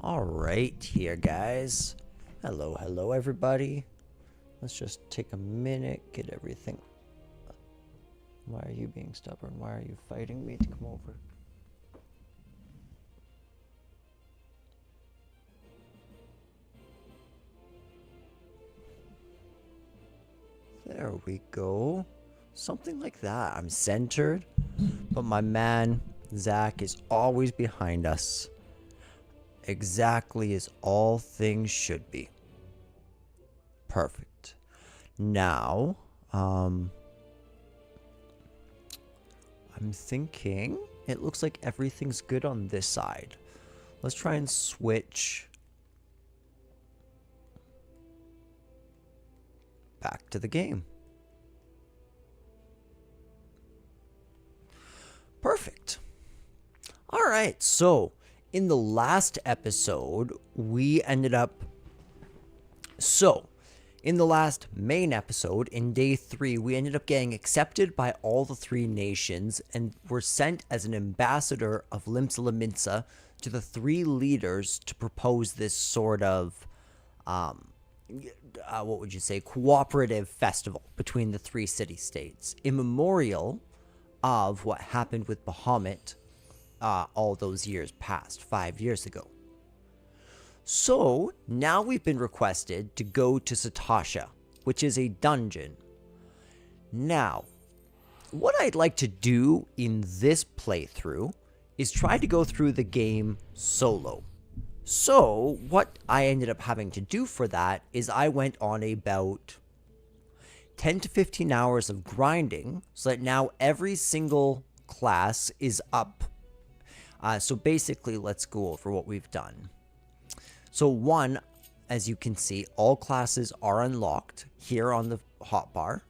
Alright here, guys. Hello, everybody. Let's just take a minute, get everything. Why are you being stubborn? Why are you fighting me to come over? There we go. Something like that. I'm centered, but my man, Zach, is always behind us. Exactly as all things should be. Perfect. Now, I'm thinking it looks like everything's good on this side. Let's try and switch back to the game. Perfect. All right, so in the last episode, we ended up... in the last main episode, in day 3, we ended up getting accepted by all the 3 nations and were sent as an ambassador of Limsa to the 3 leaders to propose this sort of, what would you say, cooperative festival between the 3 city-states in memorial of what happened with Bahamut all those years past, 5 years ago. So, now we've been requested to go to Satasha, which is a dungeon. Now, what I'd like to do in this playthrough is try to go through the game solo. So, what I ended up having to do for that is I went on about 10 to 15 hours of grinding, so that now every single class is up. So basically, let's go over what we've done. So 1, as you can see, all classes are unlocked here on the hotbar.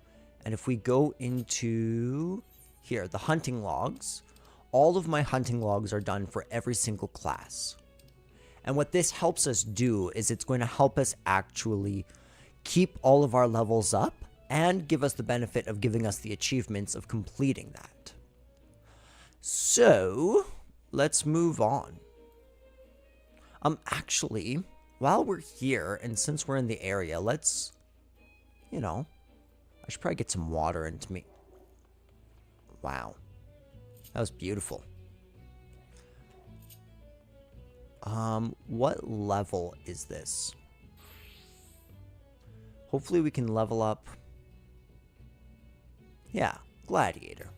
And if we go into here, the hunting logs, all of my hunting logs are done for every single class. And what this helps us do is it's going to help us actually keep all of our levels up and give us the benefit of giving us the achievements of completing that. So, let's move on. Actually, while we're here, and since we're in the area, let's, I should probably get some water into me. Wow. That was beautiful. What level is this? Hopefully we can level up. Yeah, gladiator.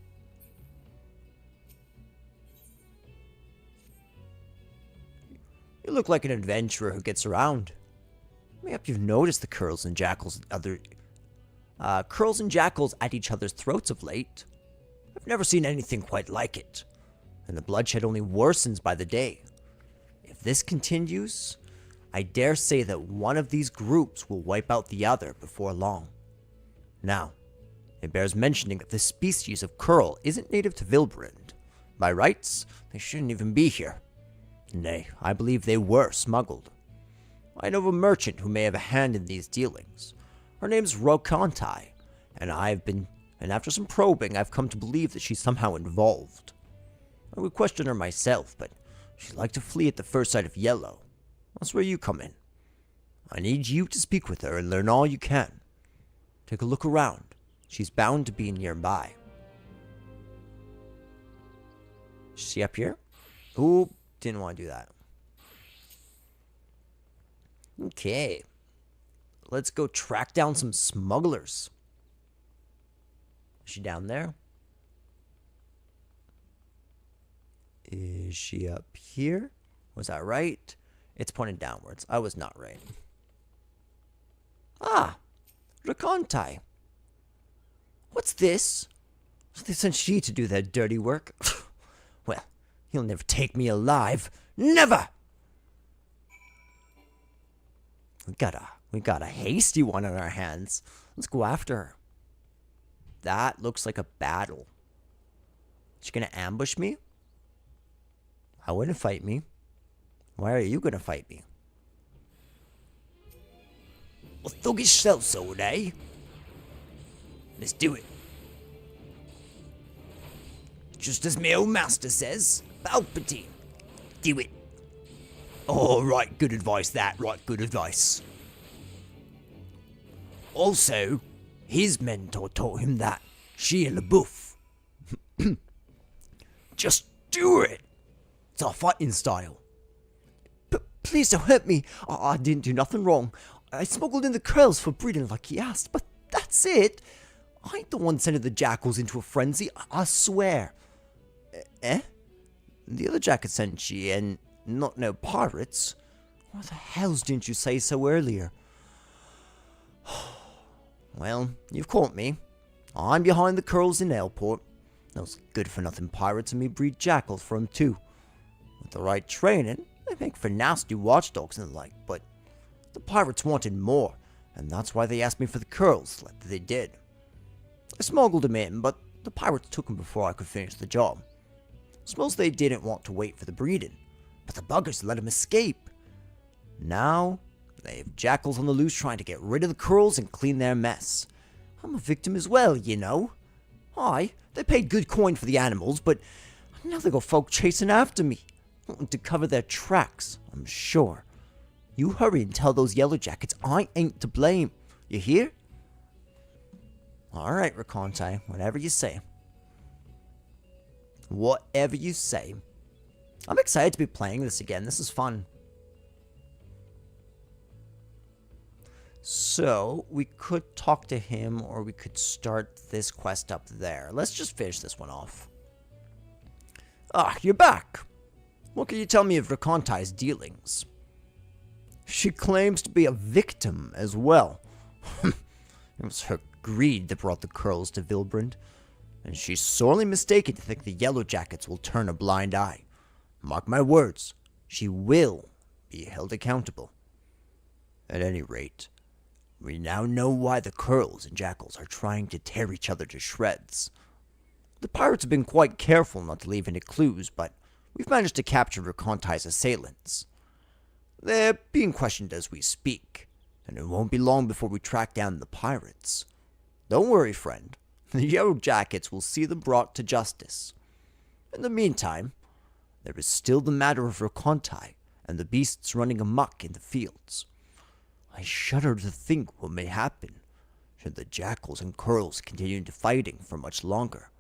You look like an adventurer who gets around. Maybe you've noticed the curls and jackals at each other's throats of late. I've never seen anything quite like it, and the bloodshed only worsens by the day. If this continues, I dare say that one of these groups will wipe out the other before long. Now, it bears mentioning that this species of curl isn't native to Vilbrand. By rights, they shouldn't even be here. Nay, I believe they were smuggled. I know of a merchant who may have a hand in these dealings. Her name's Rokantai, and after some probing, I've come to believe that she's somehow involved. I would question her myself, but she'd like to flee at the first sight of yellow. That's where you come in. I need you to speak with her and learn all you can. Take a look around. She's bound to be nearby. Is she up here? Ooh. Didn't want to do that. Okay. Let's go track down some smugglers. Is she down there? Is she up here? Was that right? It's pointed downwards. I was not right. Ah! Rakontai. What's this? They sent she to do that dirty work. Well, he'll never take me alive. Never! We got a hasty one on our hands. Let's go after her. That looks like a battle. Is she gonna ambush me? I wouldn't fight me. Why are you gonna fight me? Well, thuggish sellsword, eh? Let's do it. Just as my old master says, Palpatine. Do it. Oh, right, good advice that, right, good advice. Also, his mentor taught him that Shia LaBeouf. Just do it! It's our fighting style. But please don't hurt me. I didn't do nothing wrong. I smuggled in the curls for breeding like he asked, but that's it. I ain't the one sending the jackals into a frenzy, I swear. Eh? The other jacket sent you, and not no pirates. Why the hells didn't you say so earlier? Well, you've caught me. I'm behind the curls in Ailport. Those good-for-nothing pirates and me breed jackals for 'em too. With the right training, they make for nasty watchdogs and the like, but the pirates wanted more, and that's why they asked me for the curls, like they did. I smuggled 'em in, but the pirates took 'em before I could finish the job. Suppose they didn't want to wait for the breeding, but the buggers let 'em escape. Now, they have jackals on the loose trying to get rid of the curls and clean their mess. I'm a victim as well, you know. Aye, they paid good coin for the animals, but now they got folk chasing after me, wanting to cover their tracks, I'm sure. You hurry and tell those yellow jackets I ain't to blame. You hear? Alright, Raconte, whatever you say. Whatever you say. I'm excited to be playing this again. This is fun. So, we could talk to him, or we could start this quest up there. Let's just finish this one off. Ah, you're back. What can you tell me of Raconte's dealings? She claims to be a victim as well. It was her greed that brought the curls to Vilbrand, and she's sorely mistaken to think the Yellow Jackets will turn a blind eye. Mark my words, she will be held accountable. At any rate, we now know why the curls and jackals are trying to tear each other to shreds. The pirates have been quite careful not to leave any clues, but we've managed to capture Raconte's assailants. They're being questioned as we speak, and it won't be long before we track down the pirates. Don't worry, friend. The Yellow Jackets will see them brought to justice. In the meantime, there is still the matter of Raconte and the beasts running amok in the fields. I shudder to think what may happen should the jackals and curls continue fighting for much longer.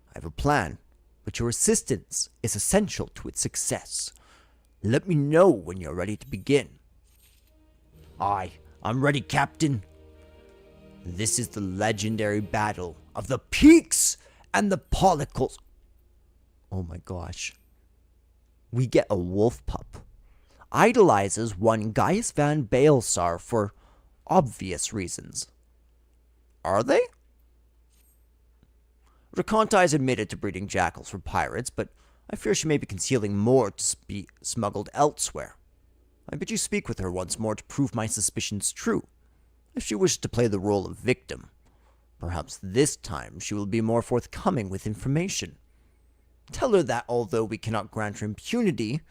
I have a plan, but your assistance is essential to its success. Let me know when you're ready to begin. Aye, I'm ready, Captain. This is the legendary battle of the Peaks and the Pollicles. Oh my gosh. We get a wolf pup. Idolizes one Gaius van Baelsar for obvious reasons. Are they? Raconte has admitted to breeding jackals for pirates, but I fear she may be concealing more to be smuggled elsewhere. I bid you speak with her once more to prove my suspicions true. If she wishes to play the role of victim, perhaps this time she will be more forthcoming with information. Tell her that although we cannot grant her impunity,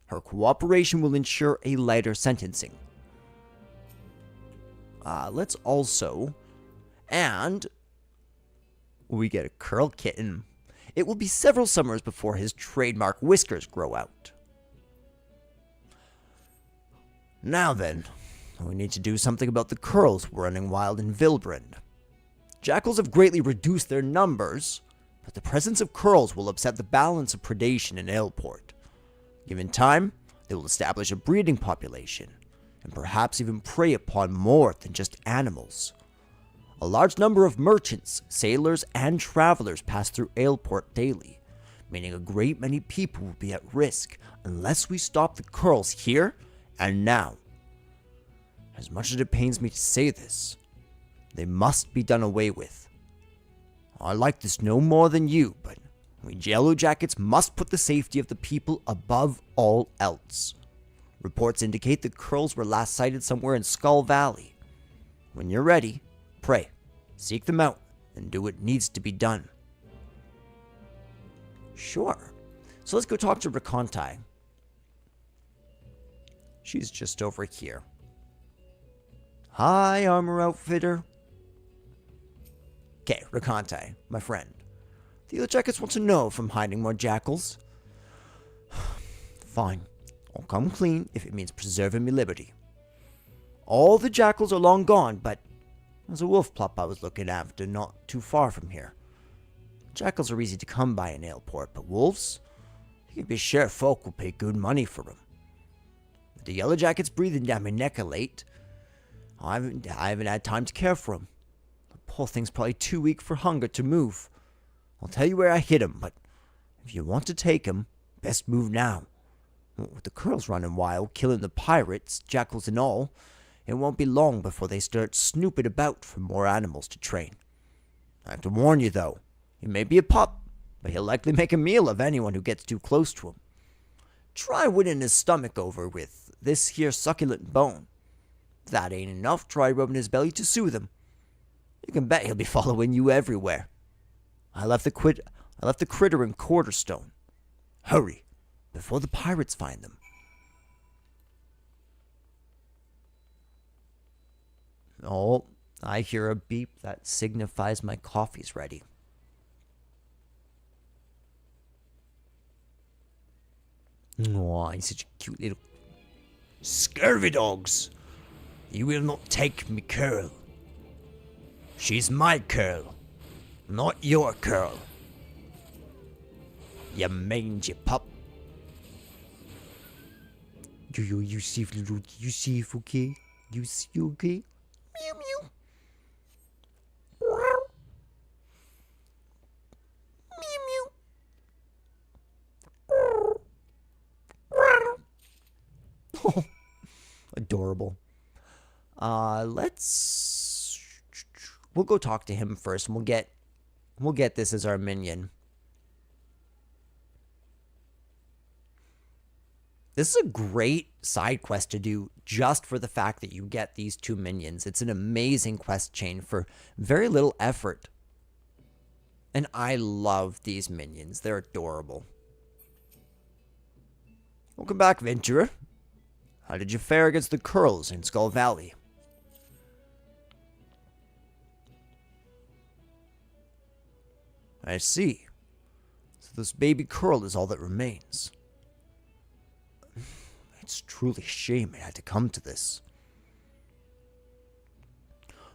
her cooperation will ensure a lighter sentencing. Let's also... And... we get a curl kitten. It will be several summers before his trademark whiskers grow out. Now then, we need to do something about the curls running wild in Vilbrand. Jackals have greatly reduced their numbers, but the presence of curls will upset the balance of predation in Ailport. Given time, they will establish a breeding population, and perhaps even prey upon more than just animals. A large number of merchants, sailors, and travelers pass through Ailport daily, meaning a great many people will be at risk unless we stop the curls here and now. As much as it pains me to say this, they must be done away with. I like this no more than you, but we Yellow Jackets must put the safety of the people above all else. Reports indicate the curls were last sighted somewhere in Skull Valley. When you're ready, pray, seek them out, and do what needs to be done. Sure. So let's go talk to Raconte. She's just over here. Hi, armor outfitter. Okay, Raconte, my friend. The other jackets want to know if I'm hiding more jackals. Fine. I'll come clean if it means preserving me liberty. All the jackals are long gone, but there's a wolf pup I was looking after not too far from here. Jackals are easy to come by in Aleport, but wolves? You can be sure folk will pay good money for them. With the yellow jackets breathing down my neck of late, I haven't had time to care for him. The poor thing's probably too weak for hunger to move. I'll tell you where I hid him, but if you want to take him, best move now. With the curls running wild, killing the pirates, jackals and all, it won't be long before they start snooping about for more animals to train. I have to warn you, though, he may be a pup, but he'll likely make a meal of anyone who gets too close to him. Try winning his stomach over with this here succulent bone. If that ain't enough, try rubbing his belly to soothe him. You can bet he'll be following you everywhere. I left the critter in Quarterstone. Hurry, before the pirates find them. Oh, I hear a beep that signifies my coffee's ready. Oh, he's such a cute little... Scurvy dogs! You will not take me curl. She's my curl, not your curl. You mangy pup. You see, little, you see, okay? You see, okay? Meow, meow. Meow, meow. Oh, adorable. We'll go talk to him first, and we'll get this as our minion. This is a great side quest to do just for the fact that you get these two minions. It's an amazing quest chain for very little effort. And I love these minions. They're adorable. Welcome back, Venturer. How did you fare against the Curls in Skull Valley? I see. So this baby Curl is all that remains. It's truly a shame it had to come to this.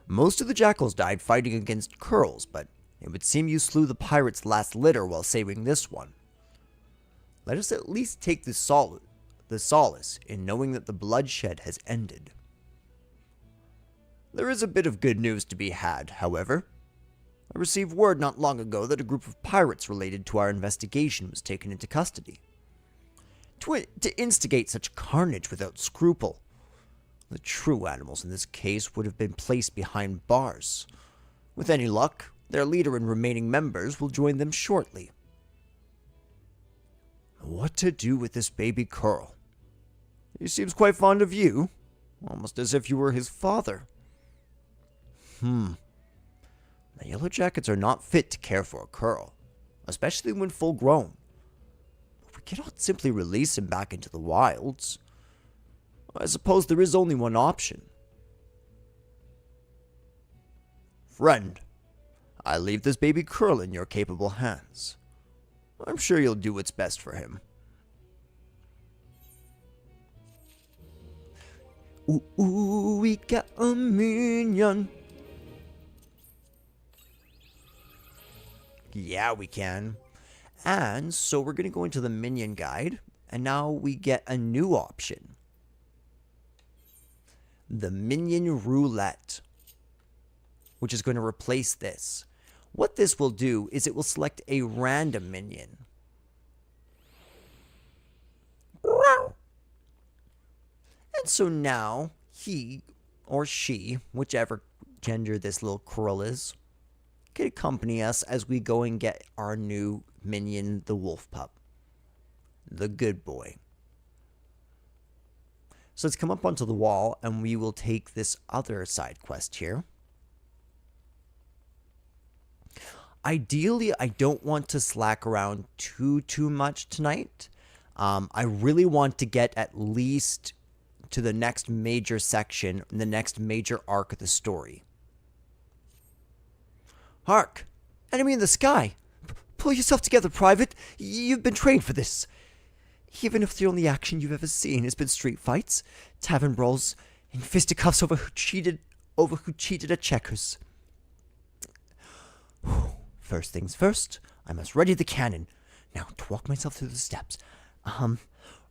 Most of the jackals died fighting against Curls, but it would seem you slew the pirate's last litter while saving this one. Let us at least take the solace in knowing that the bloodshed has ended. There is a bit of good news to be had, however. I received word not long ago that a group of pirates related to our investigation was taken into custody. To instigate such carnage without scruple, the true animals in this case would have been placed behind bars. With any luck, their leader and remaining members will join them shortly. What to do with this baby Curl? He seems quite fond of you, almost as if you were his father. The Yellow Jackets are not fit to care for a Curl, especially when full grown. But we cannot simply release him back into the wilds. I suppose there is only one option. Friend, I leave this baby Curl in your capable hands. I'm sure you'll do what's best for him. Ooh, we got a minion. Yeah, we can. And so we're going to go into the minion guide, and now we get a new option. The Minion Roulette, which is going to replace this. What this will do is it will select a random minion. And so now, he or she, whichever gender this little Curl is, can accompany us as we go and get our new minion, the wolf pup. The good boy. So let's come up onto the wall, and we will take this other side quest here. Ideally, I don't want to slack around too much tonight. I really want to get at least to the next major section, the next major arc of the story. Hark! Enemy in the sky! Pull yourself together, Private. You've been trained for this. Even if the only action you've ever seen has been street fights, tavern brawls, and fisticuffs over who cheated at checkers. First things first, I must ready the cannon. Now to walk myself through the steps.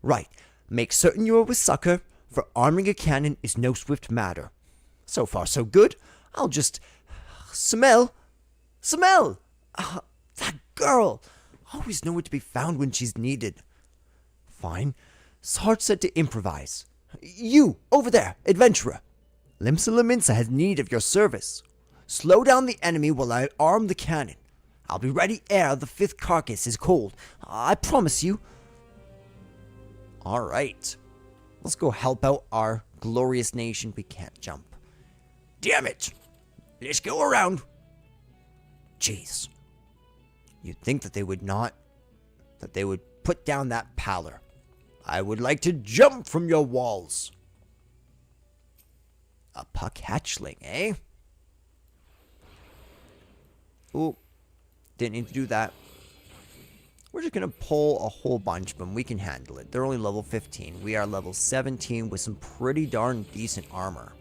Right. Make certain you are with Sucker, for arming a cannon is no swift matter. So far, so good. I'll just... Smell! That girl! Always nowhere to be found when she's needed. Fine. Sarge said to improvise. You, over there, adventurer. Limsa Laminsa has need of your service. Slow down the enemy while I arm the cannon. I'll be ready ere the fifth carcass is cold. I promise you. All right. Let's go help out our glorious nation. We can't jump. Damn it. Let's go around. Jeez. You'd think that they would not... that they would put down that pallor. I would like to jump from your walls. A puck hatchling, eh? Ooh. Didn't need to do that. We're just going to pull a whole bunch of them. We can handle it. They're only level 15. We are level 17 with some pretty darn decent armor.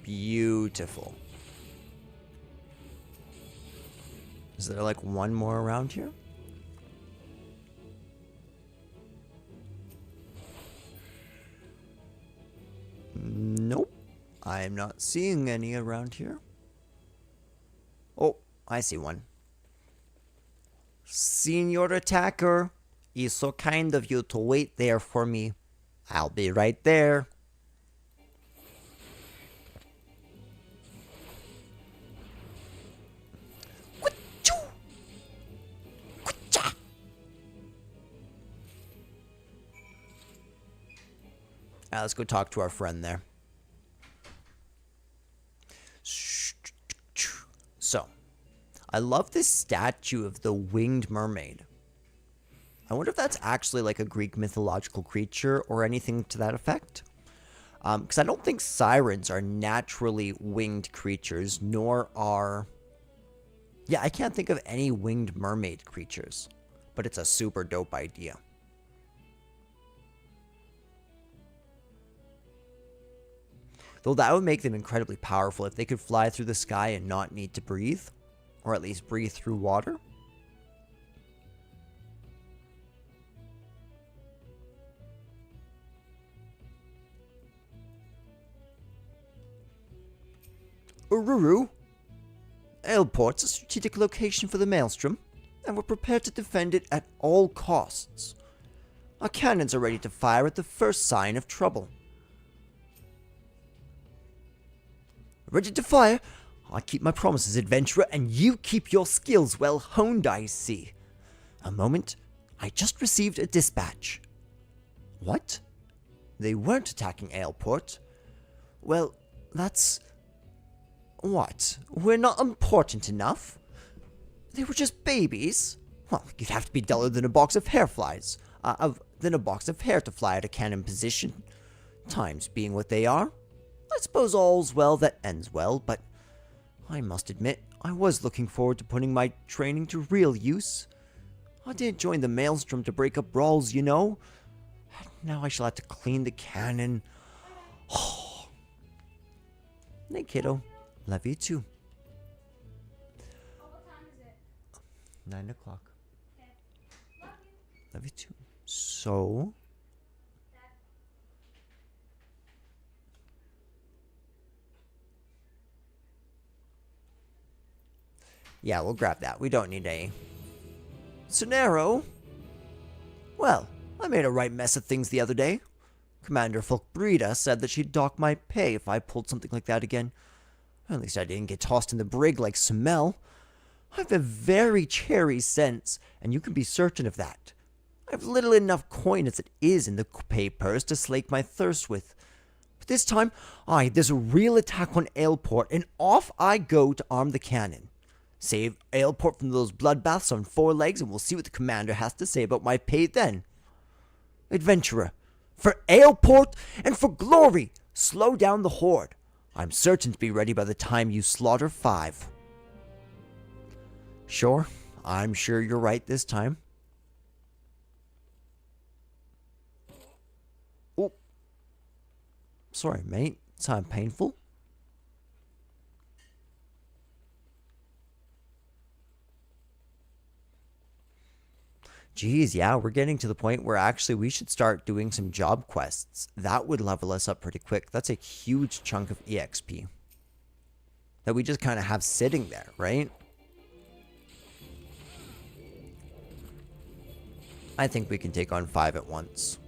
Beautiful. Is there like one more around here? Nope. I am not seeing any around here. Oh, I see one. Senior attacker, it's so kind of you to wait there for me. I'll be right there. Let's go talk to our friend there. So, I love this statue of the winged mermaid. I wonder if that's actually like a Greek mythological creature or anything to that effect. Because I don't think sirens are naturally winged creatures, nor are... Yeah, I can't think of any winged mermaid creatures. But it's a super dope idea. Though that would make them incredibly powerful if they could fly through the sky and not need to breathe. Or at least breathe through water. Ururu. Airport's a strategic location for the Maelstrom, and we're prepared to defend it at all costs. Our cannons are ready to fire at the first sign of trouble. Ready to fire? I keep my promises, adventurer, and you keep your skills well honed, I see. A moment. I just received a dispatch. What? They weren't attacking Aleport. Well, that's... What? We're not important enough? They were just babies? Well, you'd have to be duller than a box of hair flies. Than a box of hair to fly at a cannon position. Times being what they are. I suppose all's well that ends well, but I must admit, I was looking forward to putting my training to real use. I didn't join the Maelstrom to break up brawls, you know. Now I shall have to clean the cannon. Hey, kiddo. Love you too. What time is it? 9 o'clock. Okay. Love you. Love you too. So... Yeah, we'll grab that. We don't need a... Sonero? Well, I made a right mess of things the other day. Commander Folkbreda said that she'd dock my pay if I pulled something like that again. At least I didn't get tossed in the brig like Smell. I've a very cherry sense, and you can be certain of that. I've little enough coin as it is in the pay purse to slake my thirst with. But this time, there's a real attack on Aleport, and off I go to arm the cannon. Save Aleport from those bloodbaths on 4 legs, and we'll see what the commander has to say about my pay then. Adventurer, for Aleport and for glory, slow down the horde. I'm certain to be ready by the time you slaughter 5. Sure, I'm sure you're right this time. Oh, sorry, mate. Sound painful? Geez, yeah, we're getting to the point where actually we should start doing some job quests. That would level us up pretty quick. That's a huge chunk of EXP that we just kind of have sitting there, right? I think we can take on 5 at once.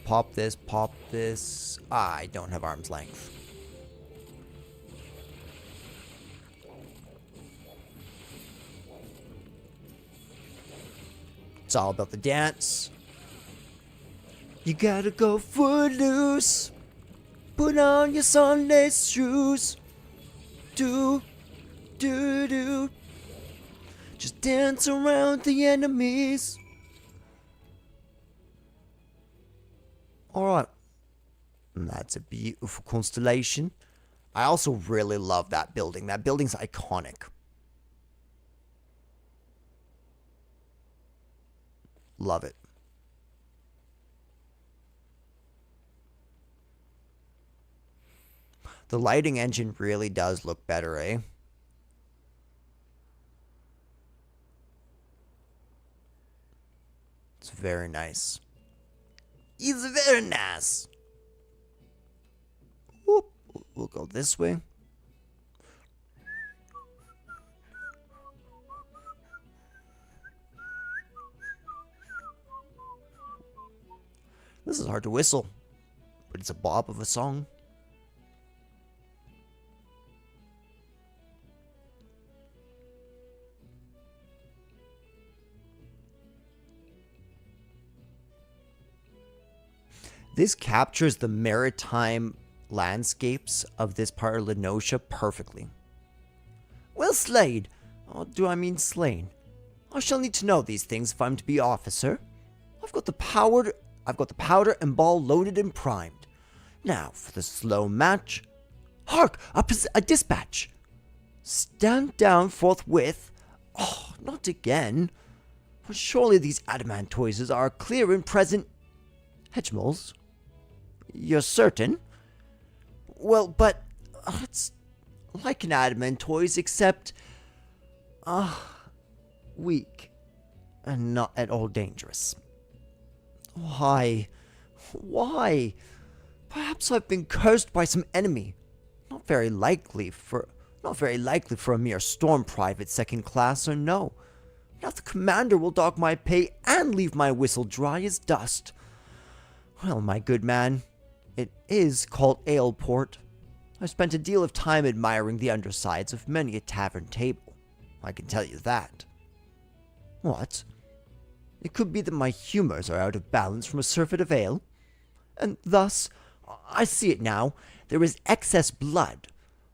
Pop this, pop this. I don't have arm's length. It's all about the dance. You gotta go footloose. Put on your Sunday shoes. Do. Just dance around the enemies. Alright. That's a beautiful constellation. I also really love that building. That building's iconic. Love it. The lighting engine really does look better, eh? It's very nice. It's very nice. Whoop. We'll go this way. This is hard to whistle, but it's a bob of a song. This captures the maritime landscapes of this part of Lenosha perfectly. Well slayed. Oh, do I mean slain? I shall need to know these things if I'm to be officer. I've got the powder and ball loaded and primed. Now for the slow match. Hark! A dispatch! Stand down forthwith. Oh, not again. For surely these adamantoises are clear and present. Hedgemoles? You're certain? Well, but it's like an adamantoise, except weak and not at all dangerous. Why? Perhaps I've been cursed by some enemy. Not very likely for a mere storm private 2nd class, or no. Now the commander will dock my pay and leave my whistle dry as dust. Well, my good man, it is called Aleport. I've spent a deal of time admiring the undersides of many a tavern table. I can tell you that. What? It could be that my humors are out of balance from a surfeit of ale, and thus, I see it now, there is excess blood,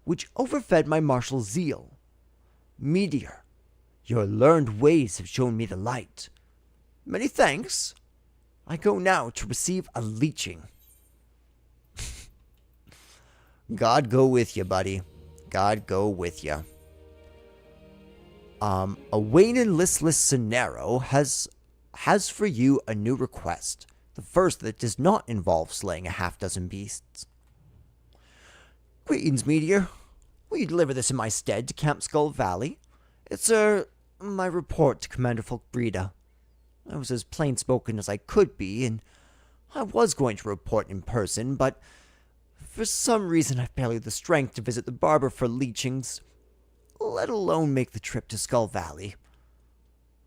which overfed my martial zeal. Meteor, your learned ways have shown me the light. Many thanks. I go now to receive a leeching. God go with you, buddy. God go with you. A Wayne and listless Scenero has for you a new request. The first that does not involve slaying a half-dozen beasts. Greetings, Meteor. Will you deliver this in my stead to Camp Skull Valley? It's, my report to Commander Folkbreda. I was as plain-spoken as I could be, and I was going to report in person, but for some reason I've barely the strength to visit the barber for leechings, let alone make the trip to Skull Valley.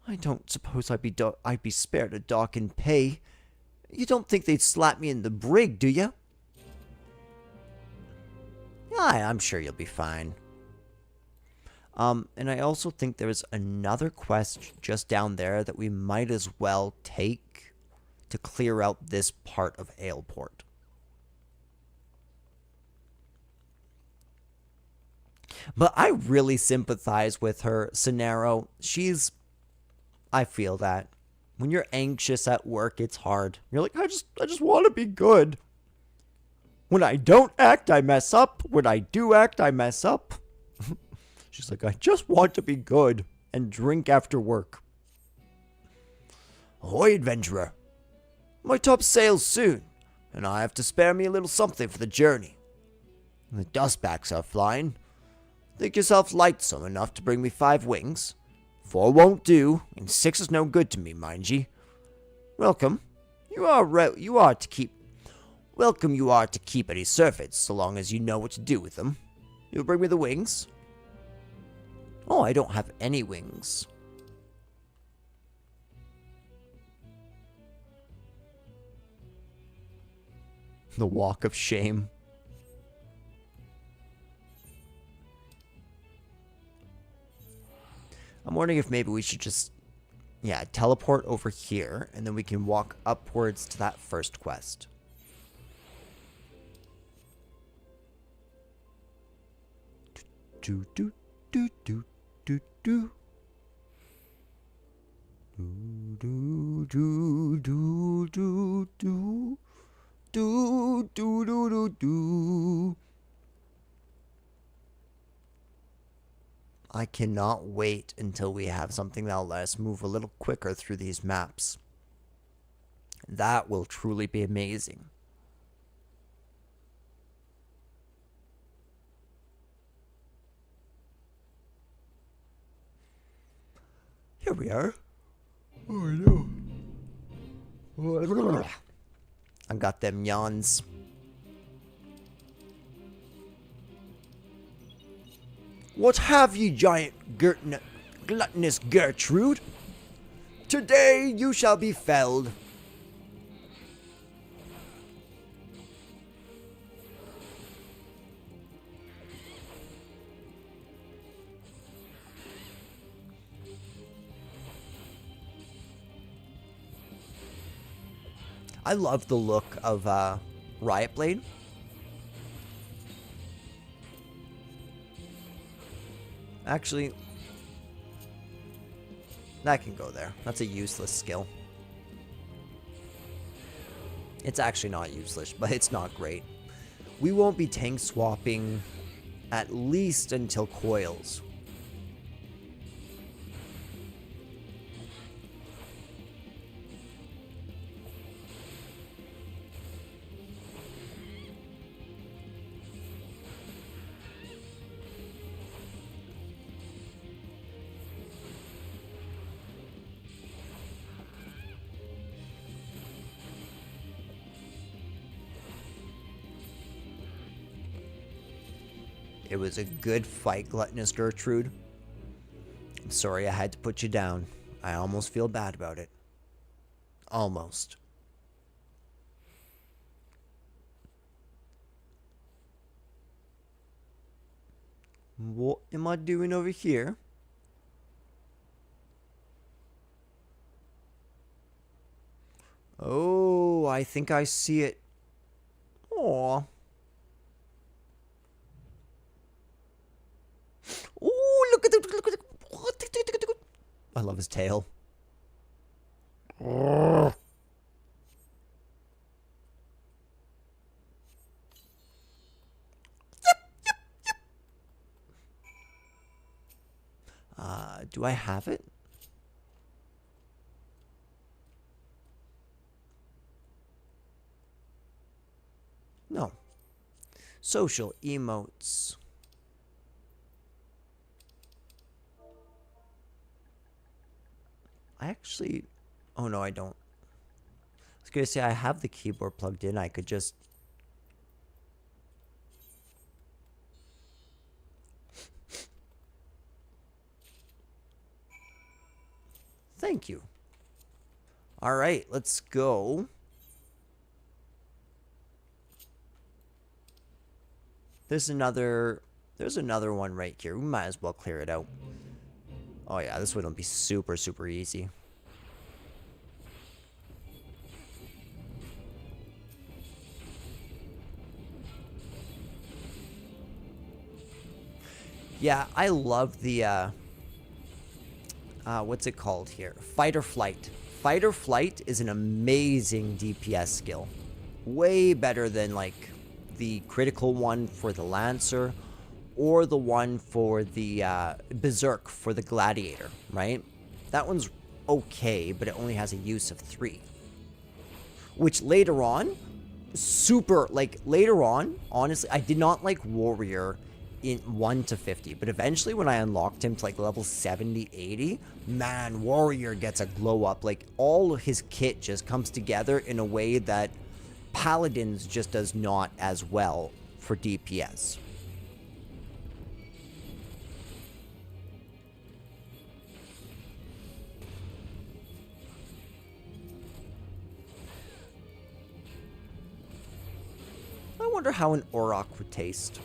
I don't suppose I'd be spared a dock and pay. You don't think they'd slap me in the brig, do you? Aye, I'm sure you'll be fine. And I also think there's another quest just down there that we might as well take to clear out this part of Aleport. But I really sympathize with her, Sonero. I feel that. When you're anxious at work, it's hard. You're like, I just want to be good. When I don't act, I mess up. When I do act, I mess up. She's like, I just want to be good and drink after work. Ahoy, adventurer. My top sails soon, and I have to spare me a little something for the journey. The dustbacks are flying. Think yourself lightsome enough to bring me 5 wings. 4 won't do, and 6 is no good to me, mind ye. Welcome. Welcome you are to keep any surfeits, so long as you know what to do with them. You'll bring me the wings? Oh, I don't have any wings. The walk of shame. I'm wondering if maybe we should just, teleport over here, and then we can walk upwards to that first quest. Do do do do do do. Do do do do do do. Do do do do do. I cannot wait until we have something that'll let us move a little quicker through these maps. That will truly be amazing. Here we are. Oh, I know. I got them yawns. What have ye, giant gluttonous Gertrude? Today you shall be felled. I love the look of Riot Blade. Actually, that can go there. That's a useless skill. It's actually not useless, but it's not great. We won't be tank swapping at least until coils. It was a good fight, gluttonous Gertrude. I'm sorry I had to put you down. I almost feel bad about it. Almost. What am I doing over here? Oh, I think I see it. Aw. Ooh, look at the. I love his tail. Do I have it? No. Social emotes. I actually... Oh, no, I don't. I was going to say, I have the keyboard plugged in. I could just... Thank you. All right, let's go. There's another one right here. We might as well clear it out. Oh yeah, this one will be super, super easy. Yeah, I love the, what's it called here? Fight or Flight. Fight or Flight is an amazing DPS skill. Way better than, like, the critical one for the Lancer or the one for the Berserk for the Gladiator, right? That one's okay, but it only has a use of 3. Which later on, later on, honestly, I did not like Warrior in 1 to 50, but eventually when I unlocked him to like level 70, 80, man, Warrior gets a glow up. Like, all of his kit just comes together in a way that Paladins just does not as well for DPS. I wonder how an Auroch would taste.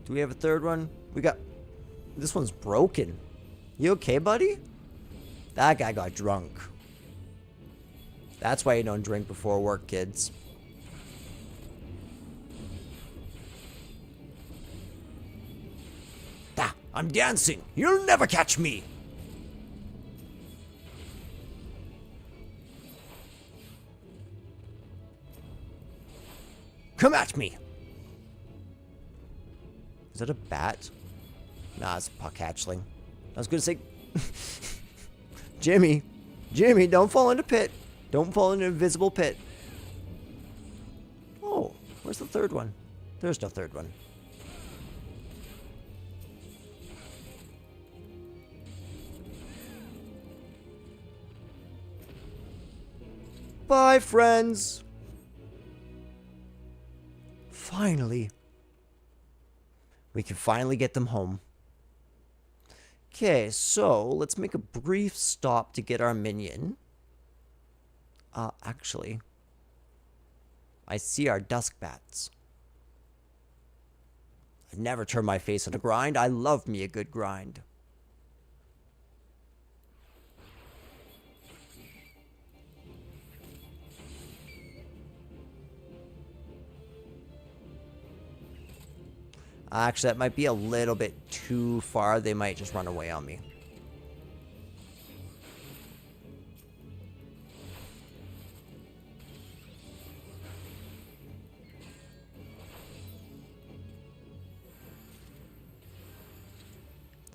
Do we have a third one? We got... This one's broken. You okay, buddy? That guy got drunk. That's why you don't drink before work, kids. Ah, I'm dancing. You'll never catch me. Come at me. Is that a bat? Nah, it's a puck hatchling. I was gonna say... Jimmy, don't fall in a pit. Don't fall in an invisible pit. Oh, where's the third one? There's no third one. Bye, friends. Finally. We can finally get them home. Okay, so let's make a brief stop to get our minion. Actually, I see our dusk bats. I never turn my face on a grind. I love me a good grind. Actually, that might be a little bit too far. They might just run away on me.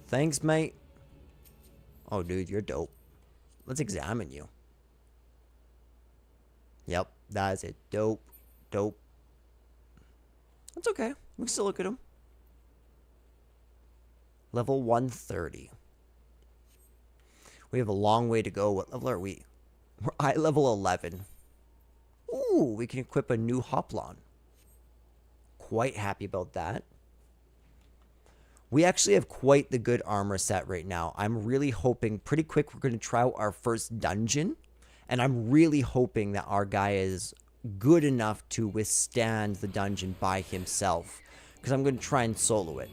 Thanks, mate. Oh, dude, you're dope. Let's examine you. Yep, that is it. Dope. Dope. That's okay. We can still look at him. Level 130. We have a long way to go. What level are we? We're at level 11. Ooh, we can equip a new Hoplon. Quite happy about that. We actually have quite the good armor set right now. I'm really hoping pretty quick we're going to try out our first dungeon. And I'm really hoping that our guy is good enough to withstand the dungeon by himself. Because I'm going to try and solo it.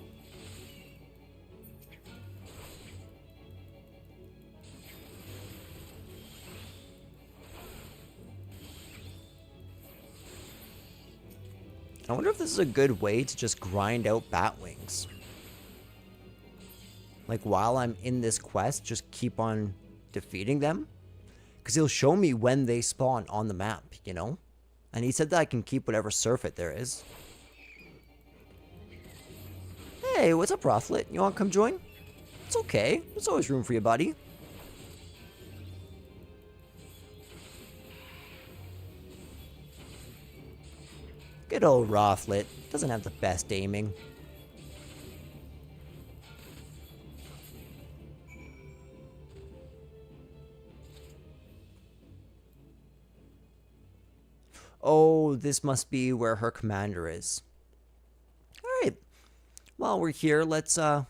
I wonder if this is a good way to just grind out bat wings. Like, while I'm in this quest, just keep on defeating them. Because he'll show me when they spawn on the map, you know? And he said that I can keep whatever surfeit there is. Hey, what's up, Rothlet? You want to come join? It's okay. There's always room for you, buddy. Good old Rothlet. Doesn't have the best aiming. Oh, this must be where her commander is. Alright. While we're here, let's, I'm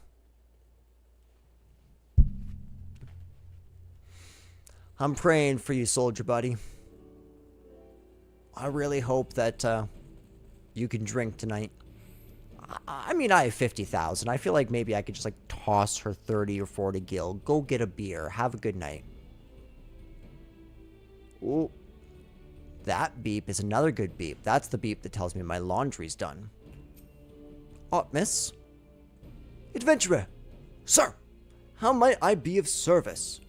praying for you, soldier buddy. I really hope that, you can drink tonight. I mean, I have 50,000. I feel like maybe I could just like toss her 30 or 40 gil, go get a beer, have a good night. Ooh. That beep is another good beep. That's the beep that tells me my laundry's done. Miss? Adventurer! Sir! How might I be of service?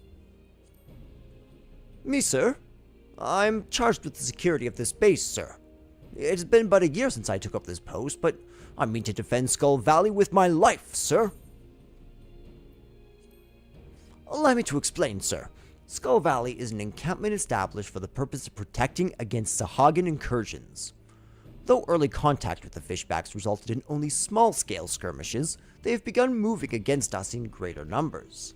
Me, sir? I'm charged with the security of this base, sir. It has been but a year since I took up this post, but I mean to defend Skull Valley with my life, sir. Allow me to explain, sir. Skull Valley is an encampment established for the purpose of protecting against Sahuagin incursions. Though early contact with the Fishbacks resulted in only small-scale skirmishes, they have begun moving against us in greater numbers.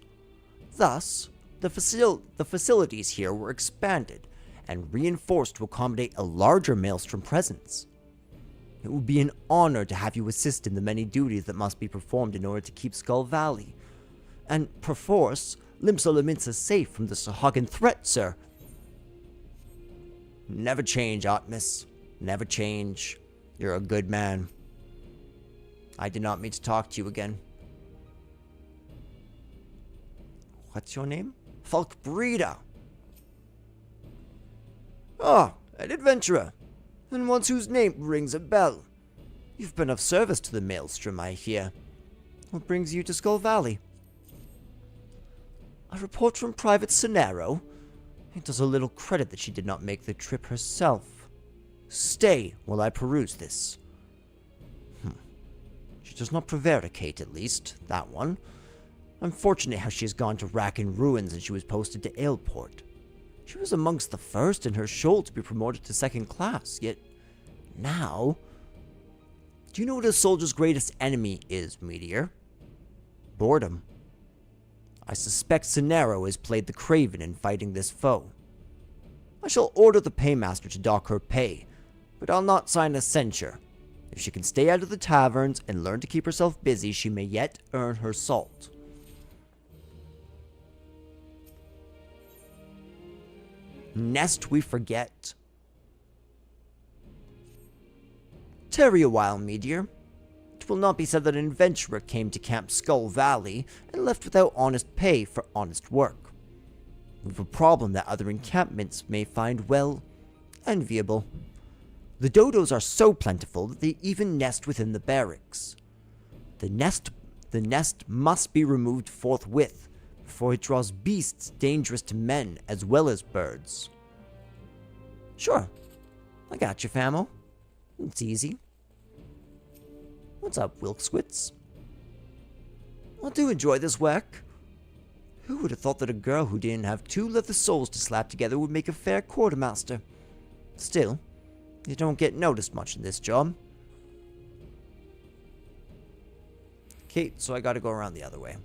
Thus, the facilities here were expanded and reinforced to accommodate a larger Maelstrom presence. It would be an honor to have you assist in the many duties that must be performed in order to keep Skull Valley, and, perforce, Limsa safe from the Sahuagin threat, sir. Never change, Atmis. Never change. You're a good man. I did not mean to talk to you again. What's your name? Falk Breeder. Ah, an adventurer, and one whose name rings a bell. You've been of service to the Maelstrom, I hear. What brings you to Skull Valley? A report from Private Cenero? It does a little credit that she did not make the trip herself. Stay while I peruse this. She does not prevaricate, at least, that one. Unfortunate how she has gone to rack and ruin since she was posted to Aleport. She was amongst the first in her shoal to be promoted to second class, yet now... Do you know what a soldier's greatest enemy is, Meteor? Boredom. I suspect Cenero has played the craven in fighting this foe. I shall order the paymaster to dock her pay, but I'll not sign a censure. If she can stay out of the taverns and learn to keep herself busy, she may yet earn her salt. Nest we forget. Tarry a while, Meteor. It will not be said that an adventurer came to Camp Skull Valley and left without honest pay for honest work. We've a problem that other encampments may find, well, enviable. The dodos are so plentiful that they even nest within the barracks. The nest must be removed forthwith, before it draws beasts dangerous to men as well as birds. Sure, I got you, famo. It's easy. What's up, Wilkswitz? I do enjoy this work. Who would have thought that a girl who didn't have two leather soles to slap together would make a fair quartermaster? Still, you don't get noticed much in this job. Okay, so I gotta go around the other way.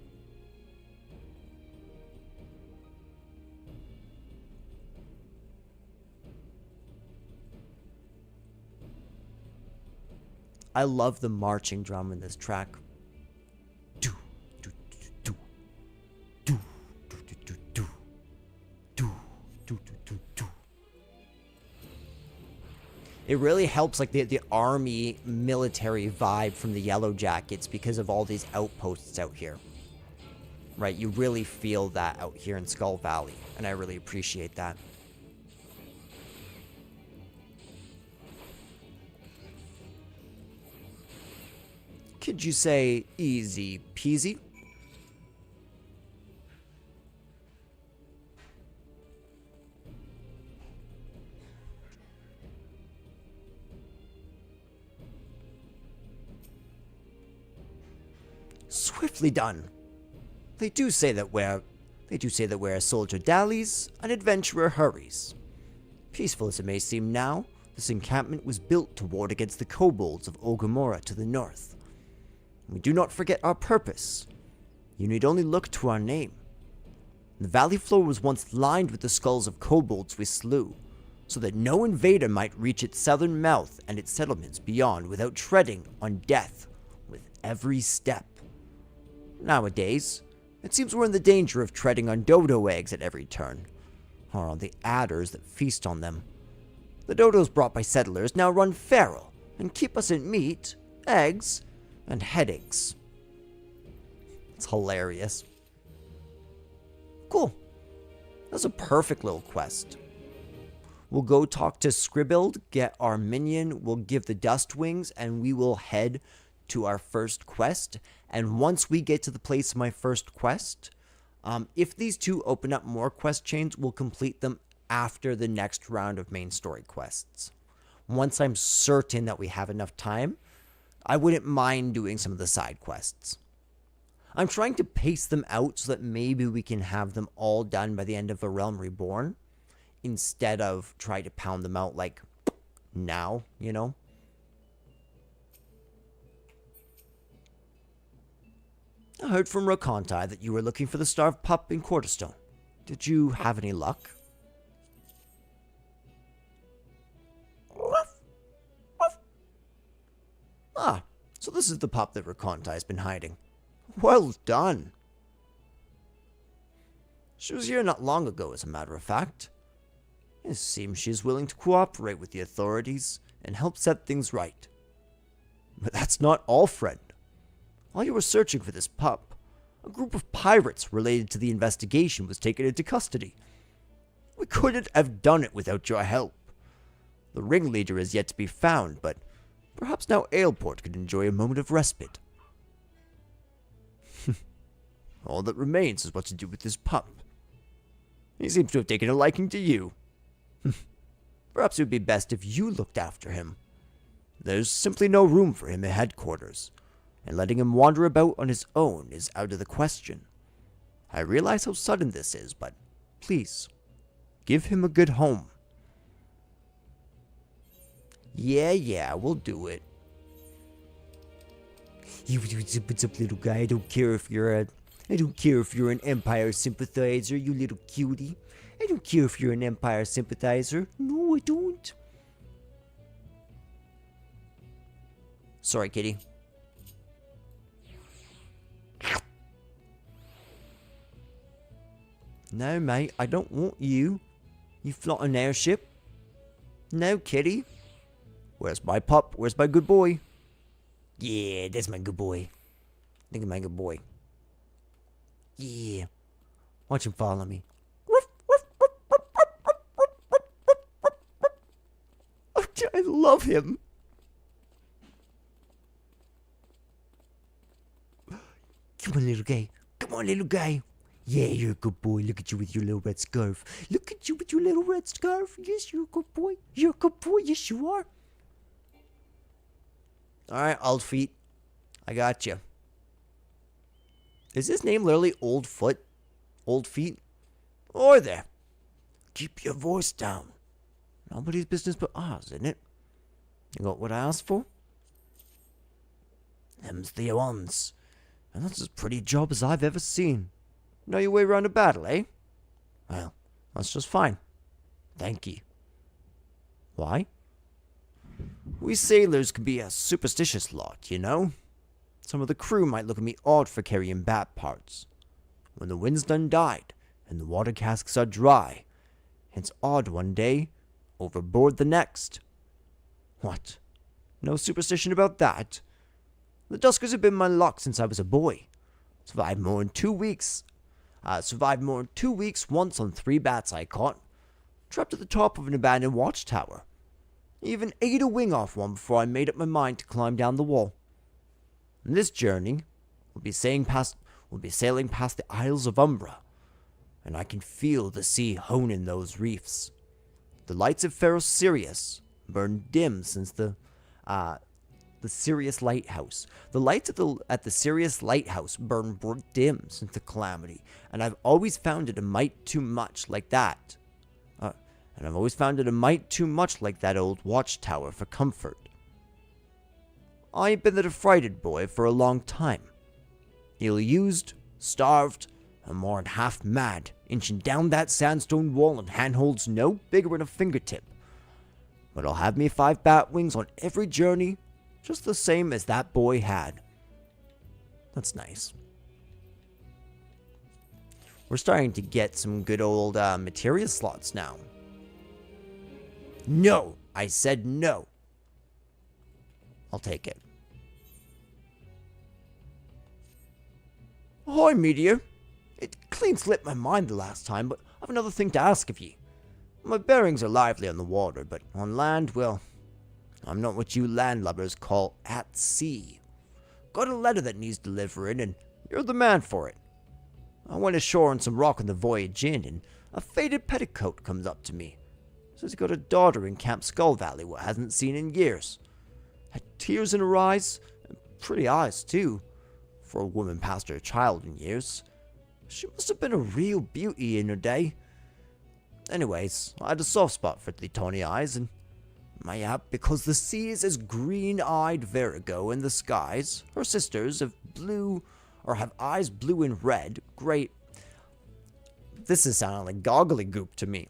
I love the marching drum in this track. Do, do, do, do, do, do, do, do, do, do, do, do, do. It really helps, like, the army military vibe from the Yellow Jackets because of all these outposts out here. Right, you really feel that out here in Skull Valley, and I really appreciate that. Could you say easy peasy? Swiftly done. They do say that where a soldier dallies, an adventurer hurries. Peaceful as it may seem now, this encampment was built to ward against the kobolds of Orgrimmar to the north. We do not forget our purpose. You need only look to our name. The valley floor was once lined with the skulls of kobolds we slew, so that no invader might reach its southern mouth and its settlements beyond without treading on death with every step. Nowadays, it seems we're in the danger of treading on dodo eggs at every turn, or on the adders that feast on them. The dodos brought by settlers now run feral and keep us in meat, eggs, and headaches. It's hilarious. Cool. That's a perfect little quest. We'll go talk to Scribbled, get our minion, we'll give the dust wings, and we will head to our first quest. And once we get to the place of my first quest, if these two open up more quest chains, we'll complete them after the next round of main story quests. Once I'm certain that we have enough time, I wouldn't mind doing some of the side quests. I'm trying to pace them out so that maybe we can have them all done by the end of A Realm Reborn, instead of try to pound them out like now, you know? I heard from Rakontai that you were looking for the starved pup in Quarterstone. Did you have any luck? Ah, so this is the pup that Rakontai's been hiding. Well done. She was here not long ago, as a matter of fact. It seems she is willing to cooperate with the authorities and help set things right. But that's not all, friend. While you were searching for this pup, a group of pirates related to the investigation was taken into custody. We couldn't have done it without your help. The ringleader is yet to be found, but perhaps now Aleport could enjoy a moment of respite. All that remains is what to do with this pup. He seems to have taken a liking to you. Perhaps it would be best if you looked after him. There's simply no room for him at headquarters, and letting him wander about on his own is out of the question. I realize how sudden this is, but please, give him a good home. Yeah, we'll do it. What's up, little guy? I don't care if you're an Empire sympathizer, you little cutie. I don't care if you're an Empire sympathizer. No, I don't. Sorry, kitty. No, mate, I don't want you. You float an airship. No, kitty. Where's my pup? Where's my good boy? Yeah, that's my good boy. Look at my good boy. Yeah. Watch him follow me. I love him. Come on, little guy. Come on, little guy. Yeah, you're a good boy. Look at you with your little red scarf. Look at you with your little red scarf. Yes, you're a good boy. You're a good boy. Yes, you are. Alright, Old Feet. I got you. Is his name literally Old Foot? Old Feet? Or there. Keep your voice down. Nobody's business but ours, isn't it? You got what I asked for? Them's the ones. And that's as pretty a job as I've ever seen. Know your way around a battle, eh? Well, that's just fine. Thank you. Why? We sailors can be a superstitious lot, you know? Some of the crew might look at me odd for carrying bat parts. When the wind's done died, and the water casks are dry, it's odd one day, overboard the next. What? No superstition about that? The Duskers have been my luck since I was a boy. Survived more than 2 weeks once on 3 bats I caught. Trapped at the top of an abandoned watchtower. Even ate a wing off one before I made up my mind to climb down the wall. On this journey, we'll be sailing past the Isles of Umbra, and I can feel the sea honing those reefs. The lights of Pharaoh Sirius burn dim since the Sirius Lighthouse. The lights at the Sirius Lighthouse burn dim since the calamity, and I've always found it a mite too much like that. Old watchtower for comfort. I've been that affrighted boy for a long time. Ill-used, starved, and more than half mad, inching down that sandstone wall in handholds no bigger than a fingertip. But I'll have me 5 bat wings on every journey, just the same as that boy had. That's nice. We're starting to get some good old materia slots now. No! I said no. I'll take it. Ahoy, Meteor. It clean slipped my mind the last time, but I've another thing to ask of ye. My bearings are lively on the water, but on land, well, I'm not what you landlubbers call at sea. Got a letter that needs delivering, and you're the man for it. I went ashore on some rock on the voyage in, and a faded petticoat comes up to me. Says he got a daughter in Camp Skull Valley what hasn't seen in years. Had tears in her eyes, and pretty eyes too, for a woman past her child in years. She must have been a real beauty in her day. Anyways, I had a soft spot for the tawny eyes, and mayhap because the sea is as green-eyed Virgo in the skies, her sisters have eyes blue and red, great. This is sounding like goggly goop to me.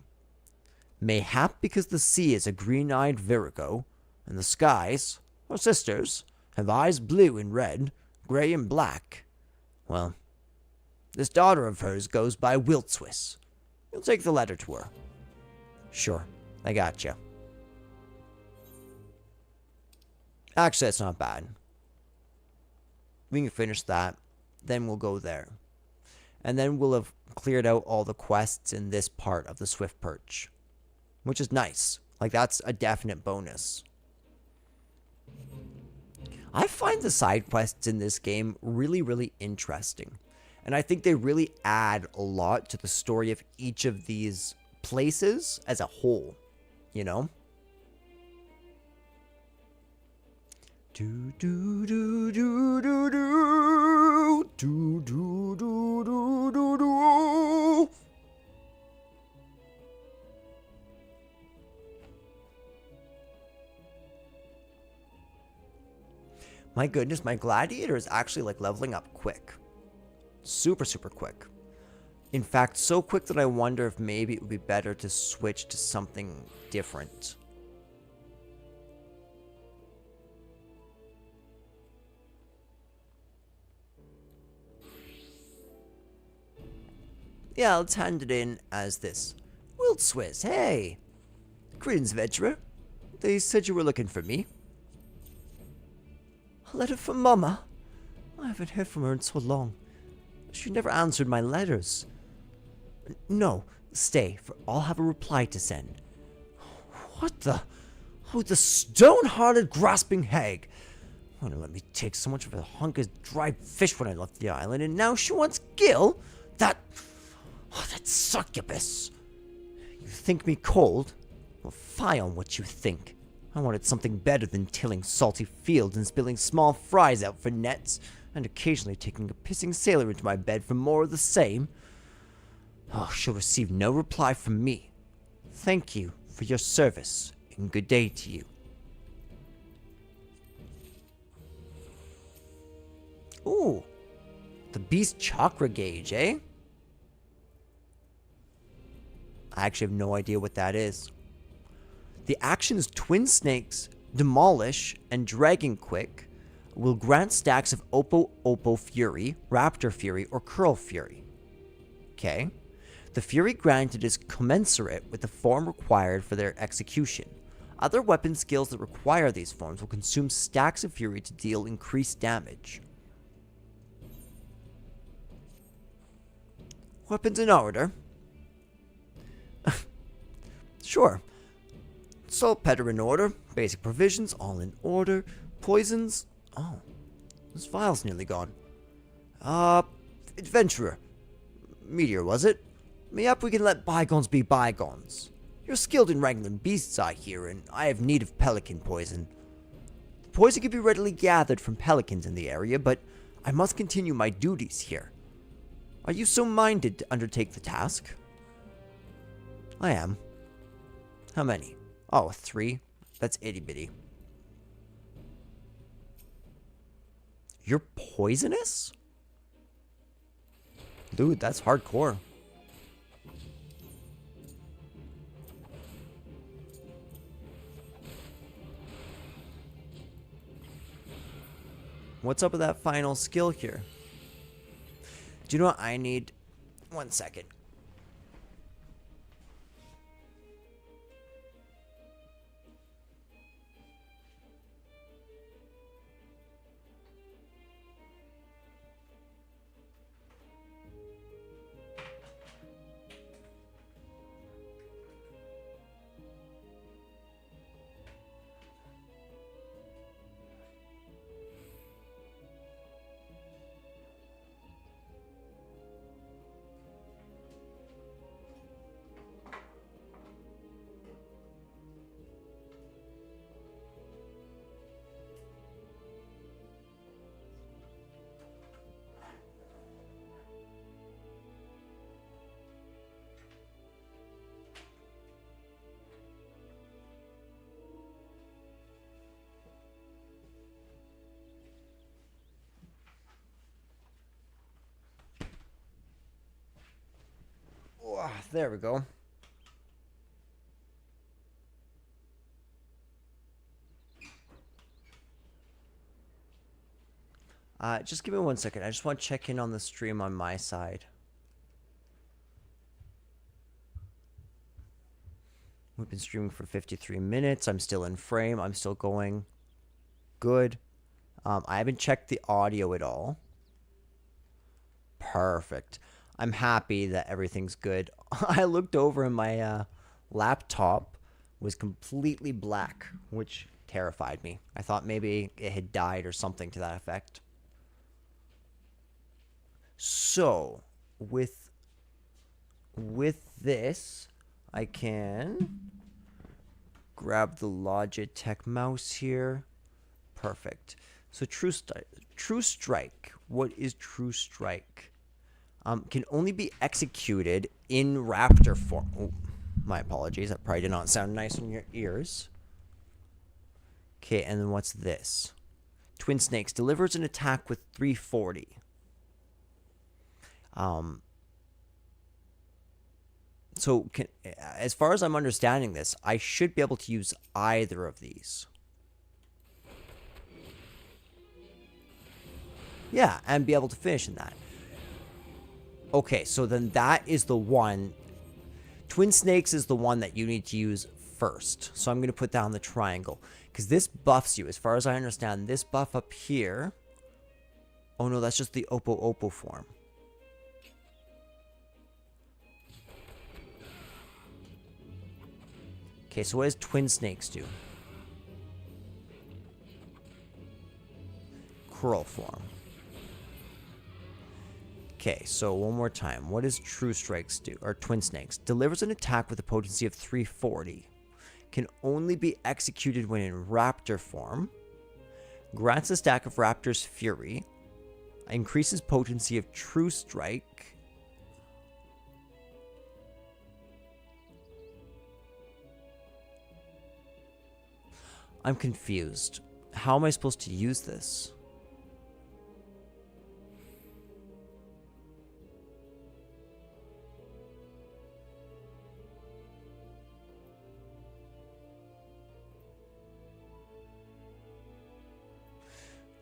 Mayhap because the sea is a green-eyed Virgo, and the skies, her sisters, have eyes blue and red, gray and black. Well, this daughter of hers goes by Wiltswiss. You'll take the letter to her. Sure, I gotcha. Actually, that's not bad. We can finish that, then we'll go there. And then we'll have cleared out all the quests in this part of the Swift Perch, which is nice. Like, that's a definite bonus. I find the side quests in this game really, really interesting. And I think they really add a lot to the story of each of these places as a whole, you know? Do do do do do do do do do do do do. My goodness, my gladiator is actually like leveling up quick. Super, super quick. In fact, so quick that I wonder if maybe it would be better to switch to something different. Yeah, let's hand it in as this. Wiltswiss, hey! Greetings, adventurer. They said you were looking for me. A letter from Mama? I haven't heard from her in so long. She never answered my letters. No, stay, for I'll have a reply to send. What the? Oh, the stone-hearted, grasping hag. Wanna let me take so much of a hunk of dried fish when I left the island, and now she wants Gil? That succubus. You think me cold? Well, fie on what you think. I wanted something better than tilling salty fields and spilling small fries out for nets, and occasionally taking a pissing sailor into my bed for more of the same. Oh, she'll receive no reply from me. Thank you for your service, and good day to you. Ooh, the beast chakra gauge, eh? I actually have no idea what that is. The actions Twin Snakes, Demolish, and Dragon Quick will grant stacks of Oppo Fury, Raptor Fury, or Curl Fury. Okay. The Fury granted is commensurate with the form required for their execution. Other weapon skills that require these forms will consume stacks of Fury to deal increased damage. Weapons in order. Sure. Saltpeter in order. Basic provisions all in order. Poisons. Oh, this vial's nearly gone. Adventurer. Meteor, was it? Mayhap we can let bygones be bygones. You're skilled in wrangling beasts, I hear, and I have need of pelican poison. The poison can be readily gathered from pelicans in the area, but I must continue my duties here. Are you so minded to undertake the task? I am. How many? Oh, 3. That's itty-bitty. You're poisonous? Dude, that's hardcore. What's up with that final skill here? Do you know what I need? 1 second. There we go. Just give me 1 second. I just want to check in on the stream on my side. We've been streaming for 53 minutes. I'm still in frame. I'm still going. Good. I haven't checked the audio at all. Perfect. I'm happy that everything's good. I looked over and my laptop was completely black, which terrified me. I thought maybe it had died or something to that effect. So, with this, I can grab the Logitech mouse here. Perfect. So True Strike. What is True Strike? Can only be executed in Raptor form. Oh, my apologies. That probably did not sound nice in your ears. Okay, and then what's this? Twin Snakes delivers an attack with 340. So as far as I'm understanding this, I should be able to use either of these. Yeah, and be able to finish in that. Okay, so then that is the one. Twin Snakes is the one that you need to use first. So I'm going to put down the triangle. Because this buffs you, as far as I understand. This buff up here. Oh no, that's just the Oppo form. Okay, so what does Twin Snakes do? Curl form. Okay, so one more time. What does True Strikes do? Or Twin Snakes. Delivers an attack with a potency of 340. Can only be executed when in Raptor form. Grants a stack of Raptor's Fury. Increases potency of True Strike. I'm confused. How am I supposed to use this?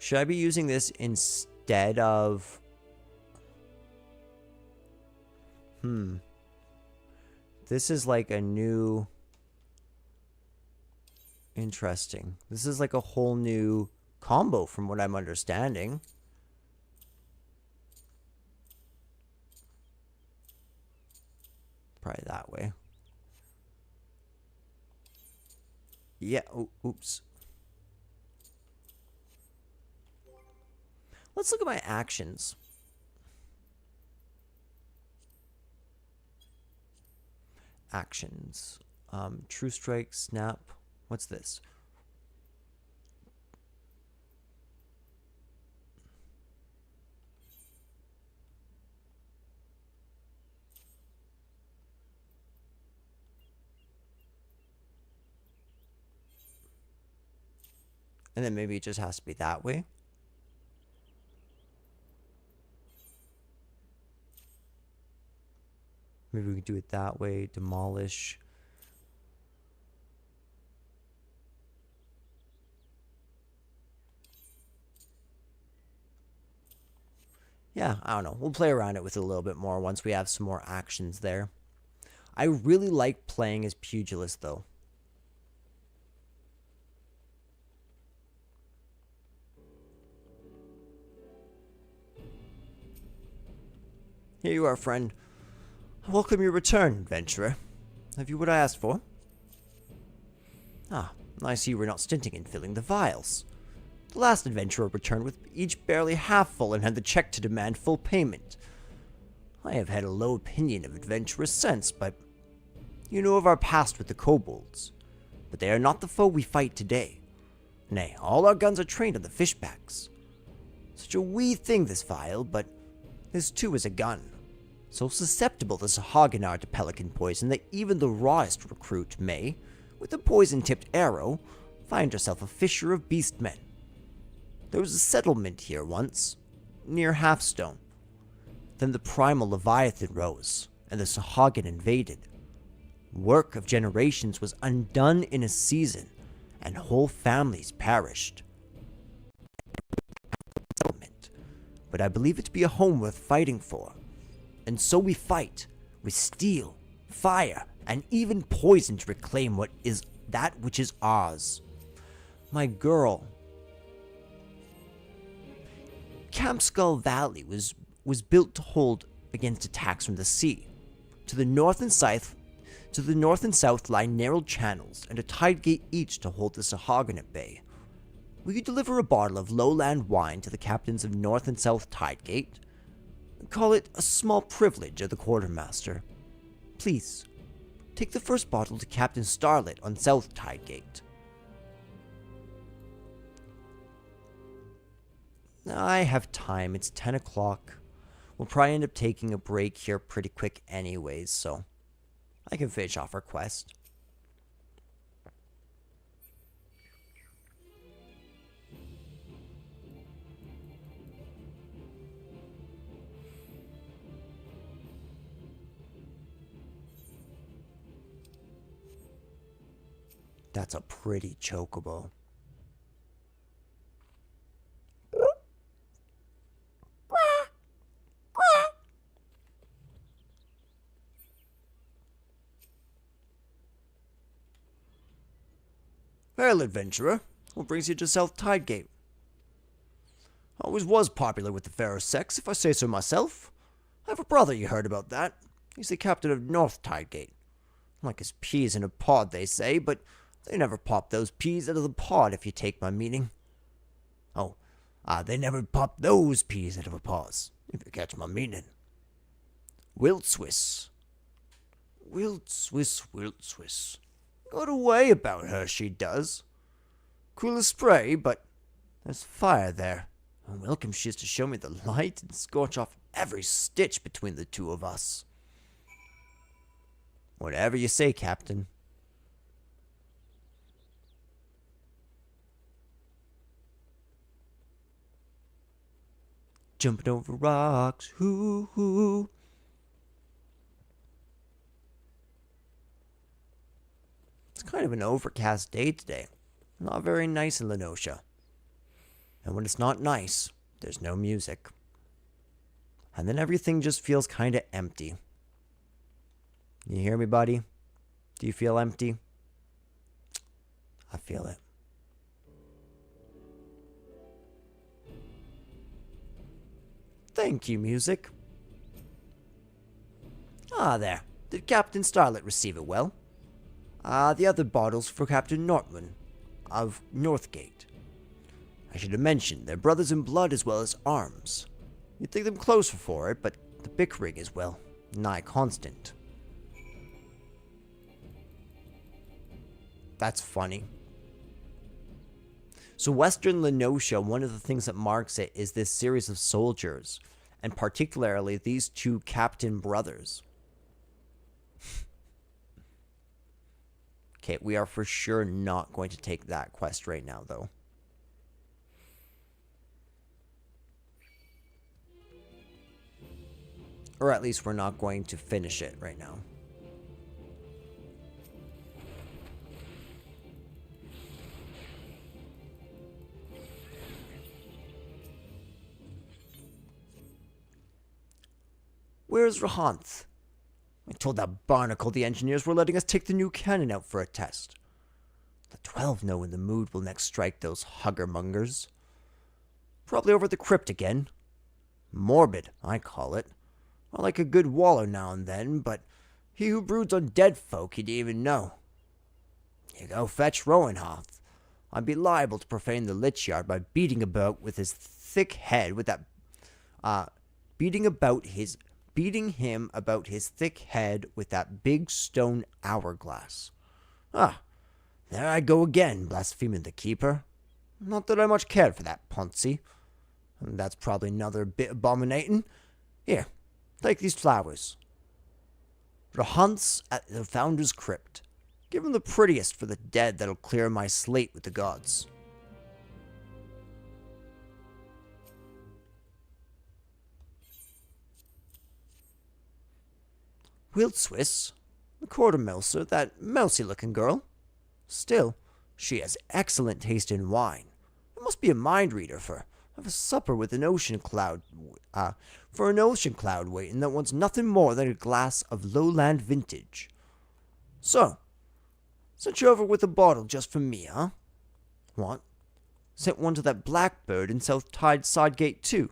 Should I be using this instead of... This is like a new... Interesting. This is like a whole new combo from what I'm understanding. Probably that way. Yeah. Oh, oops. Let's look at my actions. Actions. True Strike, Snap. What's this? And then maybe it just has to be that way. Maybe we can do it that way. Demolish. Yeah, I don't know. We'll play around it with it a little bit more once we have some more actions there. I really like playing as Pugilist, though. Here you are, friend. Welcome your return, adventurer. Have you what I asked for? Ah, I see you were not stinting in filling the vials. The last adventurer returned with each barely half full and had the check to demand full payment. I have had a low opinion of adventurers since, but you know of our past with the kobolds. But they are not the foe we fight today. Nay, all our guns are trained on the fishbacks. Such a wee thing, this vial, but this too is a gun. So susceptible the Sahagin are to pelican poison that even the rawest recruit may, with a poison-tipped arrow, find herself a fisher of beastmen. There was a settlement here once, near Halfstone. Then the primal Leviathan rose, and the Sahagin invaded. Work of generations was undone in a season, and whole families perished. Settlement, but I believe it to be a home worth fighting for. And so we fight, with steel, fire, and even poison to reclaim what is that which is ours. My girl. Camp Skull Valley was built to hold against attacks from the sea. To the north and south lie narrow channels and a tide gate each to hold the Sahagin at bay. Will you deliver a bottle of lowland wine to the captains of North and South Tidegate? Call it a small privilege of the quartermaster. Please, take the first bottle to Captain Starlet on South Tidegate. I have time. It's 10 o'clock. We'll probably end up taking a break here pretty quick anyways, so I can finish off our quest. That's a pretty chocobo. Well, adventurer, what brings you to South Tidegate? Always was popular with the fairer sex, if I say so myself. I have a brother you heard about that. He's the captain of North Tidegate. Like his peas in a pod, they say, but they never pop those peas out of the pod, if you take my meaning. They never pop those peas out of a pause, if you catch my meaning. Wilt Swiss. Wilt Swiss. Got a way about her, she does. Cool as spray, but there's fire there. And welcome she is to show me the light and scorch off every stitch between the two of us. Whatever you say, Captain. Jumping over rocks, hoo hoo. It's kind of an overcast day today. Not very nice in Lenosha. And when it's not nice, there's no music. And then everything just feels kind of empty. You hear me, buddy? Do you feel empty? I feel it. Thank you, music. Ah, there. Did Captain Starlet receive it well? The other bottles for Captain Nortman of Northgate. I should have mentioned, they're brothers in blood as well as arms. You'd think them closer for it, but the bickering is, well, nigh constant. That's funny. So Western Lenosha, one of the things that marks it is this series of soldiers, and particularly these two captain brothers. Okay, we are for sure not going to take that quest right now, though. Or at least we're not going to finish it right now. Where's Rahanth? I told that barnacle the engineers were letting us take the new cannon out for a test. The 12 know when the mood will next strike those huggermongers. Probably over at the crypt again. Morbid, I call it. I like a good waller now and then, but he who broods on dead folk he'd even know. You go fetch Rowanhoth. I'd be liable to profane the lich yard by beating about with his thick head with that beating him about his thick head with that big stone hourglass. Ah, there I go again, blaspheming the keeper. Not that I much cared for that Poncy. That's probably another bit abominating. Here, take these flowers. Rahanth's at the Founder's Crypt. Give him the prettiest for the dead that'll clear my slate with the gods. Wild Swiss, the quarter Melser, that mousy-looking girl. Still, she has excellent taste in wine. It must be a mind reader for have a supper with an ocean cloud, for an ocean cloud waiting that wants nothing more than a glass of lowland vintage. So, sent you over with a bottle just for me, huh? What? Sent one to that blackbird in South Tide Sodgate too.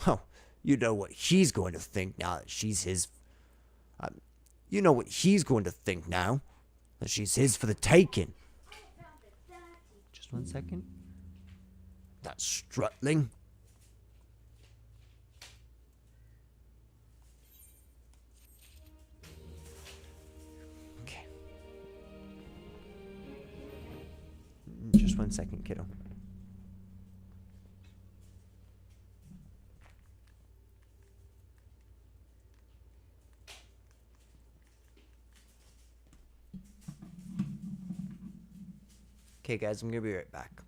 Oh, you know what he's going to think now that she's his. You know what he's going to think now that she's his for the taking. Just 1 second. That strutling. Okay. Just 1 second, kiddo. Okay, guys, I'm gonna be right back.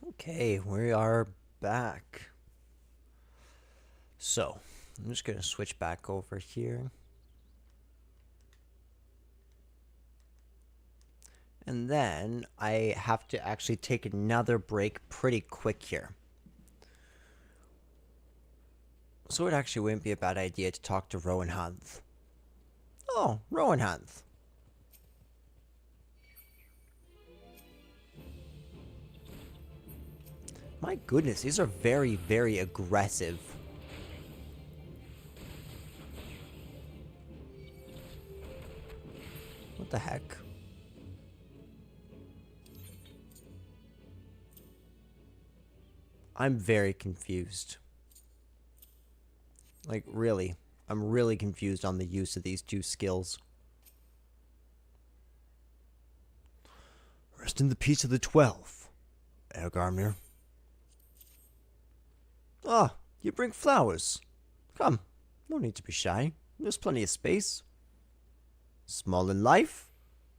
Okay, we are back. So, I'm just going to switch back over here. And then I have to actually take another break pretty quick here. So it actually wouldn't be a bad idea to talk to Rowan Hunt. Oh, Rowan Hunt. My goodness, these are very, very aggressive. What the heck? I'm very confused. Like, really. I'm really confused on the use of these two skills. Rest in the peace of the 12, Ergarmir. Ah, you bring flowers. Come, no need to be shy. There's plenty of space. Small in life,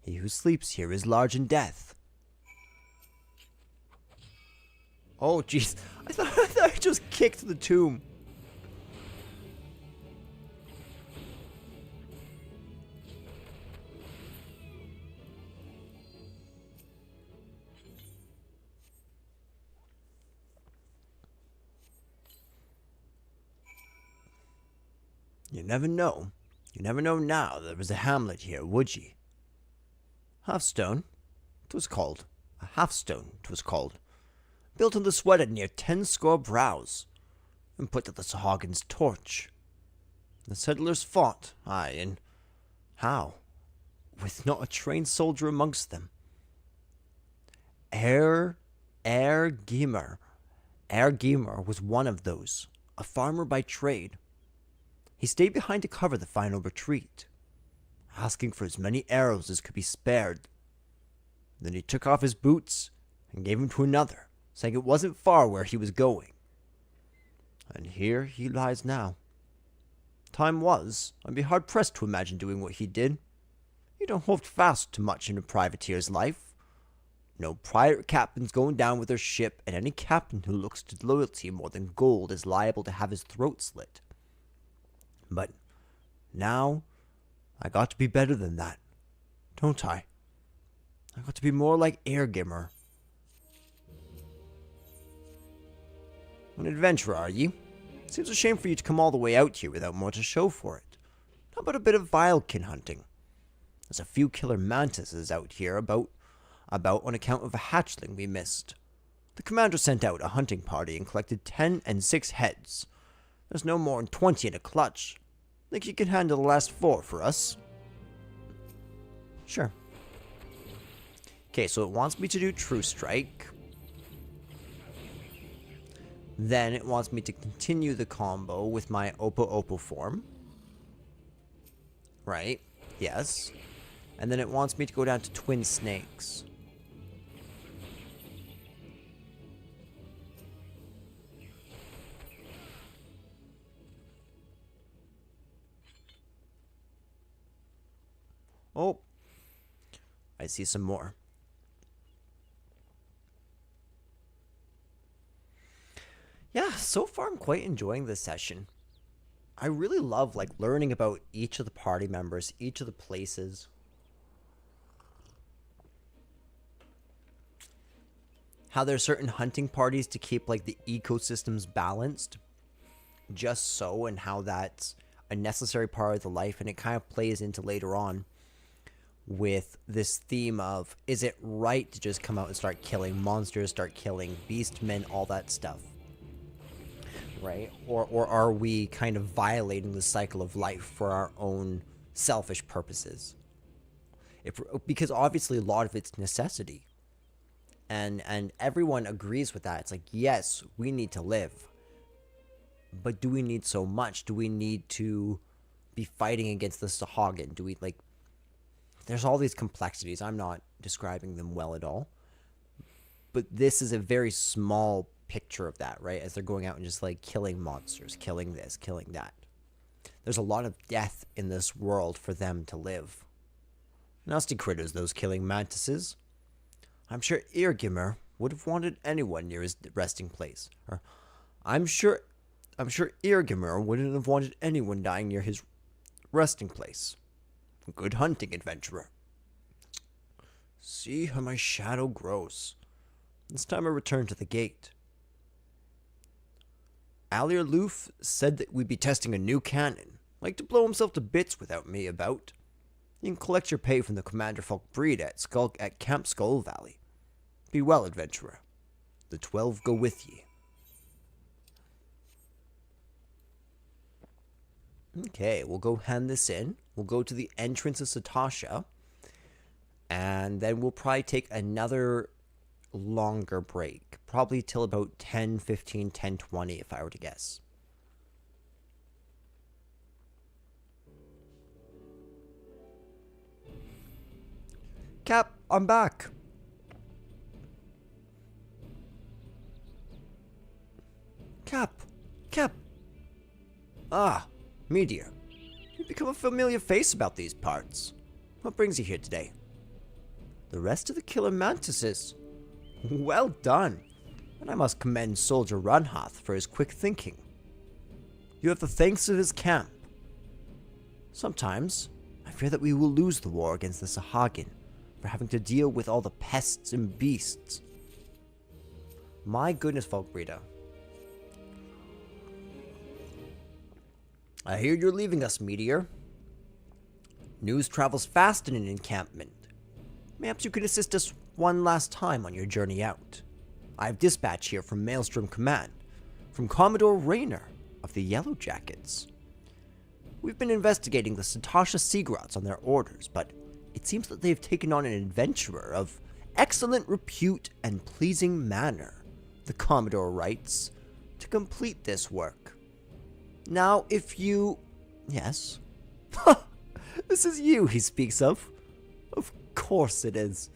he who sleeps here is large in death. Oh, jeez. I thought I just kicked the tomb. You never know. You never know now there was a hamlet here, would ye? Halfstone, 'twas called. A halfstone, 'twas called. Built in the sweat at near 10 score brows, and put to the Sahagins' torch. The settlers fought, aye, and how? With not a trained soldier amongst them. Ere Geimer was one of those, a farmer by trade. He stayed behind to cover the final retreat, asking for as many arrows as could be spared. Then he took off his boots and gave them to another, saying it wasn't far where he was going. And here he lies now. Time was, I'd be hard-pressed to imagine doing what he did. You don't hold fast to much in a privateer's life. No pirate captain's going down with their ship, and any captain who looks to loyalty more than gold is liable to have his throat slit. But now, I got to be better than that, don't I? I got to be more like Airgimmer. An adventurer, are you? Seems a shame for you to come all the way out here without more to show for it. How about a bit of Vilekin hunting? There's a few killer mantises out here about on account of a hatchling we missed. The commander sent out a hunting party and collected 10 and 6 heads. There's no more than 20 in a clutch. Think you can handle the last 4 for us? Sure. Okay, so it wants me to do True Strike. Then it wants me to continue the combo with my Oppo Oppo form. Right, yes. And then it wants me to go down to Twin Snakes. Oh, I see some more. Yeah, so far I'm quite enjoying this session. I really love like learning about each of the party members, each of the places. How there's certain hunting parties to keep like the ecosystems balanced. Just so, and how that's a necessary part of the life, and it kind of plays into later on with this theme of, is it right to just come out and start killing monsters, start killing beastmen, all that stuff, right? Or are we kind of violating the cycle of life for our own selfish purposes? Because obviously a lot of it's necessity, and everyone agrees with that. It's like, yes, we need to live, but do we need so much? Do we need to be fighting against the Sahagin? Do we like... There's all these complexities. I'm not describing them well at all. But this is a very small picture of that, right? As they're going out and just like killing monsters, killing this, killing that. There's a lot of death in this world for them to live. Nasty critters, those killing mantises. I'm sure Irgimmer would have wanted anyone near his resting place. Or I'm sure Irgimmer wouldn't have wanted anyone dying near his resting place. Good hunting, adventurer. See how my shadow grows. This time I return to the gate. Alier Loof said that we'd be testing a new cannon. Like to blow himself to bits without me about. You can collect your pay from the Commander Folk Breed at Camp Skull Valley. Be well, adventurer. The 12 go with ye. Okay, we'll go hand this in. We'll go to the entrance of Satasha. And then we'll probably take another longer break. Probably till about 10:15, 10:20 if I were to guess. Cap, I'm back. Cap. Ah, Meteor. You've become a familiar face about these parts. What brings you here today? The rest of the killer mantises. Well done. And I must commend Soldier Runhath for his quick thinking. You have the thanks of his camp. Sometimes, I fear that we will lose the war against the Sahagin for having to deal with all the pests and beasts. My goodness, Volkbreda. I hear you're leaving us, Meteor. News travels fast in an encampment. Perhaps you could assist us one last time on your journey out. I have dispatch here from Maelstrom Command, from Commodore Rayner of the Yellow Jackets. We've been investigating the Satasha Seagrots on their orders, but it seems that they've taken on an adventurer of excellent repute and pleasing manner, the Commodore writes, to complete this work. Now, if you... Yes? This is you he speaks of. Of course it is.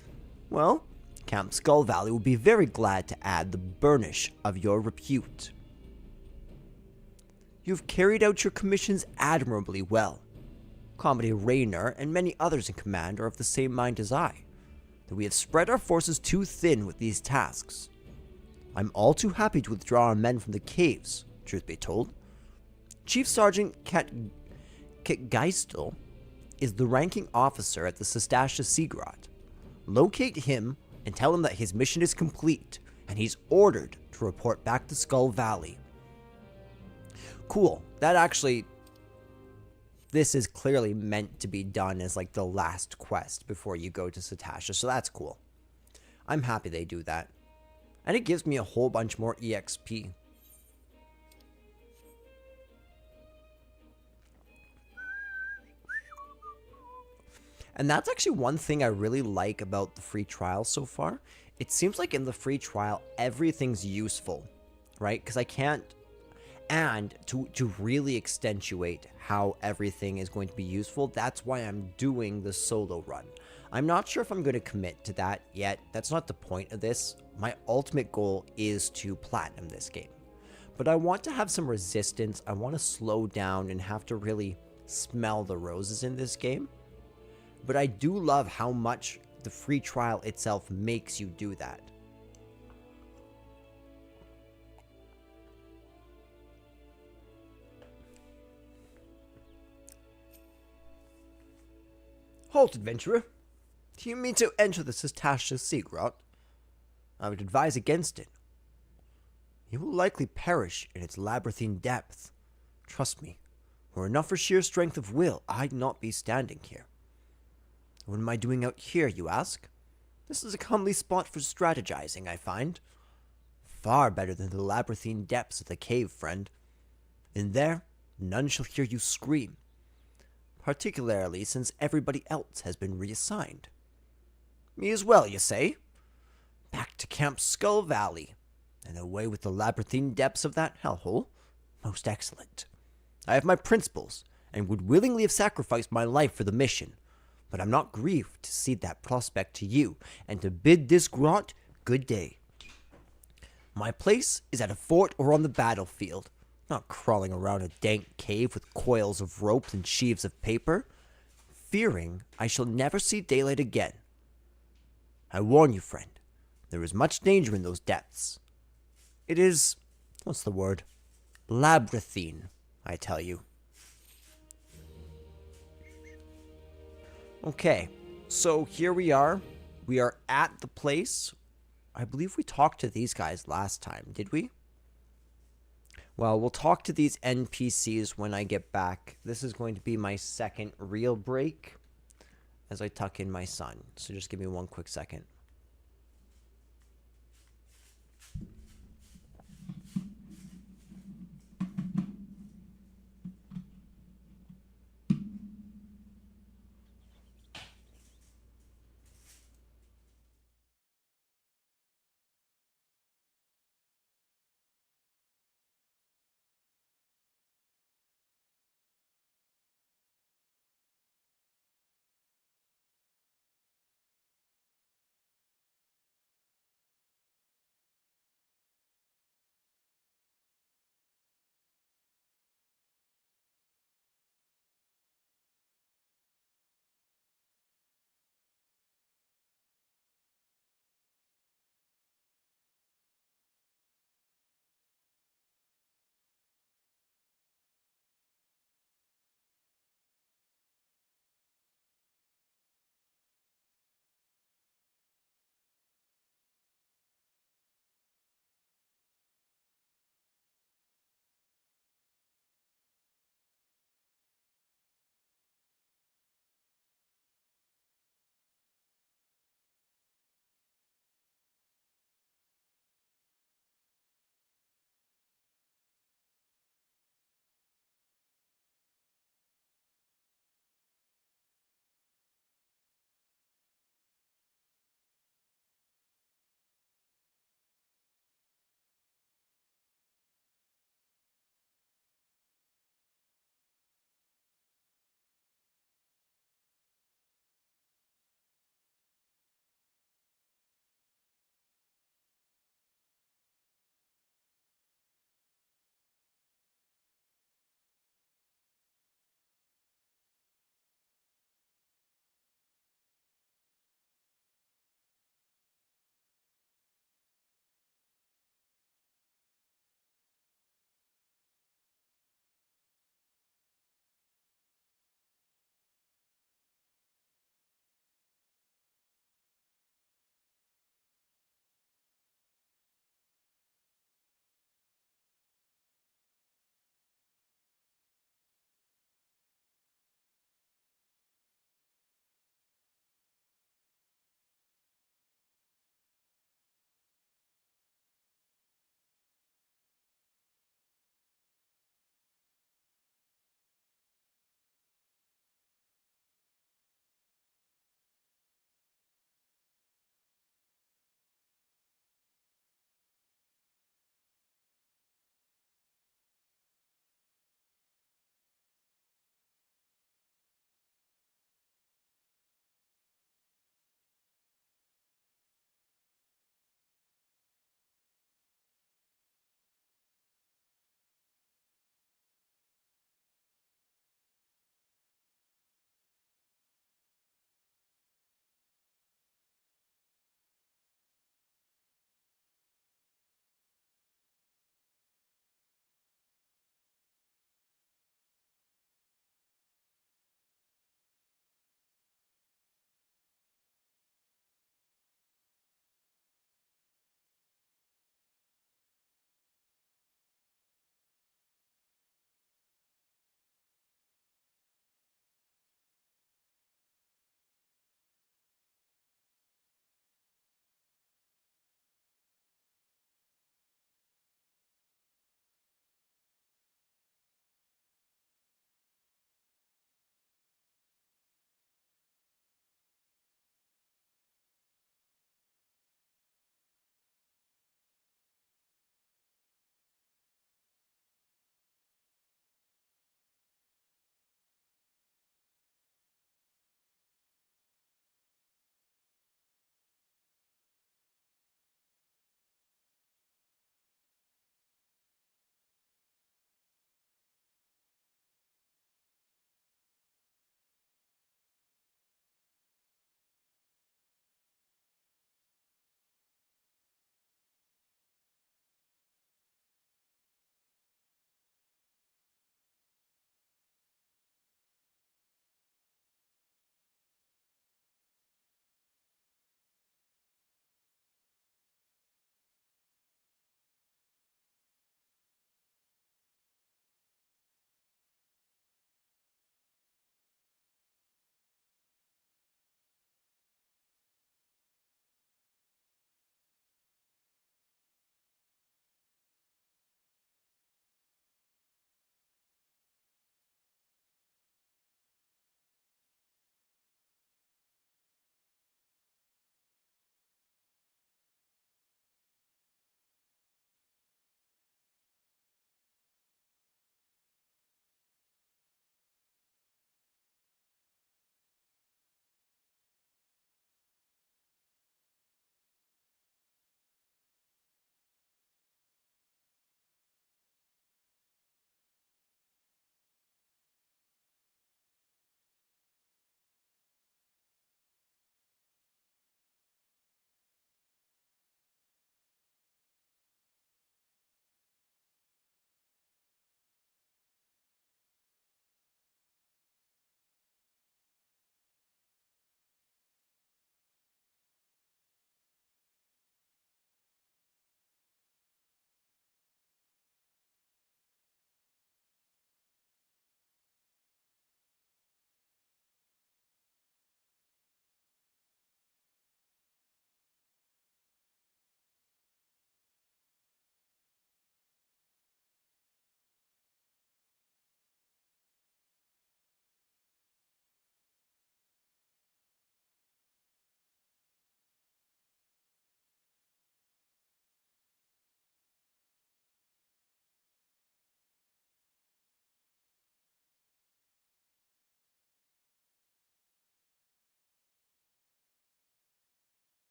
Well, Camp Skull Valley will be very glad to add the burnish of your repute. You've carried out your commissions admirably well. Commodore Rayner and many others in command are of the same mind as I, that we have spread our forces too thin with these tasks. I'm all too happy to withdraw our men from the caves, truth be told. Chief Sergeant Geistel is the ranking officer at the Satasha Seagrot. Locate him and tell him that his mission is complete, and he's ordered to report back to Skull Valley. Cool. This is clearly meant to be done as like the last quest before you go to Satasha, so that's cool. I'm happy they do that. And it gives me a whole bunch more EXP. And that's actually one thing I really like about the free trial so far. It seems like in the free trial, everything's useful, right? Because I can't... And to really accentuate how everything is going to be useful, that's why I'm doing the solo run. I'm not sure if I'm going to commit to that yet. That's not the point of this. My ultimate goal is to platinum this game. But I want to have some resistance. I want to slow down and have to really smell the roses in this game. But I do love how much the free trial itself makes you do that. Halt, adventurer. Do you mean to enter the Satasha Seagrot? I would advise against it. You will likely perish in its labyrinthine depth. Trust me, were it not for sheer strength of will, I'd not be standing here. What am I doing out here, you ask? This is a comely spot for strategizing, I find. Far better than the labyrinthine depths of the cave, friend. In there, none shall hear you scream. Particularly since everybody else has been reassigned. Me as well, you say? Back to Camp Skull Valley, and away with the labyrinthine depths of that hellhole. Most excellent. I have my principles, and would willingly have sacrificed my life for the mission, but I'm not grieved to cede that prospect to you, and to bid this grot good day. My place is at a fort or on the battlefield, not crawling around a dank cave with coils of rope and sheaves of paper, fearing I shall never see daylight again. I warn you, friend, there is much danger in those depths. It is, what's the word? Labyrinthine, I tell you. Okay, so here we are. We are at the place. I believe we talked to these guys last time, did we? Well, we'll talk to these NPCs when I get back. This is going to be my second real break as I tuck in my son. So just give me one quick second.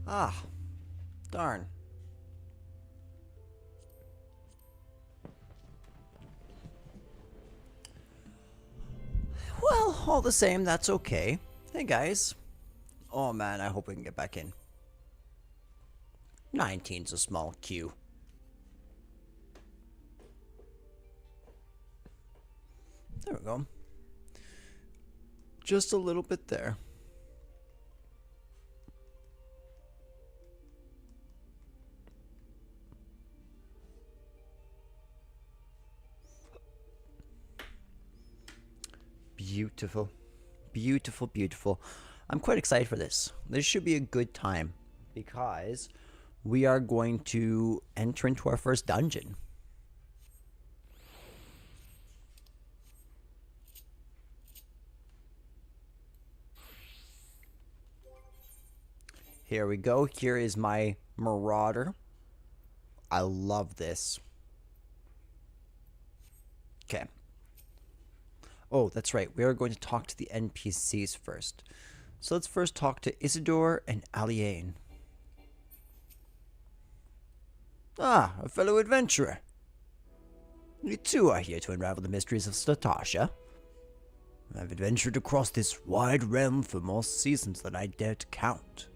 Ah, darn. Well, all the same, that's okay. Hey guys. Oh man, I hope we can get back in. 19's a small queue. There we go. Just a little bit there. Beautiful. Beautiful, beautiful. I'm quite excited for this. This should be a good time because we are going to enter into our first dungeon. Here we go. Here is my Marauder. I love this. Okay. Oh, that's right. We are going to talk to the NPCs first. So let's first talk to Isidore and Aliane. Ah, a fellow adventurer. You too are here to unravel the mysteries of Slatasha. I've adventured across this wide realm for more seasons than I dare to count.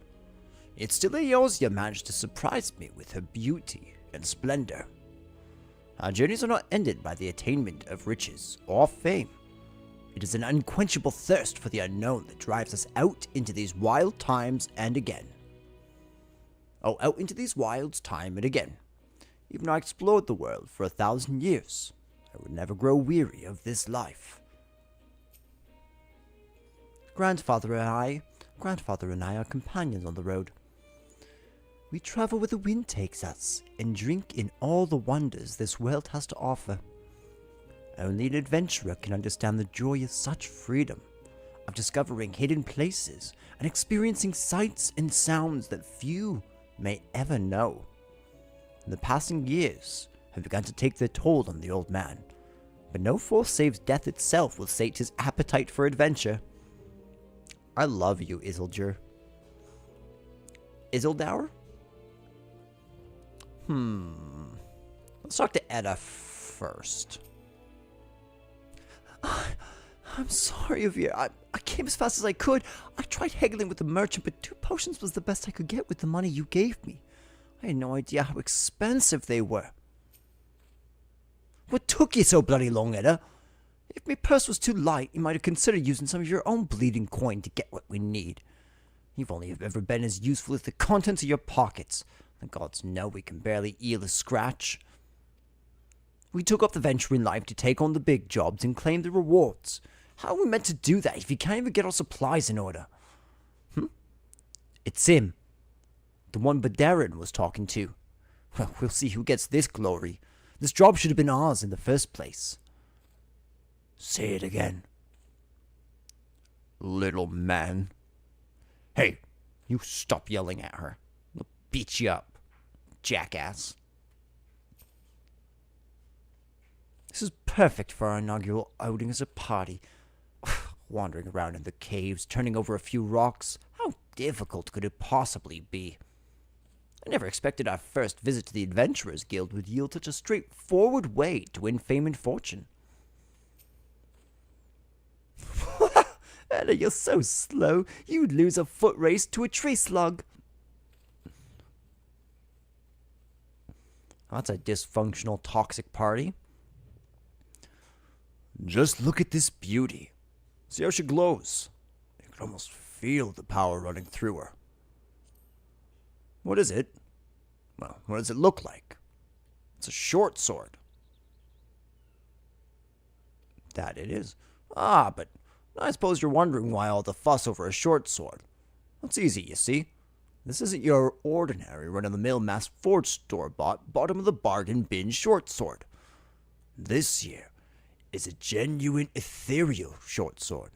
Yet still Eosia managed to surprise me with her beauty and splendor. Our journeys are not ended by the attainment of riches or fame. It is an unquenchable thirst for the unknown that drives us out into these wild times and again. Oh, out into these wilds time and again. Even though I explored the world for 1,000 years, I would never grow weary of this life. Grandfather and I are companions on the road. We travel where the wind takes us and drink in all the wonders this world has to offer. Only an adventurer can understand the joy of such freedom, of discovering hidden places and experiencing sights and sounds that few may ever know. The passing years have begun to take their toll on the old man, but no force save death itself will sate his appetite for adventure. I love you, Isildur. Isildur? Let's talk to Edda first. I'm sorry, Avir. I came as fast as I could. I tried haggling with the merchant, but 2 potions was the best I could get with the money you gave me. I had no idea how expensive they were. What took you so bloody long, Edda? If my purse was too light, you might have considered using some of your own bleeding coin to get what we need. You've only ever been as useful as the contents of your pockets. The gods know we can barely eel a scratch. We took up the venture in life to take on the big jobs and claim the rewards. How are we meant to do that if you can't even get our supplies in order? It's him. The one Badarin was talking to. Well, we'll see who gets this glory. This job should have been ours in the first place. Say it again. Little man. Hey, you stop yelling at her. I'll beat you up, jackass. This is perfect for our inaugural outing as a party. Wandering around in the caves, turning over a few rocks. How difficult could it possibly be? I never expected our first visit to the Adventurers Guild would yield such a straightforward way to win fame and fortune. Anna, you're so slow. You'd lose a foot race to a tree slug. That's a dysfunctional, toxic party. Just look at this beauty. See how she glows. You can almost feel the power running through her. What is it? Well, what does it look like? It's a short sword. That it is. Ah, but I suppose you're wondering why all the fuss over a short sword. That's easy, you see. This isn't your ordinary run-of-the-mill mass forge store-bought, bottom-of-the-bargain bin short sword. This here is a genuine ethereal short sword.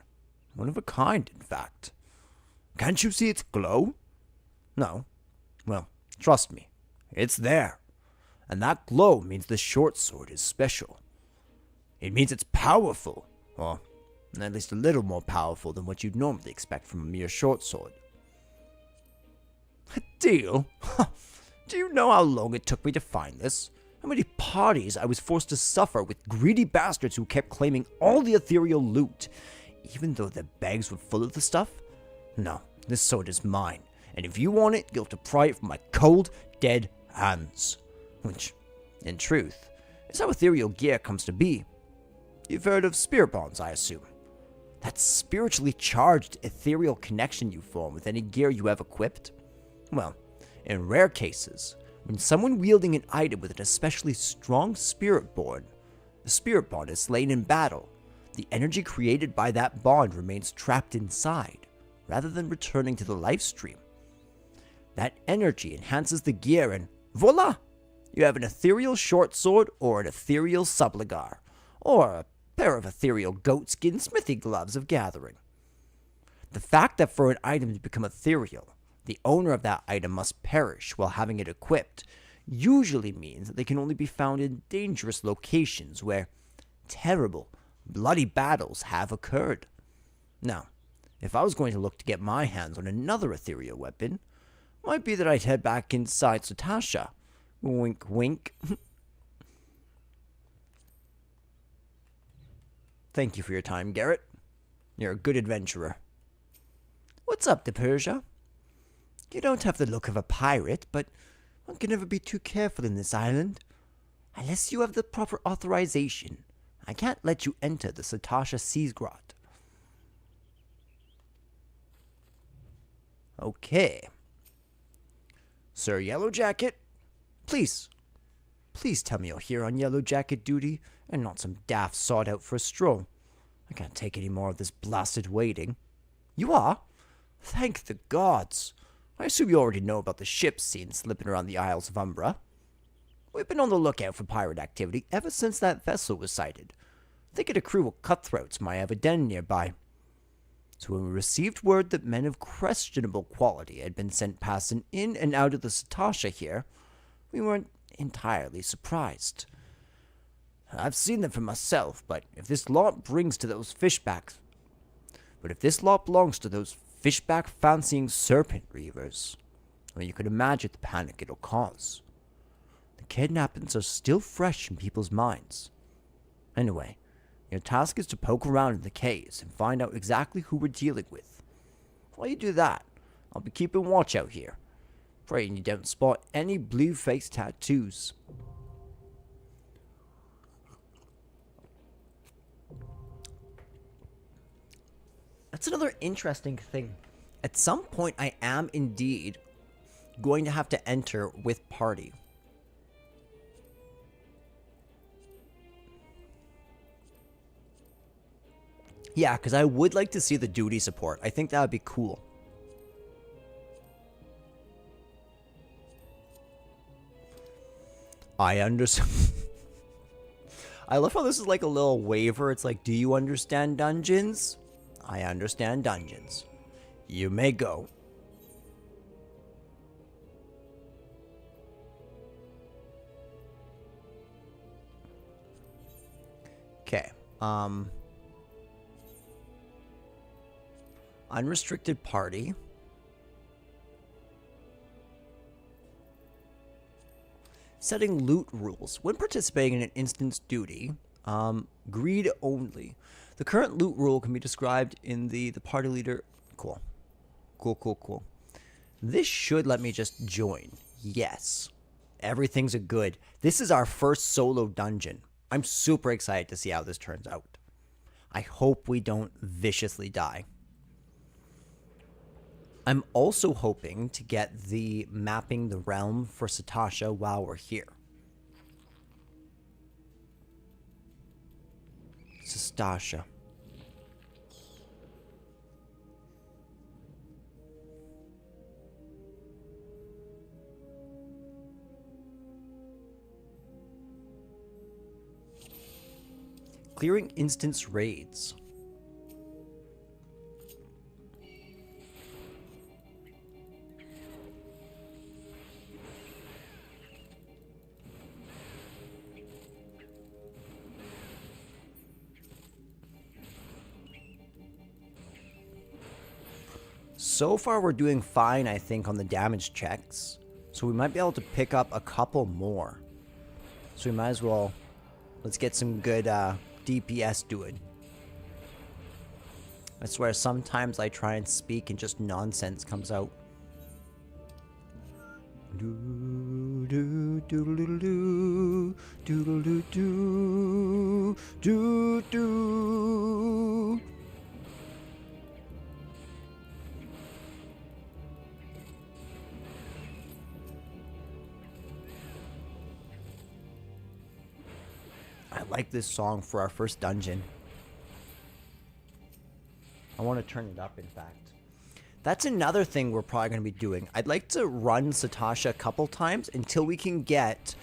One of a kind, in fact. Can't you see its glow? No. Well, trust me, it's there. And that glow means the short sword is special. It means it's powerful, or at least a little more powerful than what you'd normally expect from a mere short sword. A deal? Do you know how long it took me to find this? How many parties I was forced to suffer with greedy bastards who kept claiming all the ethereal loot, even though their bags were full of the stuff? No, this sword is mine, and if you want it, you'll have to pry it from my cold, dead hands. Which, in truth, is how ethereal gear comes to be. You've heard of spirit bonds, I assume. That spiritually charged ethereal connection you form with any gear you have equipped? Well, in rare cases, when someone wielding an item with an especially strong spirit bond is slain in battle, the energy created by that bond remains trapped inside, rather than returning to the life stream. That energy enhances the gear and voila! You have an ethereal short sword or an ethereal subligar, or a pair of ethereal goatskin smithy gloves of gathering. The fact that for an item to become ethereal, the owner of that item must perish while having it equipped usually means that they can only be found in dangerous locations where terrible, bloody battles have occurred. Now, if I was going to look to get my hands on another ethereal weapon, might be that I'd head back inside Satasha. Wink, wink. Thank you for your time, Garrett. You're a good adventurer. What's up, DePersia? You don't have the look of a pirate, but one can never be too careful in this island. Unless you have the proper authorization, I can't let you enter the Satasha Seas Grot. Okay. Sir Yellow Jacket, please tell me you're here on Yellow Jacket duty and not some daft sod out for a stroll. I can't take any more of this blasted waiting. You are? Thank the gods. I assume you already know about the ships seen slipping around the Isles of Umbra. We've been on the lookout for pirate activity ever since that vessel was sighted. Thinking a crew of cutthroats might have a den nearby. So when we received word that men of questionable quality had been sent passing in and out of the Satasha here, we weren't entirely surprised. I've seen them for myself, but if this lot belongs to those fishback fancying serpent reavers, well, you could imagine the panic it'll cause. The kidnappings are still fresh in people's minds. Anyway, your task is to poke around in the caves and find out exactly who we're dealing with. While you do that, I'll be keeping watch out here, praying you don't spot any blue-face tattoos. That's another interesting thing. At some point, I am indeed going to have to enter with party. Yeah, because I would like to see the duty support. I think that would be cool. I understand. I love how this is like a little waiver. It's like, do you understand dungeons? I understand dungeons. You may go. Okay. Unrestricted party. Setting loot rules. When participating in an instance duty, greed only. The current loot rule can be described in the party leader. Cool. Cool. This should let me just join. Yes. Everything's a good. This is our first solo dungeon. I'm super excited to see how this turns out. I hope we don't viciously die. I'm also hoping to get the mapping the realm for Satasha while we're here. Satasha. Clearing instance raids. So far, we're doing fine, I think, on the damage checks. So we might be able to pick up a couple more. So we might as well... Let's get some good DPS doing. I swear, sometimes I try and speak and just nonsense comes out. Do do do do do do do do do do. I like this song for our first dungeon. I want to turn it up, in fact. That's another thing we're probably going to be doing. I'd like to run Satasha a couple times until we can get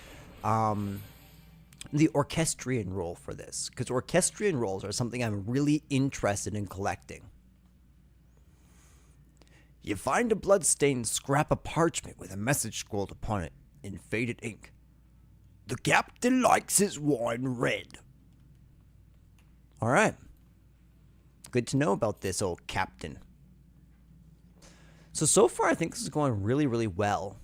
the orchestrion role for this. Because orchestrion roles are something I'm really interested in collecting. You find a bloodstained scrap of parchment with a message scrawled upon it in faded ink. The captain likes his wine red. Alright. Good to know about this old captain. So far I think this is going really, really well.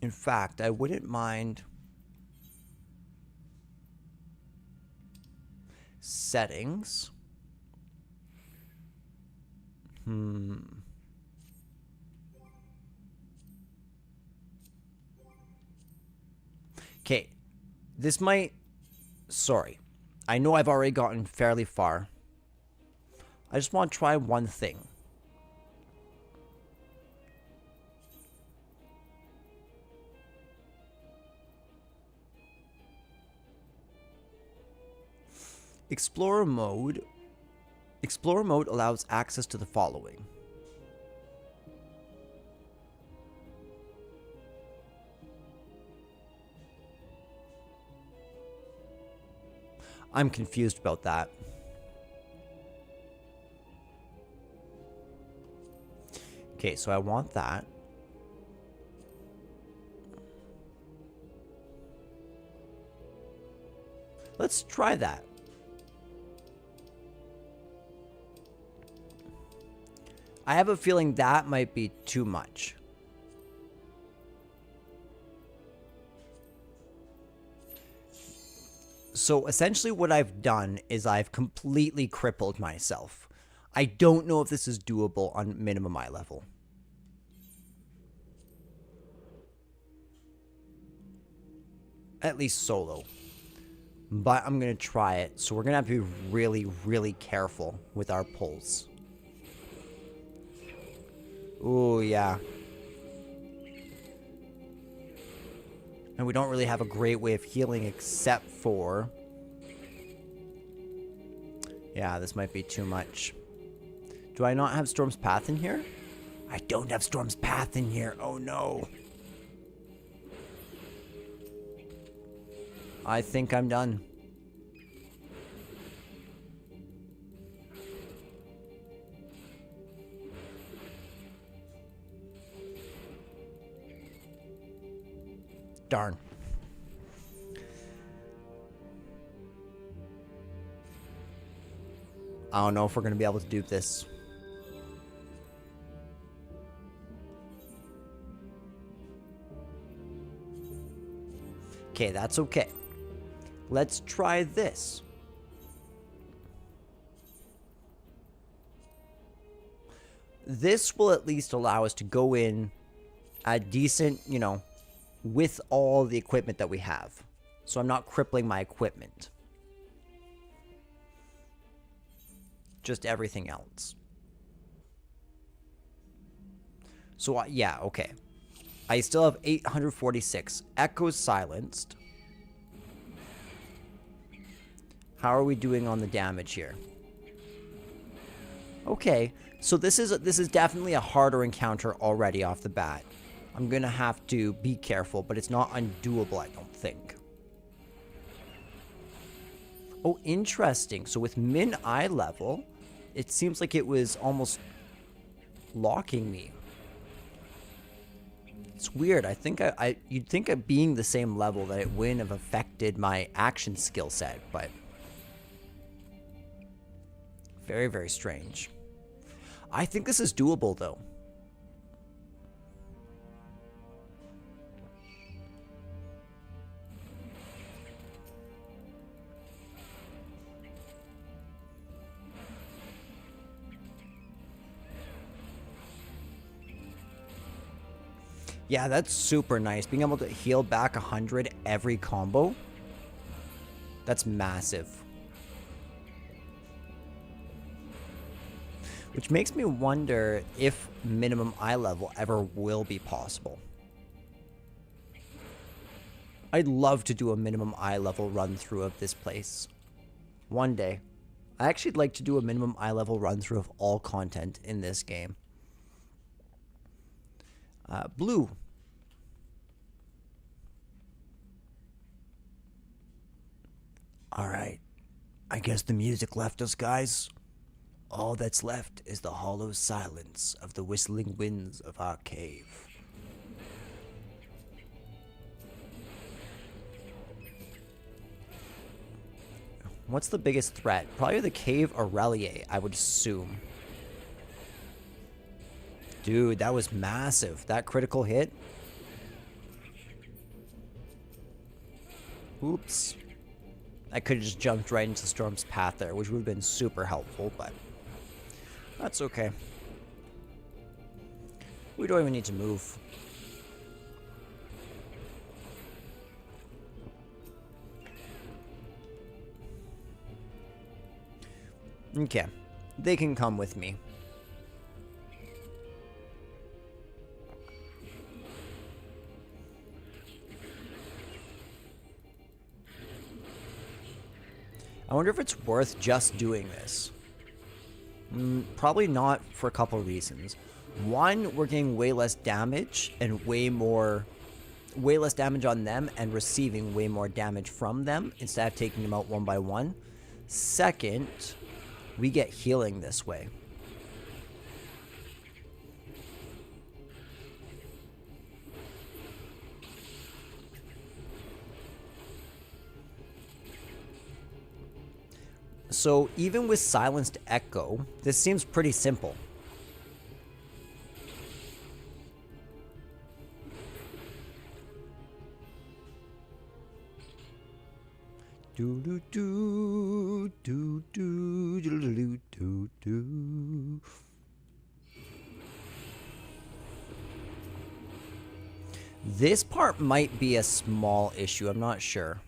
In fact, I wouldn't mind settings. Okay, this might... Sorry. I know I've already gotten fairly far. I just want to try one thing. Explorer mode. Explorer mode allows access to the following. I'm confused about that. Okay, so I want that. Let's try that. I have a feeling that might be too much. So essentially what I've done is I've completely crippled myself. I don't know if this is doable on minimum eye level. At least solo. But I'm going to try it. So we're going to have to be really, really careful with our pulls. Ooh, yeah. And we don't really have a great way of healing except for... Yeah, this might be too much. Do I not have Storm's Path in here? I don't have Storm's Path in here. Oh, no. I think I'm done. Darn. I don't know if we're going to be able to do this. Okay, that's okay. Let's try this. This will at least allow us to go in at decent, you know, with all the equipment that we have. So I'm not crippling my equipment. Just everything else. So, yeah, okay. I still have 846. Echoes silenced. How are we doing on the damage here? Okay, so this is definitely a harder encounter already off the bat. I'm gonna have to be careful, but it's not undoable, I don't think. Oh, interesting. So with min eye level, it seems like it was almost locking me. It's weird. I think you'd think at being the same level that it wouldn't have affected my action skill set, but Very, very strange. I think this is doable, though. Yeah, that's super nice. Being able to heal back 100 every combo. That's massive. Which makes me wonder if minimum eye level ever will be possible. I'd love to do a minimum eye level run through of this place. One day. I actually like to do a minimum eye level run through of all content in this game. Blue. Alright. I guess the music left us, guys. All that's left is the hollow silence of the whistling winds of our cave. What's the biggest threat? Probably the cave Aurelie, I would assume. Dude, that was massive. That critical hit. Oops. I could have just jumped right into Storm's path there, which would have been super helpful, but that's okay. We don't even need to move. Okay. They can come with me. I wonder if it's worth just doing this. Probably not, for a couple reasons. One, we're getting way less damage and way less damage on them and receiving way more damage from them instead of taking them out one by one. Second, we get healing this way. So even with Silenced Echo, this seems pretty simple. Do do do do do do do do. This part might be a small issue, I'm not sure.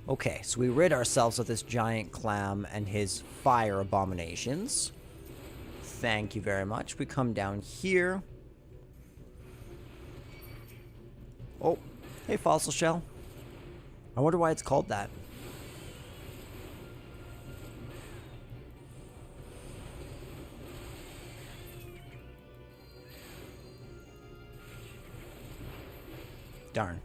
Okay, so we rid ourselves of this giant clam and his fire abominations. Thank you very much. We come down here. Oh, hey, fossil shell. I wonder why it's called that. Darn.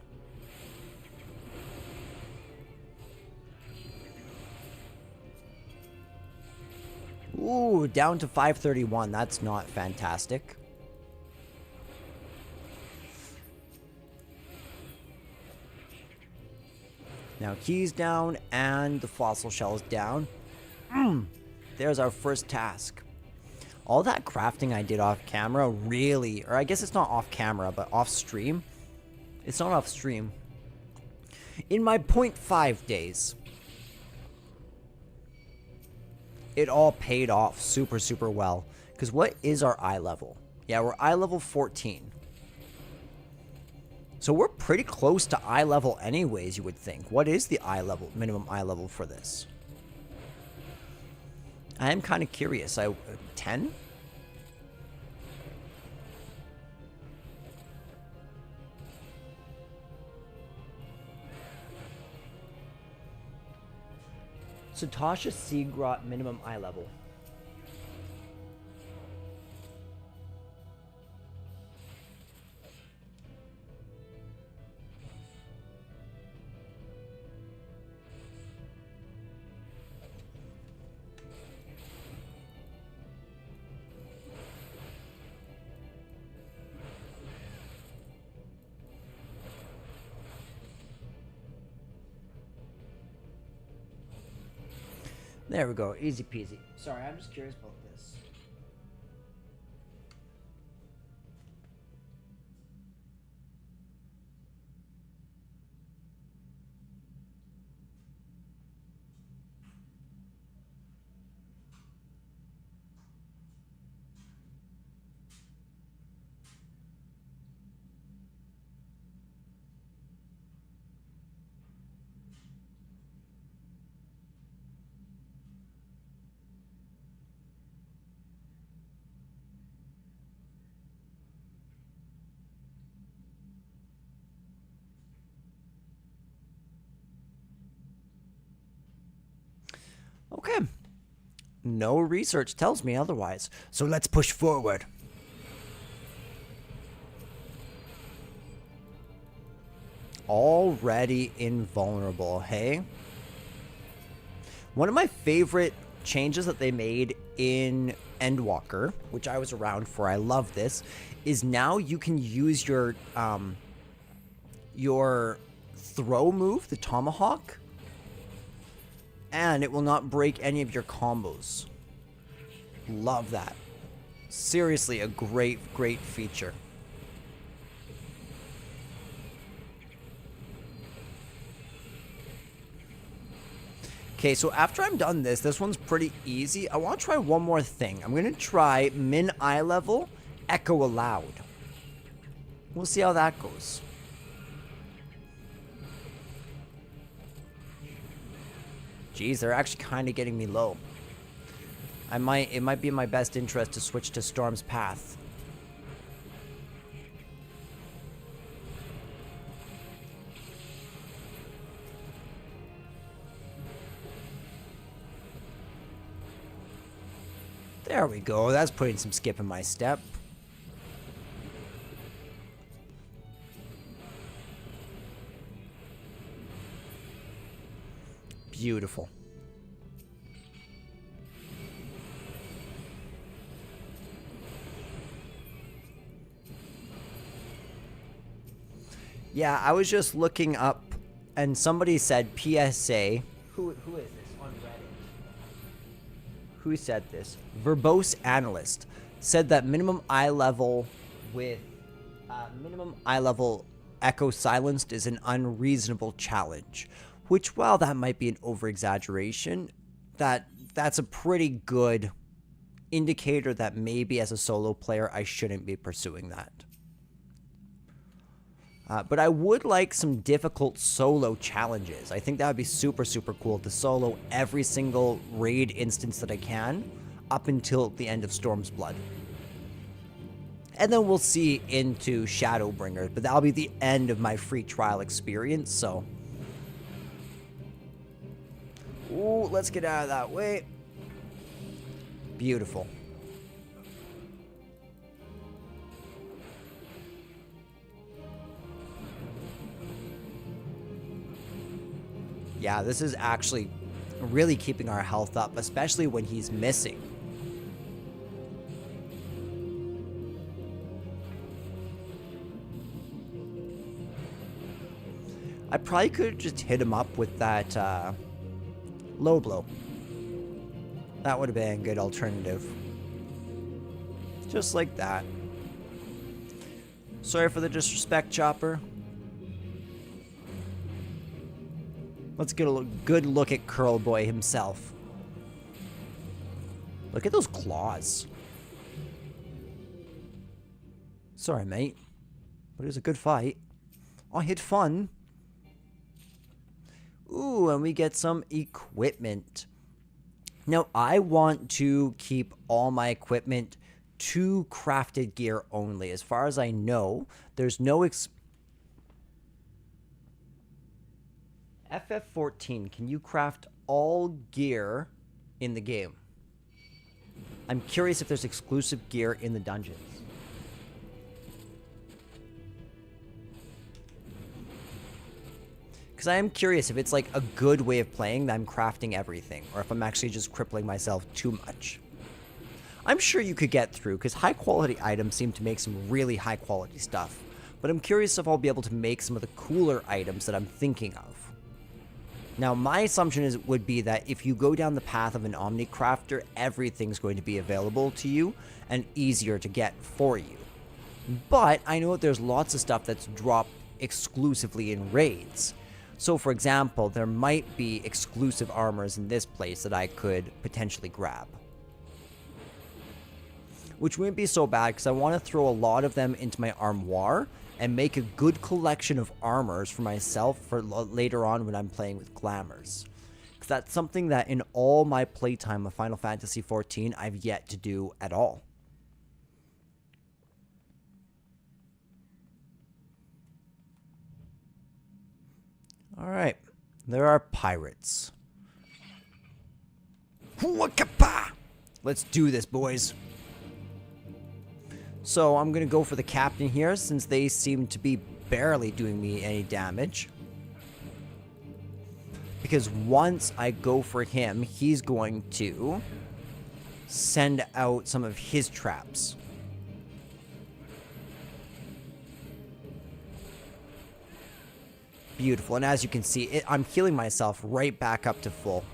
Ooh, down to 531. That's not fantastic. Now he's down and the fossil shell is down. There's our first task. All that crafting I did off camera really, or I guess it's not off camera, but off stream. It's not off stream. In my 0.5 days, it all paid off super, super well. Because what is our eye level? Yeah, we're eye level 14. So we're pretty close to eye level anyways, you would think. What is the eye level, minimum eye level for this? I am kind of curious. 10? Satasha Seagrot minimum eye level. There we go. Easy peasy. Sorry, I'm just curious about this. Okay. No research tells me otherwise. So let's push forward. Already invulnerable, hey? One of my favorite changes that they made in Endwalker, which I was around for, I love this, is now you can use your throw move, the tomahawk, and it will not break any of your combos. Love that. Seriously, a great feature. Okay, so after I'm done this one's pretty easy. I want to try one more thing. I'm going to try min eye level, echo aloud. We'll see how that goes. Jeez, they're actually kind of getting me low. It might be in my best interest to switch to Storm's Path. There we go. That's putting some skip in my step. Beautiful. Yeah, I was just looking up and somebody said PSA. Who is this on Reddit? Who said this? Verbose Analyst said that minimum eye level echo silenced is an unreasonable challenge. Which, while that might be an over-exaggeration, that's a pretty good indicator that maybe as a solo player I shouldn't be pursuing that. But I would like some difficult solo challenges. I think that would be super cool to solo every single raid instance that I can up until the end of Storm's Blood. And then we'll see into Shadowbringers, but that'll be the end of my free trial experience, so... Ooh, let's get out of that way. Beautiful. Yeah, this is actually really keeping our health up, especially when he's missing. I probably could have just hit him up with that low blow. That would have been a good alternative. Just like that. Sorry for the disrespect, Chopper. Let's get a good look at Curl Boy himself. Look at those claws. Sorry, mate. But it was a good fight. I had fun. Ooh, and we get some equipment. Now, I want to keep all my equipment to crafted gear only. As far as I know, there's no... FF14, can you craft all gear in the game? I'm curious if there's exclusive gear in the dungeons. Because I am curious if it's like a good way of playing that I'm crafting everything, or if I'm actually just crippling myself too much. I'm sure you could get through, because high quality items seem to make some really high quality stuff. But I'm curious if I'll be able to make some of the cooler items that I'm thinking of. Now, my assumption would be that if you go down the path of an Omnicrafter, everything's going to be available to you and easier to get for you. But I know that there's lots of stuff that's dropped exclusively in raids. So, for example, there might be exclusive armors in this place that I could potentially grab. Which wouldn't be so bad because I want to throw a lot of them into my armoire and make a good collection of armors for myself for later on when I'm playing with glamours. Because that's something that in all my playtime of Final Fantasy XIV, I've yet to do at all. Alright, there are pirates. Let's do this, boys. So I'm going to go for the captain here since they seem to be barely doing me any damage. Because once I go for him, he's going to send out some of his traps. Beautiful. And as you can see, I'm healing myself right back up to full.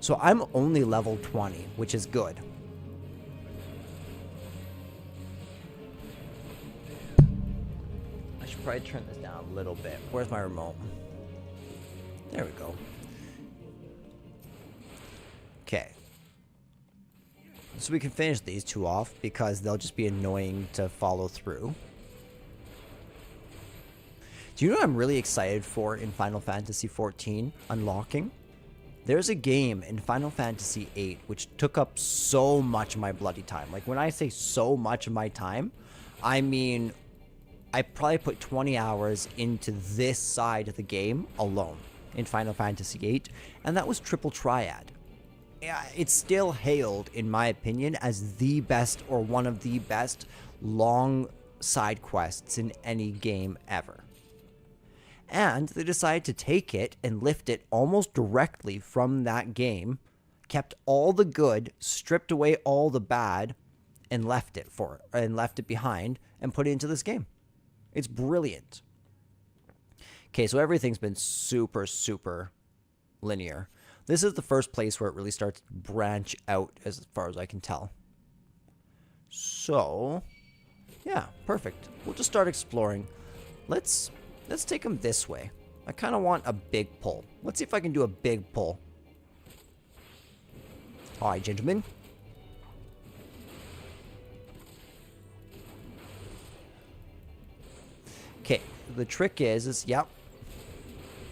So I'm only level 20, which is good. I should probably turn this down a little bit. Where's my remote? There we go. Okay. So we can finish these two off because they'll just be annoying to follow through. Do you know what I'm really excited for in Final Fantasy XIV unlocking? There's a game in Final Fantasy VIII which took up so much of my bloody time. Like when I say so much of my time, I mean I probably put 20 hours into this side of the game alone in Final Fantasy VIII, and that was Triple Triad. Yeah, it's still hailed, in my opinion, as the best or one of the best long side quests in any game ever. And they decided to take it and lift it almost directly from that game, kept all the good, stripped away all the bad, and left it behind and put it into this game. It's brilliant. Okay, so everything's been super, super linear. This is the first place where it really starts to branch out as far as I can tell. So, yeah, perfect. We'll just start exploring. Let's take them this way. I kind of want a big pull. Let's see if I can do a big pull. All right, gentlemen. Okay, the trick is yep.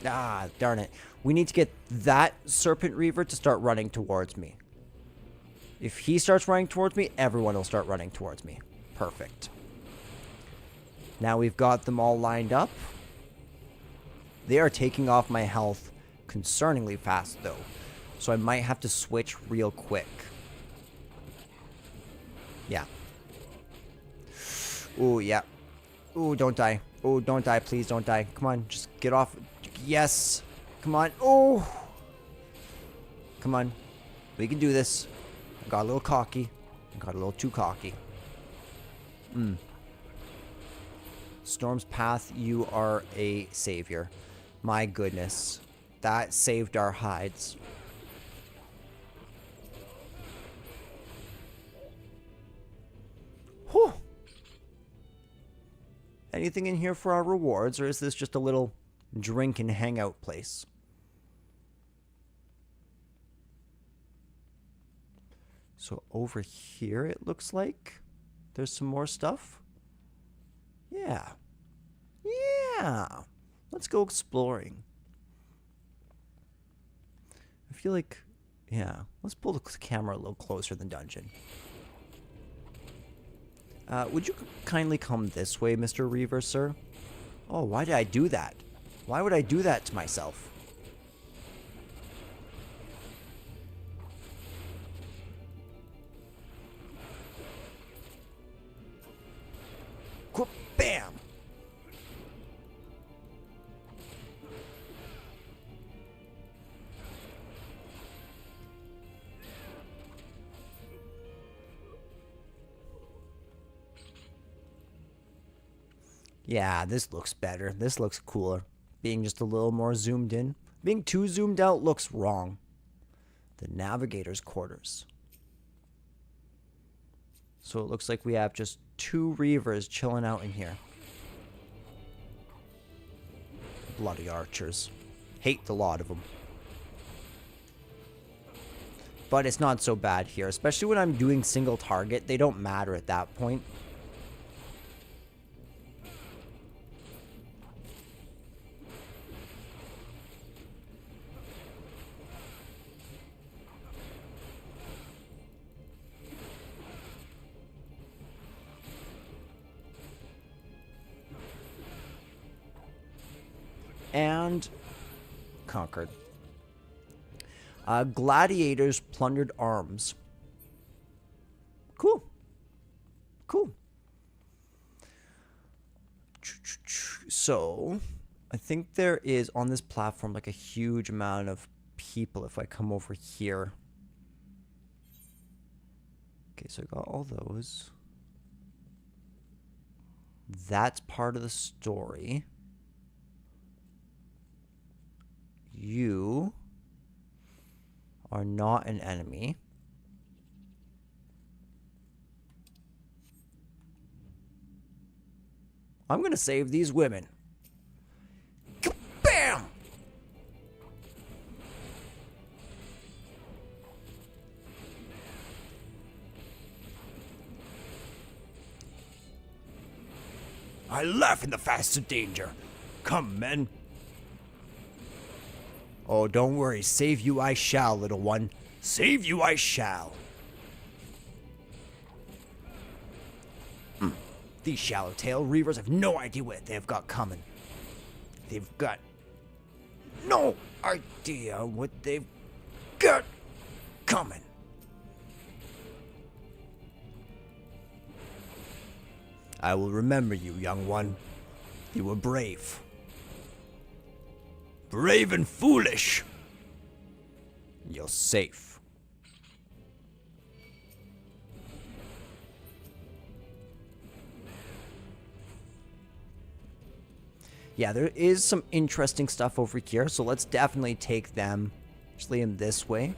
Ah, darn it. We need to get that Serpent Reaver to start running towards me. If he starts running towards me, everyone will start running towards me. Perfect. Now we've got them all lined up. They are taking off my health concerningly fast, though. So I might have to switch real quick. Yeah. Ooh, yeah. Ooh, don't die. Ooh, don't die. Please don't die. Come on, just get off. Yes. Come on. Oh. Come on. We can do this. I got a little cocky. I got a little too cocky. Storm's Path, you are a savior. My goodness. That saved our hides. Whew. Anything in here for our rewards, or is this just a little drink and hangout place? So over here, it looks like there's some more stuff. Yeah. Yeah. Let's go exploring. I feel like, yeah. Let's pull the camera a little closer than dungeon. Would you kindly come this way, Mr. Reaver, sir? Oh, why did I do that? Why would I do that to myself? Bam! Yeah, this looks better. This looks cooler. Being just a little more zoomed in. Being too zoomed out looks wrong. The navigator's quarters. So it looks like we have just 2 Reavers chilling out in here. Bloody archers. Hate the lot of them. But it's not so bad here, especially when I'm doing single target. They don't matter at that point. And conquered. Gladiators plundered arms. Cool. Cool. So, I think there is on this platform like a huge amount of people if I come over here. Okay, so I got all those. That's part of the story. You are not an enemy. I'm gonna save these women. Bam! I laugh in the face of danger. Come, men. Oh, don't worry. Save you I shall, little one. Save you I shall. These shallow-tailed Reavers have no idea what they've got coming. They've got no idea what they've got coming. I will remember you, young one. You were brave. Brave and foolish. You're safe. Yeah, there is some interesting stuff over here, so let's definitely take them. Just lead them this way.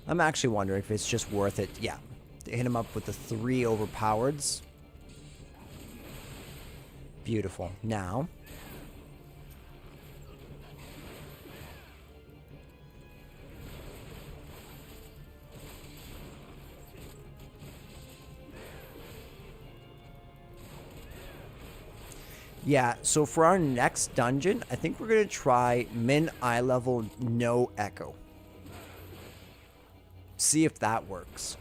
I'm actually wondering if it's just worth it. Yeah, to hit him up with the 3 overpowereds. Beautiful. Now, yeah, so for our next dungeon, I think we're going to try min eye level, no echo. See if that works.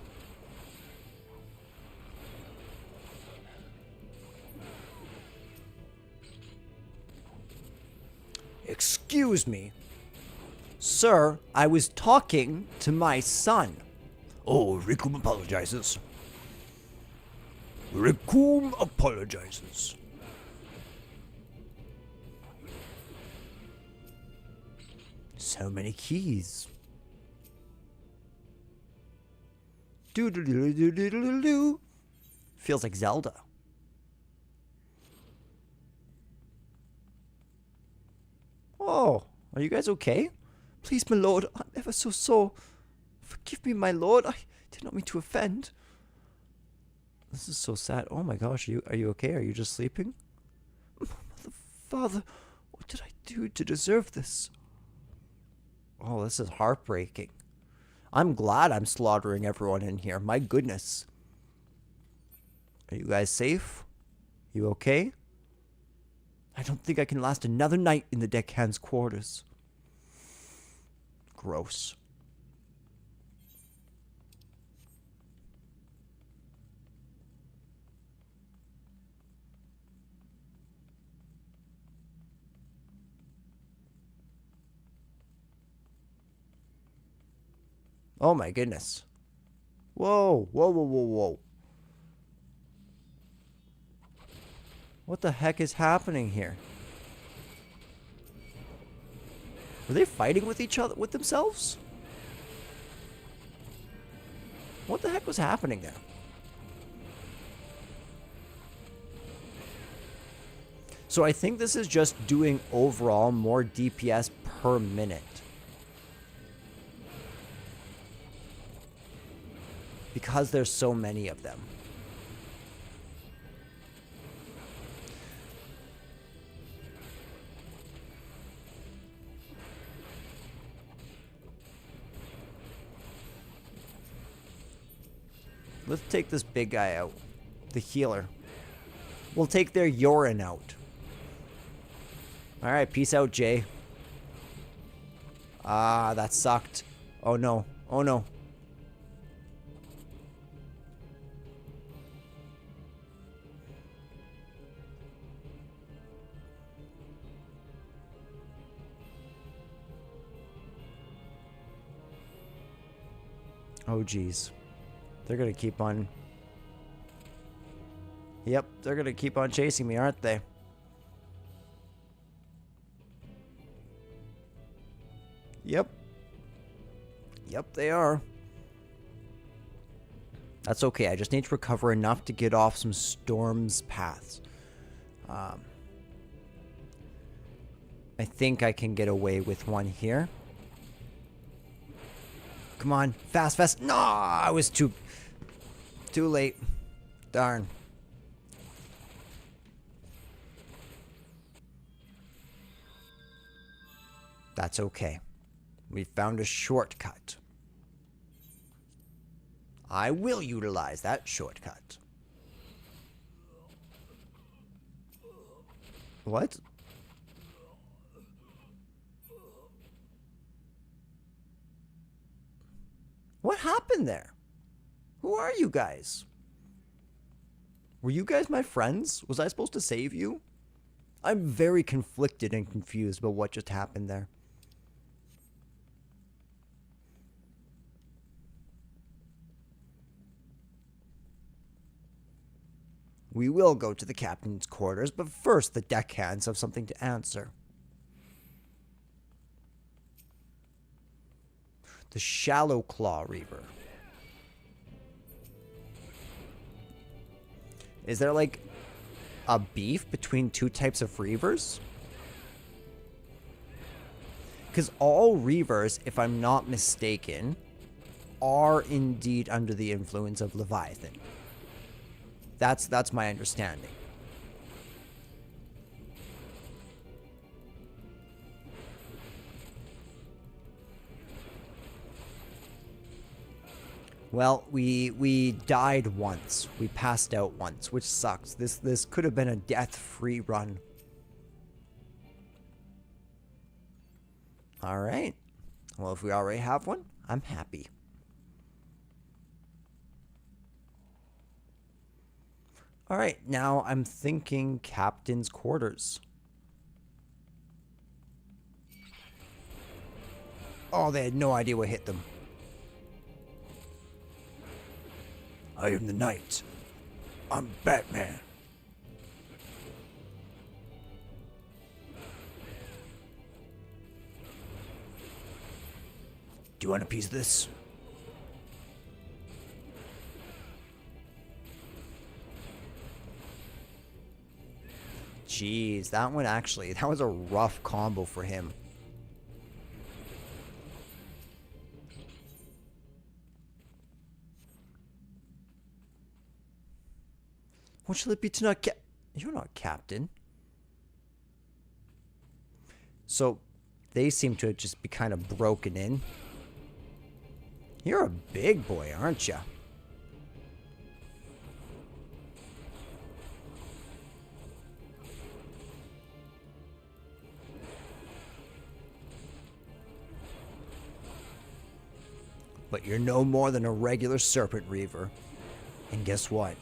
Excuse me. Sir, I was talking to my son. Oh, Ricum apologizes. Ricum apologizes. So many keys. Do-do-do-do-do-do-do. Feels like Zelda. Oh, are you guys okay? Please, my lord, I'm ever so sore. Forgive me, my lord. I did not mean to offend. This is so sad. Oh my gosh, are you okay? Are you just sleeping? Mother, father, what did I do to deserve this? Oh, this is heartbreaking. I'm glad I'm slaughtering everyone in here. My goodness. Are you guys safe? You okay? I don't think I can last another night in the deckhand's quarters. Gross. Oh my goodness. Whoa, whoa, whoa, whoa, whoa. What the heck is happening here? Are they fighting with each other, with themselves? What the heck was happening there? So I think this is just doing overall more DPS per minute. Because there's so many of them. Let's take this big guy out. The healer. We'll take their urine out. Alright, peace out, Jay. Ah, that sucked. Oh no. Oh no. Oh geez. They're gonna keep on... Yep, they're gonna keep on chasing me, aren't they? Yep. Yep, they are. That's okay. I just need to recover enough to get off some storm's paths. I think I can get away with one here. Come on. Fast, fast. No, I was too late. Darn. That's okay. We found a shortcut. I will utilize that shortcut. What? What happened there? Who are you guys? Were you guys my friends? Was I supposed to save you? I'm very conflicted and confused about what just happened there. We will go to the captain's quarters, but first the deckhands have something to answer. The Shallow Claw Reaver. Is there like a beef between two types of Reavers? Because all Reavers, if I'm not mistaken, are indeed under the influence of Leviathan. That's my understanding. Well, we died once. We passed out once, which sucks. This could have been a death-free run. All right. Well, if we already have one, I'm happy. All right, now I'm thinking captain's quarters. Oh, they had no idea what hit them. I am the knight. I'm Batman. Do you want a piece of this? Jeez, that was a rough combo for him. What shall it be to not You're not captain. So, they seem to just be kind of broken in. You're a big boy, aren't you? But you're no more than a regular serpent reaver. And guess what?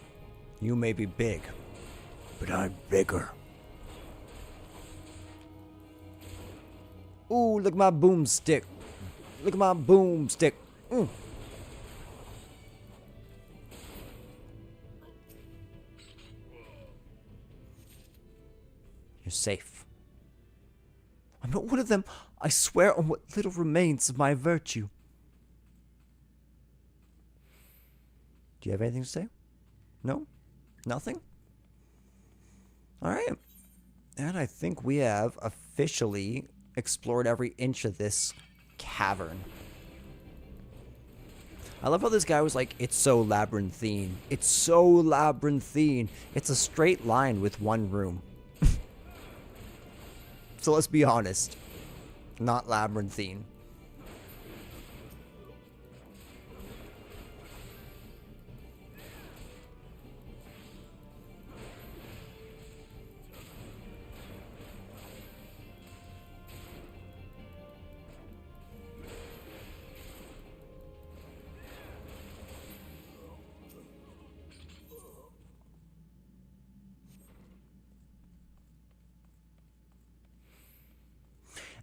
You may be big, but I'm bigger. Ooh, look at my boomstick. Look at my boomstick. Mm. You're safe. I'm not one of them. I swear on what little remains of my virtue. Do you have anything to say? No? Nothing? Alright. And I think we have officially explored every inch of this cavern. I love how this guy was like, it's so labyrinthine. It's so labyrinthine. It's a straight line with one room. So let's be honest. Not labyrinthine.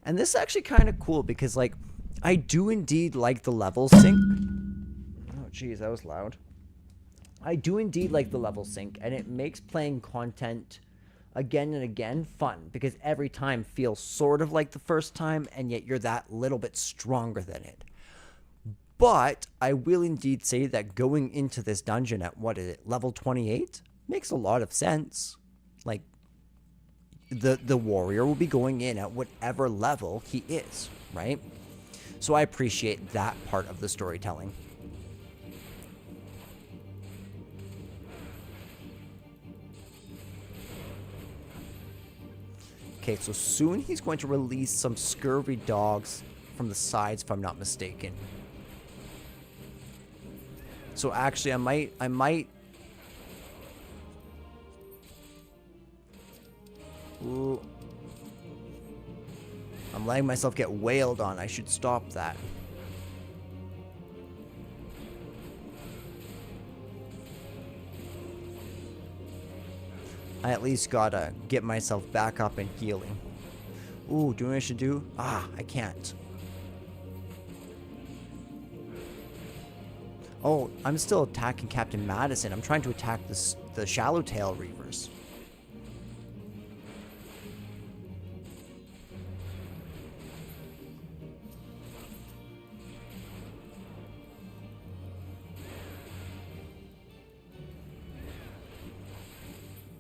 And this is actually kind of cool because, like, I do indeed like the level sync. Oh, jeez, that was loud. I do indeed like the level sync, and it makes playing content again and again fun because every time feels sort of like the first time, and yet you're that little bit stronger than it. But I will indeed say that going into this dungeon at, what is it, level 28 makes a lot of sense. Like, the warrior will be going in at whatever level he is, right? So I appreciate that part of the storytelling. Okay, so soon he's going to release some scurvy dogs from the sides, if I'm not mistaken. So actually, I might. Ooh. I'm letting myself get wailed on. I should stop that. I at least gotta get myself back up and healing. Ooh, do you know what I should do? Ah, I can't. Oh, I'm still attacking Captain Madison. I'm trying to attack the Shallowtail Reavers.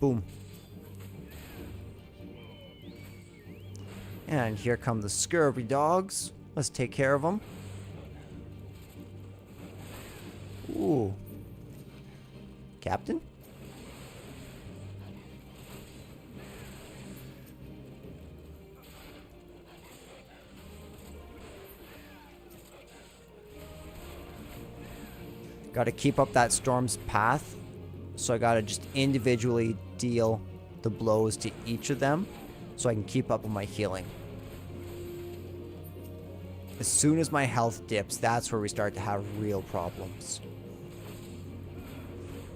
Boom. And here come the scurvy dogs. Let's take care of them. Ooh. Captain? Gotta keep up that storm's path. So I gotta just individually deal the blows to each of them so I can keep up with my healing. As soon as my health dips, that's where we start to have real problems.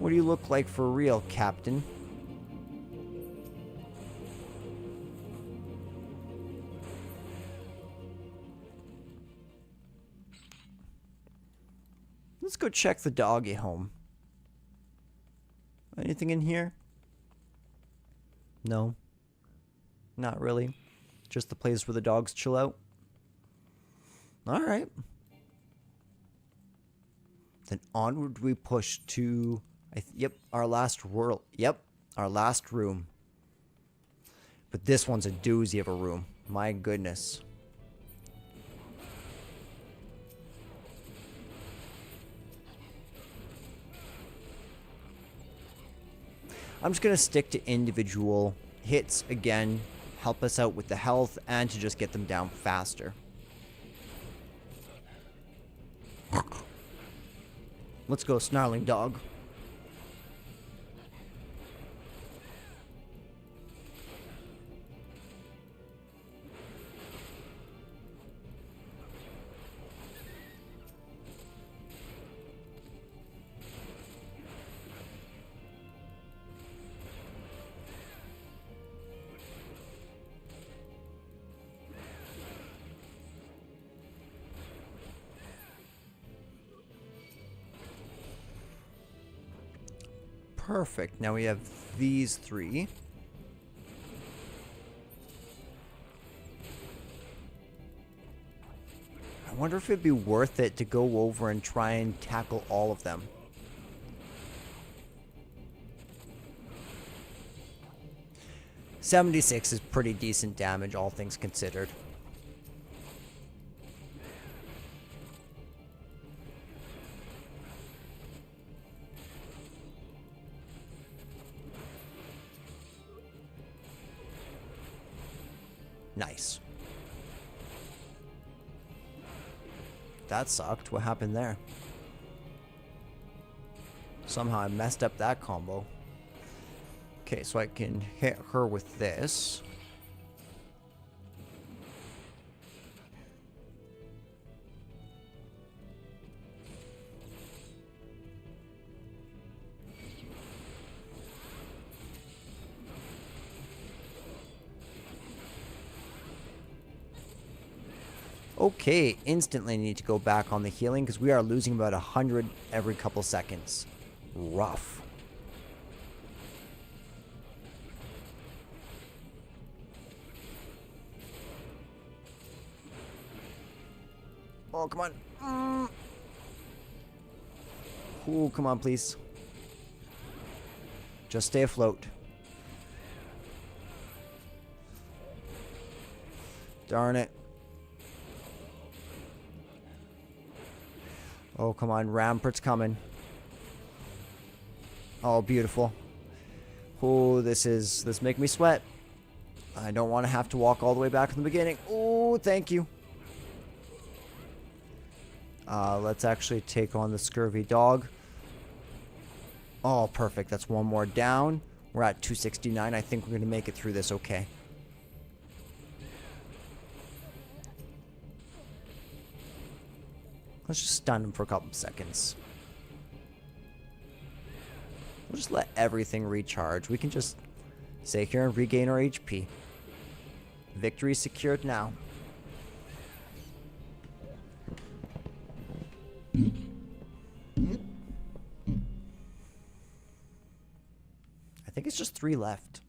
What do you look like for real, Captain? Let's go check the doggy home. Anything in here? No. Not really. Just the place where the dogs chill out. Alright. Then onward we push to... yep, our last world. Yep, our last room. But this one's a doozy of a room. My goodness. I'm just going to stick to individual hits again, help us out with the health, and to just get them down faster. Let's go, snarling dog. Perfect. Now we have these three. I wonder if it'd be worth it to go over and try and tackle all of them. 76 is pretty decent damage, all things considered. Nice. That sucked. What happened there? Somehow I messed up that combo. Okay, so I can hit her with this. Okay, instantly need to go back on the healing because we are losing about 100 every couple seconds. Rough. Oh, come on. Oh, come on, please. Just stay afloat. Darn it. Oh, come on. Rampart's coming. Oh, beautiful. Oh, this make me sweat. I don't want to have to walk all the way back from the beginning. Oh, thank you. Let's actually take on the scurvy dog. Oh, perfect. That's one more down. We're at 269. I think we're going to make it through this okay. Let's just stun him for a couple of seconds. We'll just let everything recharge. We can just stay here and regain our HP. Victory secured now. I think it's just 3 left.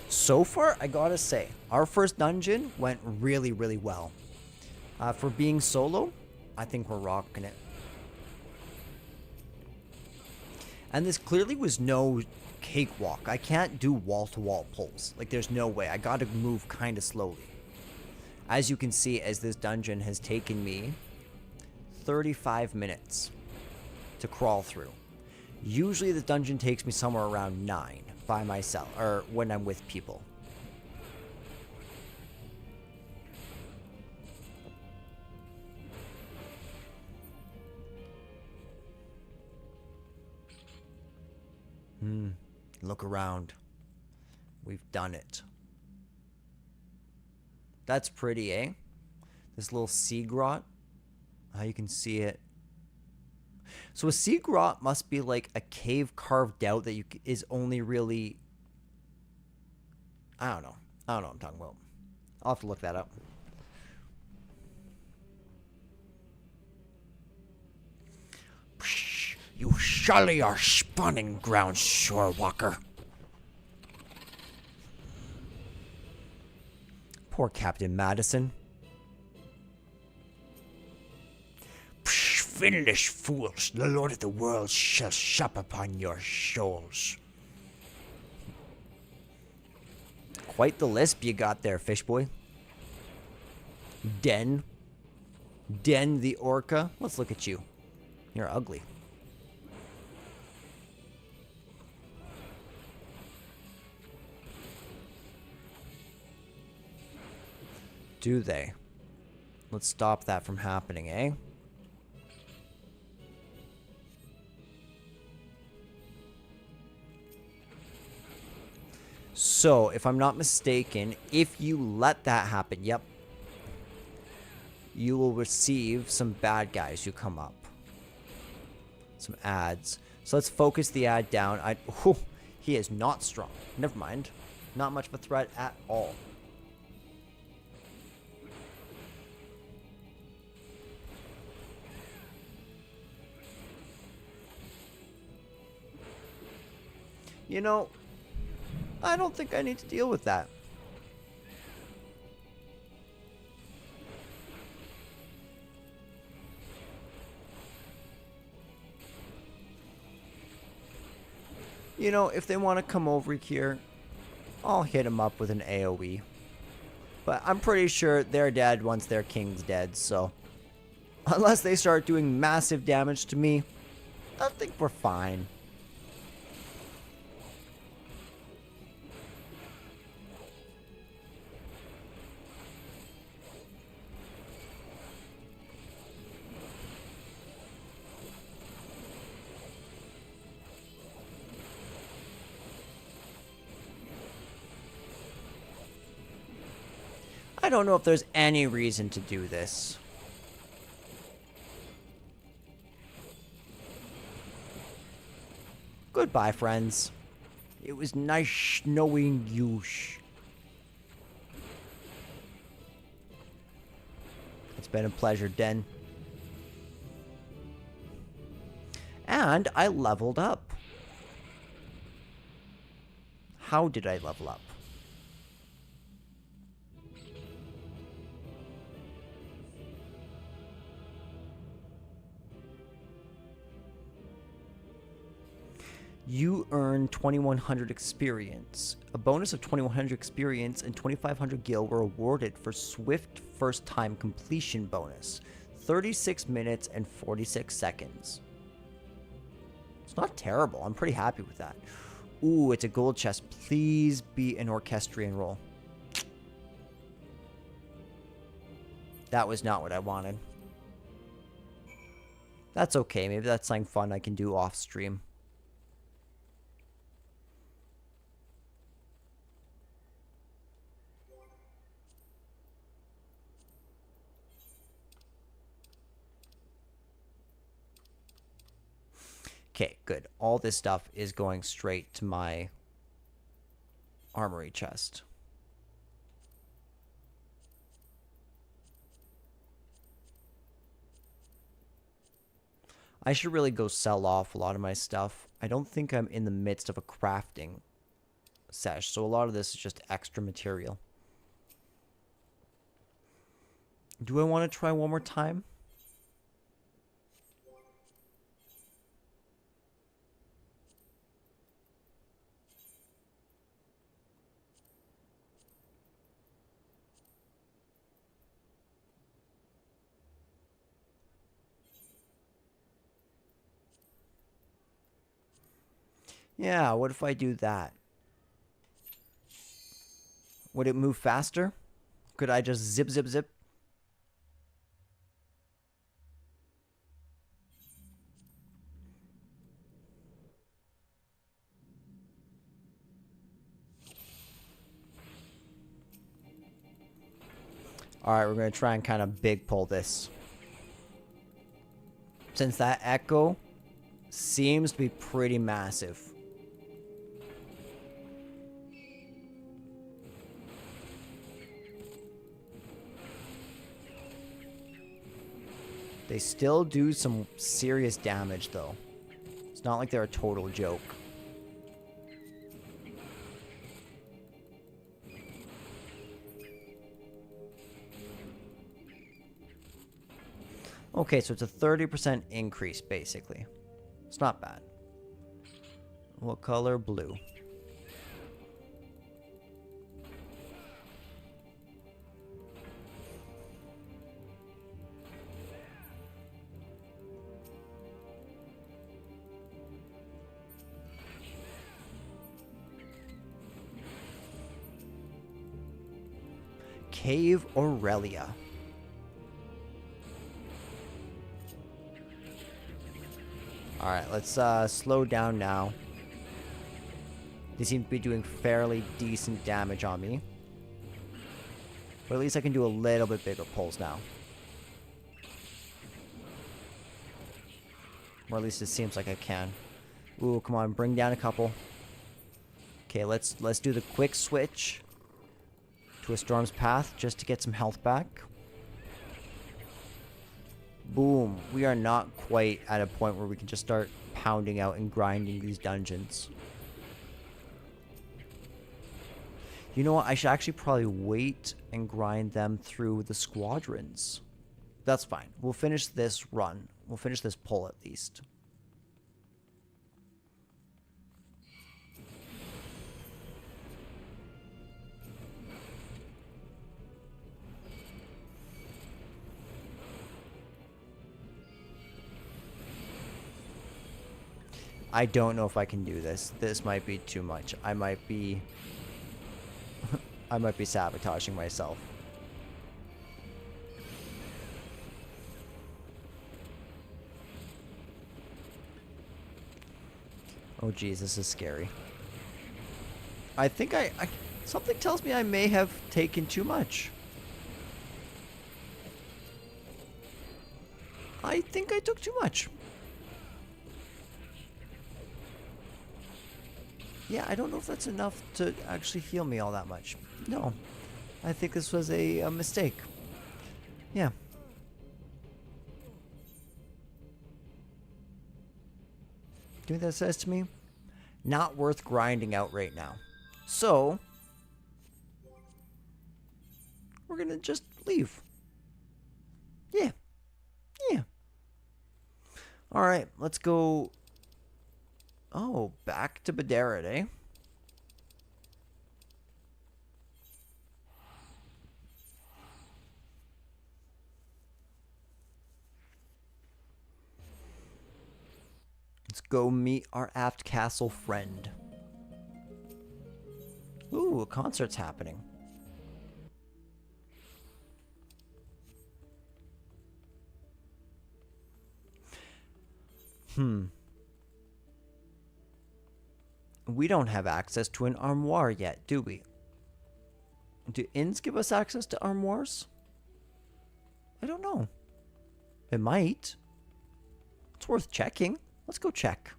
So far, I gotta say, our first dungeon went really, really well. For being solo, I think we're rocking it. And this clearly was no cakewalk. I can't do wall-to-wall pulls. Like, there's no way. I gotta move kind of slowly. As you can see, as this dungeon has taken me 35 minutes to crawl through. Usually the dungeon takes me somewhere around 9 by myself, or when I'm with people. Look around. We've done it. That's pretty, eh? This little sea grot. How you can see it. So a sea grot must be like a cave carved out that is only really... I don't know. I don't know what I'm talking about. I'll have to look that up. You surely are spawning ground, shorewalker. Poor Captain Madison. Fiendish fools, the Lord of the World shall sup upon your shoals. Quite the lisp you got there, fish boy. Den the orca. Let's look at you. You're ugly. Do they? Let's stop that from happening, eh? So, if I'm not mistaken, if you let that happen, yep, you will receive some bad guys who come up. Some ads. So let's focus the ad down. He is not strong. Never mind. Not much of a threat at all. You know, I don't think I need to deal with that. You know, if they want to come over here, I'll hit them up with an AoE. But I'm pretty sure they're dead once their king's dead, so... Unless they start doing massive damage to me, I think we're fine. I don't know if there's any reason to do this. Goodbye, friends. It was nice knowing you. It's been a pleasure, Den. And I leveled up. How did I level up? You earn 2100 experience. A bonus of 2100 experience and 2500 gil were awarded for swift first time completion bonus. 36 minutes and 46 seconds. It's not terrible. I'm pretty happy with that. Ooh, it's a gold chest. Please be an orchestrion roll. That was not what I wanted. That's okay. Maybe that's something fun I can do off stream. Okay, good. All this stuff is going straight to my armory chest. I should really go sell off a lot of my stuff. I don't think I'm in the midst of a crafting sesh, so a lot of this is just extra material. Do I want to try one more time? Yeah, what if I do that? Would it move faster? Could I just zip, zip, zip? Alright, we're going to try and kind of big pull this. Since that echo seems to be pretty massive. They still do some serious damage, though. It's not like they're a total joke. Okay, so it's a 30% increase, basically. It's not bad. What color? Blue. Cave Aurelia. Alright, let's slow down now. They seem to be doing fairly decent damage on me. But at least I can do a little bit bigger pulls now. Or at least it seems like I can. Ooh, come on, bring down a couple. Okay, let's do the quick switch to a Storm's Path just to get some health back. Boom. We are not quite at a point where we can just start pounding out and grinding these dungeons. You know what? I should actually probably wait and grind them through the squadrons. That's fine. We'll finish this run. We'll finish this pull at least. I don't know if I can do this. This might be too much. I might be I might be sabotaging myself. Oh geez, this is scary. I think something tells me I may have taken too much. I think I took too much. Yeah, I don't know if that's enough to actually heal me all that much. No, I think this was a mistake. Yeah. Do you know what that says to me? Not worth grinding out right now. So, we're gonna just leave. Yeah. Yeah. Alright, let's go. Oh, back to Badarid, eh? Let's go meet our Aft Castle friend. Ooh, a concert's happening. We don't have access to an armoire yet, do we? Do inns give us access to armoires? I don't know. It might. It's worth checking. Let's go check.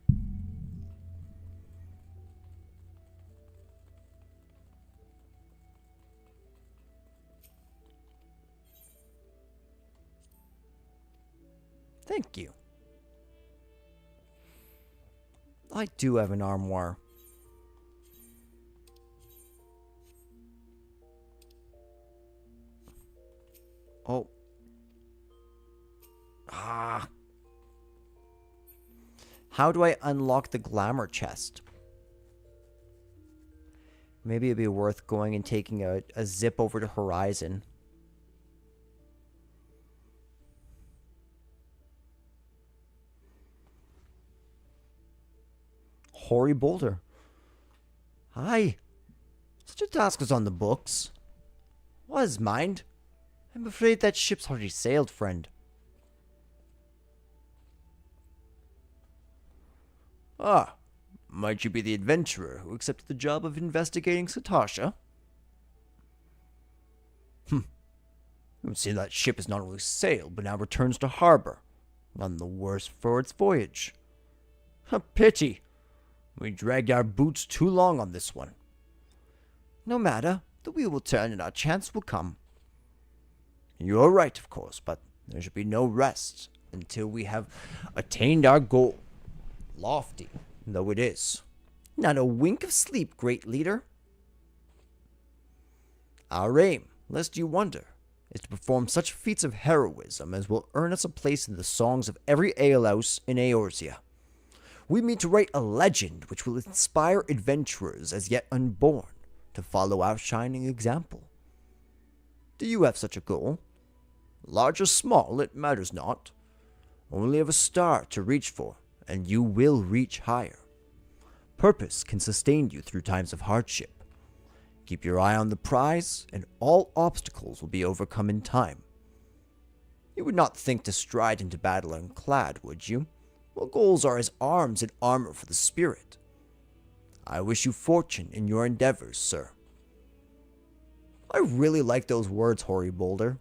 Thank you. I do have an armoire. Oh. Ah. How do I unlock the glamour chest? Maybe it'd be worth going and taking a zip over to Horizon. Hoary Boulder. Hi. Such a task was on the books. Was, mind. I'm afraid that ship's already sailed, friend. Ah, might you be the adventurer who accepted the job of investigating Satasha? It would seem that ship has not only sailed, but now returns to harbor. None the worse for its voyage. A pity. We dragged our boots too long on this one. No matter, the wheel will turn and our chance will come. You're right, of course, but there should be no rest until we have attained our goal. Lofty though it is. Not a wink of sleep, great leader. Our aim, lest you wonder, is to perform such feats of heroism as will earn us a place in the songs of every alehouse in Eorzea. We mean to write a legend which will inspire adventurers as yet unborn to follow our shining example. Do you have such a goal? Large or small, it matters not. Only have a star to reach for, and you will reach higher. Purpose can sustain you through times of hardship. Keep your eye on the prize, and all obstacles will be overcome in time. You would not think to stride into battle unclad, would you? Well, goals are as arms and armor for the spirit. I wish you fortune in your endeavors, sir. I really like those words, Hoary Boulder.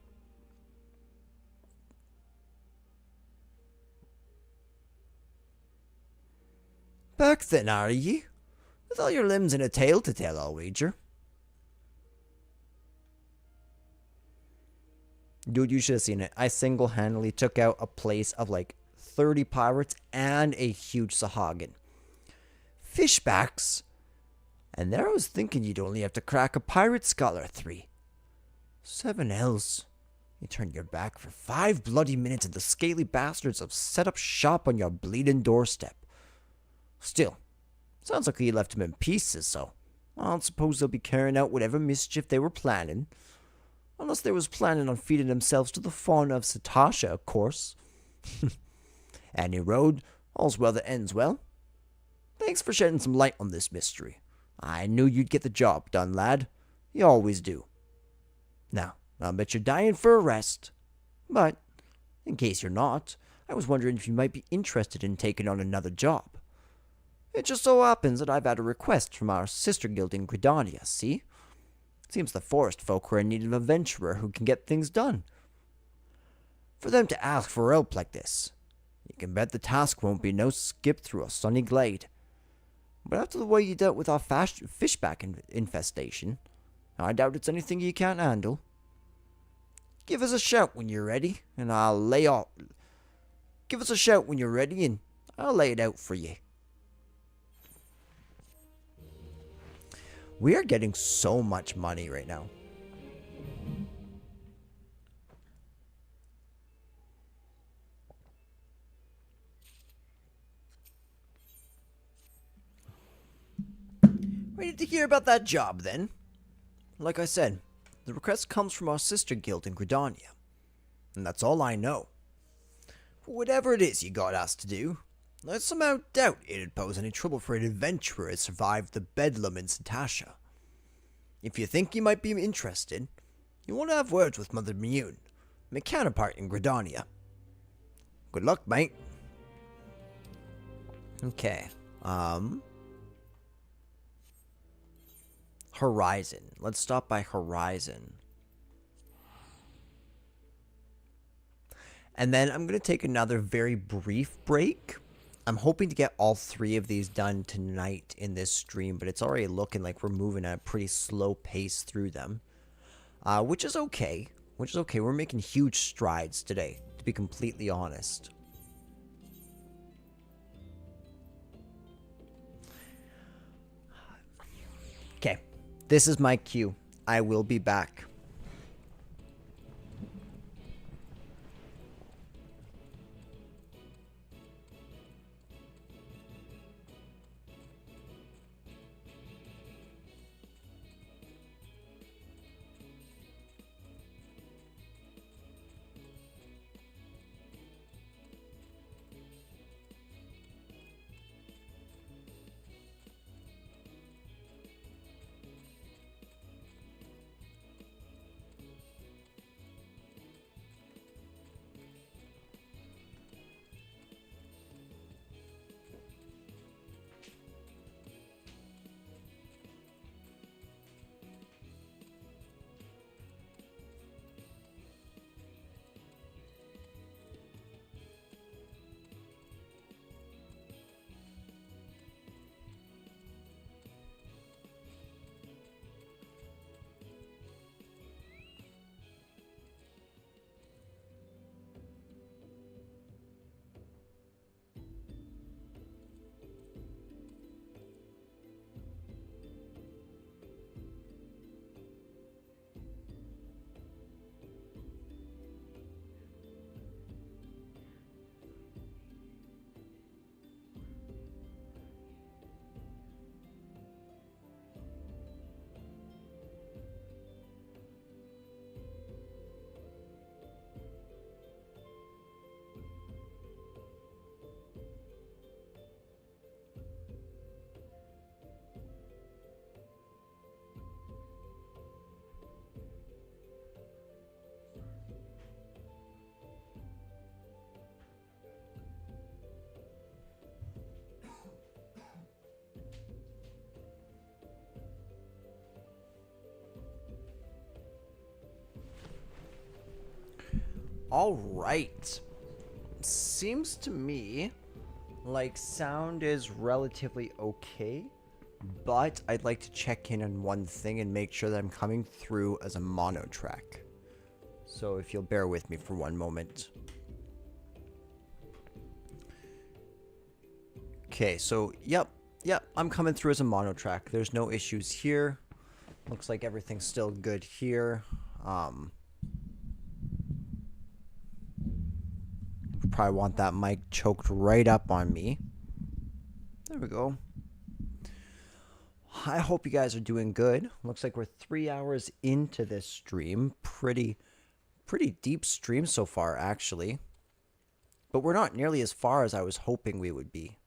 Back then, are ye? With all your limbs and a tail to tell, I'll wager. Dude, you should have seen it. I single-handedly took out a place of like 30 pirates and a huge Sahagin. Fishbacks? And there I was thinking you'd only have to crack a pirate skull or 3. 7 L's. You turned your back for 5 bloody minutes and the scaly bastards have set up shop on your bleeding doorstep. Still, sounds like you left them in pieces, so I don't suppose they'll be carrying out whatever mischief they were planning. Unless they was planning on feeding themselves to the fauna of Satasha, of course. Any road, all's well that ends well. Thanks for shedding some light on this mystery. I knew you'd get the job done, lad. You always do. Now, I bet you're dying for a rest. But, in case you're not, I was wondering if you might be interested in taking on another job. It just so happens that I've had a request from our sister guild in Gridania, see? Seems the forest folk are in need of a venturer who can get things done. For them to ask for help like this, you can bet the task won't be no skip through a sunny glade. But after the way you dealt with our fishback infestation, I doubt it's anything you can't handle. Give us a shout when you're ready, and I'll lay off. Give us a shout when you're ready, and I'll lay it out for you. We are getting so much money right now. Ready to hear about that job, then? Like I said, the request comes from our sister guild in Gridania, and that's all I know. But whatever it is you got asked to do, I somehow doubt it'd pose any trouble for an adventurer to survive the bedlam in Satasha. If you think you might be interested, you want to have words with Mother Mune, my counterpart in Gridania. Good luck, mate. Okay, Horizon. Let's stop by Horizon. And then I'm going to take another very brief break. I'm hoping to get all 3 of these done tonight in this stream, but it's already looking like we're moving at a pretty slow pace through them. Which is okay. We're making huge strides today, to be completely honest. Okay. This is my cue. I will be back. All right. Seems to me like sound is relatively okay, but I'd like to check in on one thing and make sure that I'm coming through as a mono track. So if you'll bear with me for one moment. Okay, so yep, I'm coming through as a mono track. There's no issues here. Looks like everything's still good here. Probably want that mic choked right up on me. There we go. I hope you guys are doing good. Looks like we're 3 hours into this stream. Pretty deep stream so far, actually. But we're not nearly as far as I was hoping we would be.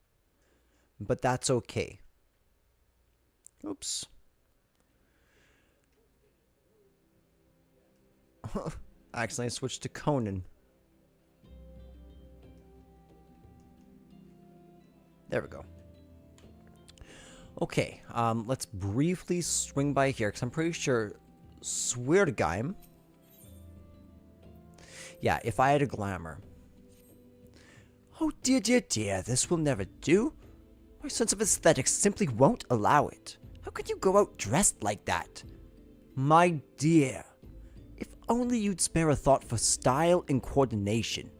but that's okay. Oops. I accidentally switched to Conan. There we go. Okay, let's briefly swing by here, because I'm pretty sure, swear to Gaim. Yeah, if I had a glamour. Oh dear, dear, dear, this will never do. My sense of aesthetics simply won't allow it. How could you go out dressed like that? My dear, if only you'd spare a thought for style and coordination.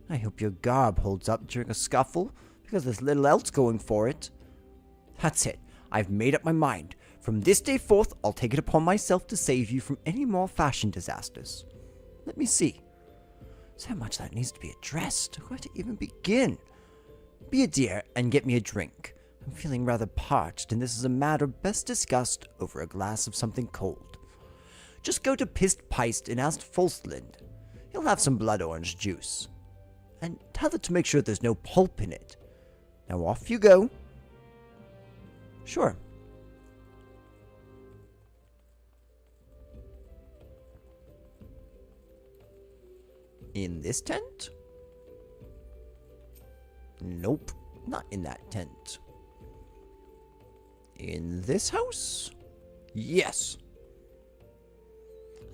I hope your garb holds up during a scuffle, because there's little else going for it. That's it. I've made up my mind. From this day forth, I'll take it upon myself to save you from any more fashion disasters. Let me see. So much that needs to be addressed. Where to even begin? Be a dear and get me a drink. I'm feeling rather parched, and this is a matter best discussed over a glass of something cold. Just go to Pist Peist and ask Folsland. He'll have some blood orange juice. And tell her to make sure there's no pulp in it. Now off you go. Sure. In this tent? Nope, not in that tent. In this house? Yes.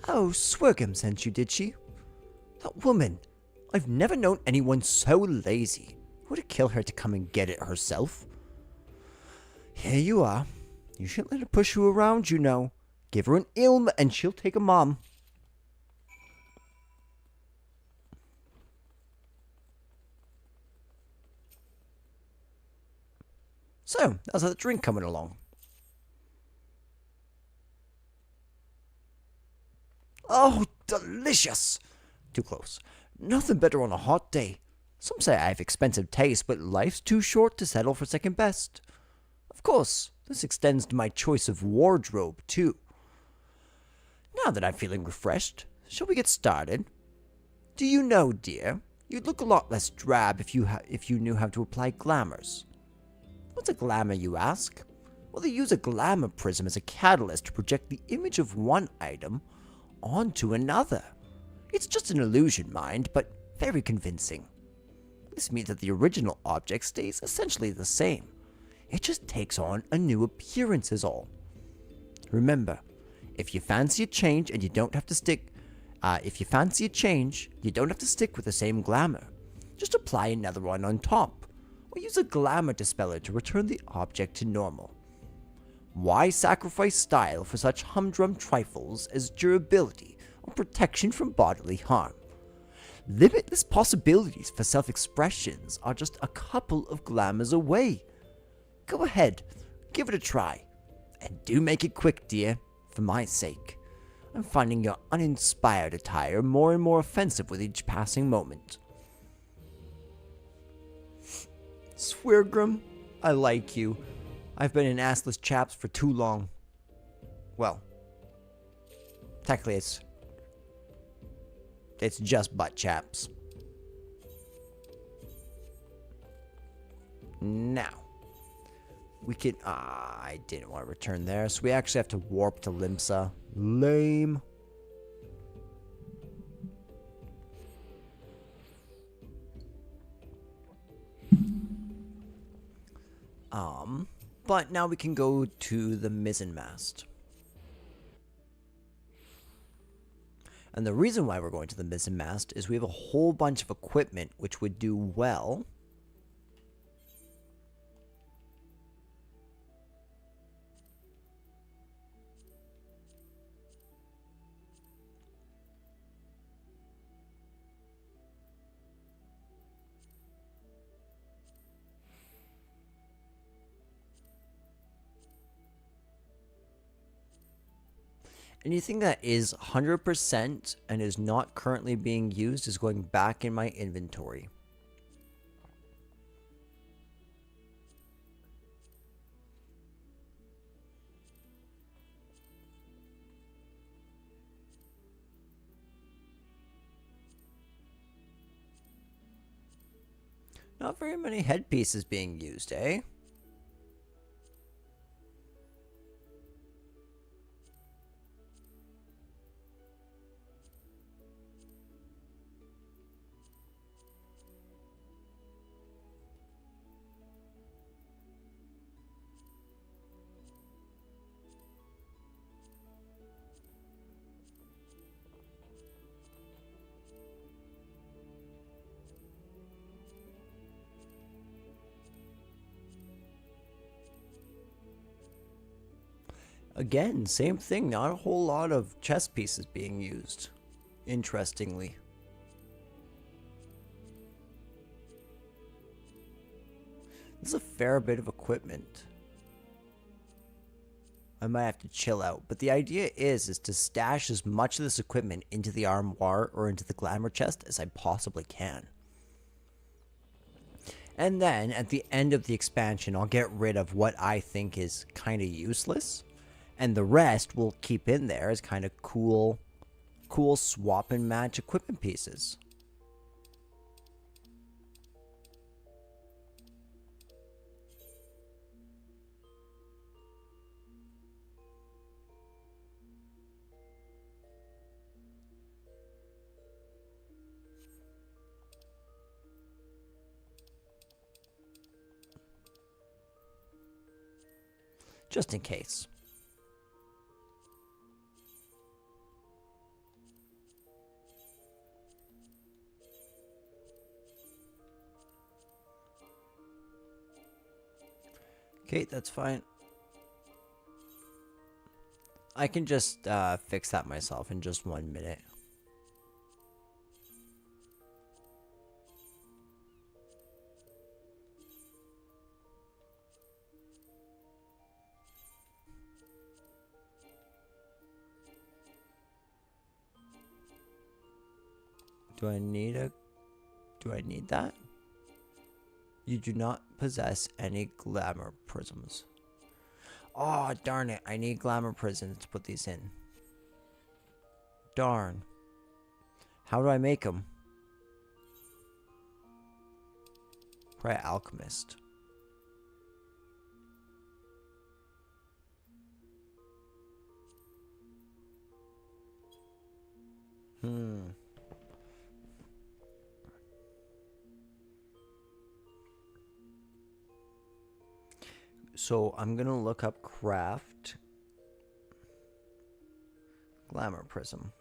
Oh, Swergum sent you, did she? That woman. I've never known anyone so lazy. Would it kill her to come and get it herself? Here you are. You shouldn't let her push you around, you know. Give her an ilm and she'll take a mom. So, how's that drink coming along? Oh, delicious! Too close. Nothing better on a hot day. Some say I have expensive taste, but life's too short to settle for second best. Of course, this extends to my choice of wardrobe, too. Now that I'm feeling refreshed, shall we get started? Do you know, dear, you'd look a lot less drab if you knew how to apply glamours. What's a glamour, you ask? Well, they use a glamour prism as a catalyst to project the image of one item onto another. It's just an illusion, mind, but very convincing. This means that the original object stays essentially the same. It just takes on a new appearance is all. Remember, if you fancy a change and you don't have to stick with the same glamour. Just apply another one on top, or use a glamour dispeller to return the object to normal. Why sacrifice style for such humdrum trifles as durability or protection from bodily harm? Limitless possibilities for self-expressions are just a couple of glamours away. Go ahead, give it a try. And do make it quick, dear, for my sake. I'm finding your uninspired attire more and more offensive with each passing moment. Swirgrim, I like you. I've been in assless chaps for too long. Well, technically it's just butt chaps. Now, we can, I didn't want to return there, so we actually have to warp to Limsa. Lame. But now we can go to the mizzenmast. And the reason why we're going to the mizzenmast is we have a whole bunch of equipment which would do well. Anything that is 100% and is not currently being used is going back in my inventory. Not very many headpieces being used, eh? Again, same thing. Not a whole lot of chess pieces being used. Interestingly. This is a fair bit of equipment. I might have to chill out. But the idea is to stash as much of this equipment into the armoire or into the glamour chest as I possibly can. And then at the end of the expansion, I'll get rid of what I think is kind of useless. And the rest we'll keep in there as kind of cool swap and match equipment pieces. Just in case. Okay, that's fine. I can just fix that myself in just 1 minute. Do I need that? You do not possess any glamour prisms. Oh, darn it. I need glamour prisms to put these in. Darn. How do I make them? Probably alchemist. So I'm gonna look up craft glamour prism.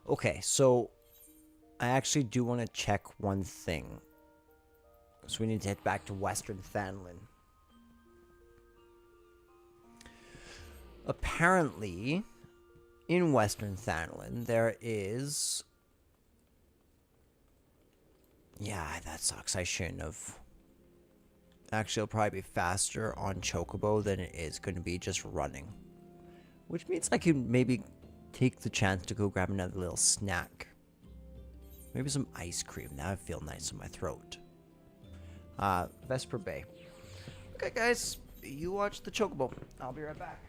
Okay, so I actually do want to check one thing. So we need to head back to Western Thanlin. Apparently, in Western Thanlin, there is... Yeah, that sucks. I shouldn't have. Actually, it'll probably be faster on Chocobo than it is going to be just running. Which means I can maybe take the chance to go grab another little snack. Maybe some ice cream. That would feel nice in my throat. Vesper Bay. Okay, guys. You watch the Chocobo. I'll be right back.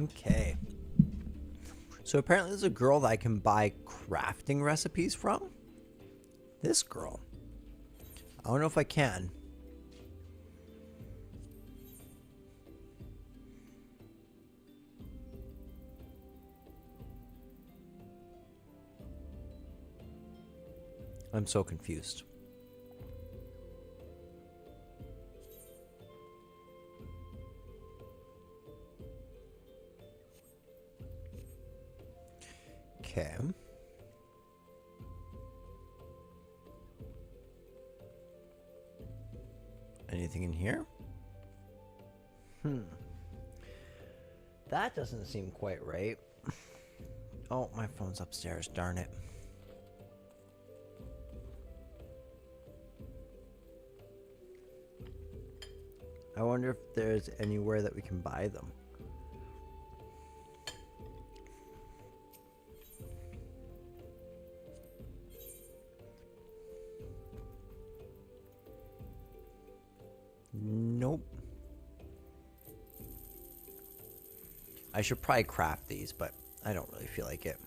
Okay. So apparently there's a girl that I can buy crafting recipes from. This girl. I don't know if I can. I'm so confused. Okay. Anything in here? That doesn't seem quite right. Oh, my phone's upstairs, darn it. I wonder if there's anywhere that we can buy them. Nope. I should probably craft these, but I don't really feel like it.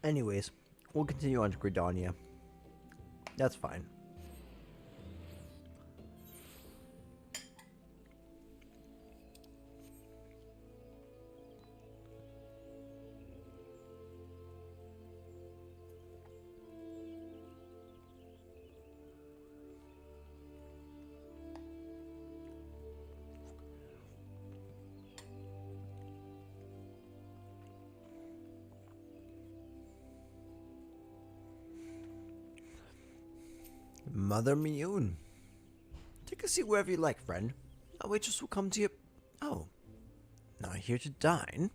Anyways, we'll continue on to Gridania. That's fine. Mother Miyun. Take a seat wherever you like, friend. A waitress will come to you. Oh, not here to dine?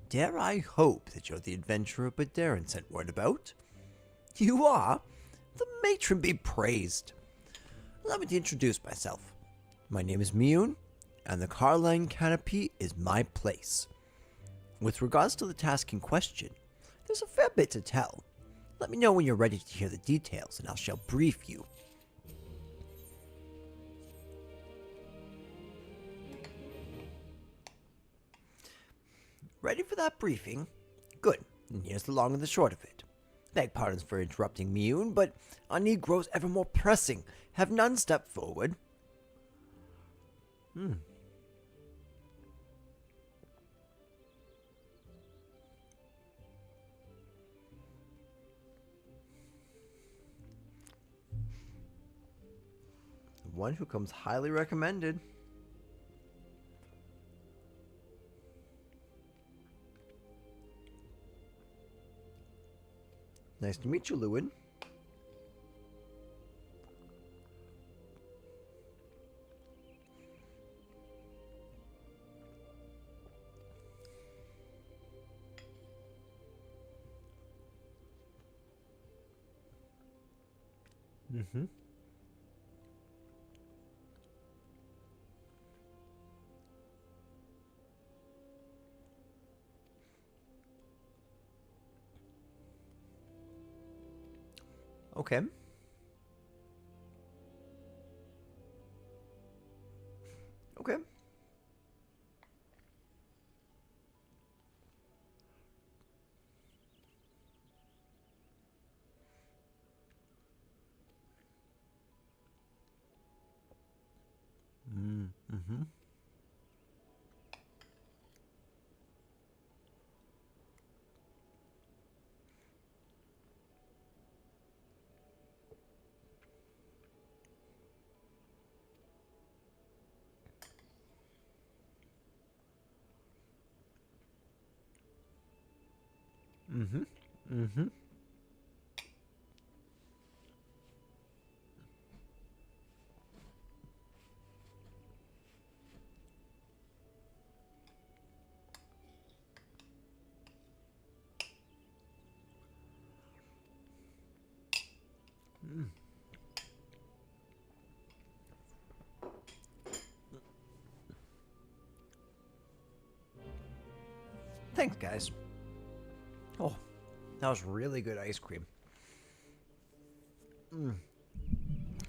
Dare I hope that you're the adventurer Badarin sent word about? You are? The matron be praised. Allow me to introduce myself. My name is Miyun, and the Carline Canopy is my place. With regards to the task in question, there's a fair bit to tell. Let me know when you're ready to hear the details, and I shall brief you. Ready for that briefing? Good, and here's the long and the short of it. Beg pardons for interrupting Miyun, but our need grows ever more pressing. Have none step forward. One who comes highly recommended. Nice to meet you, Lewin. Mm-hmm. Okay. Okay. Mm-hmm. Mm-hmm. Mm-hmm. Thanks, guys. Oh, that was really good ice cream.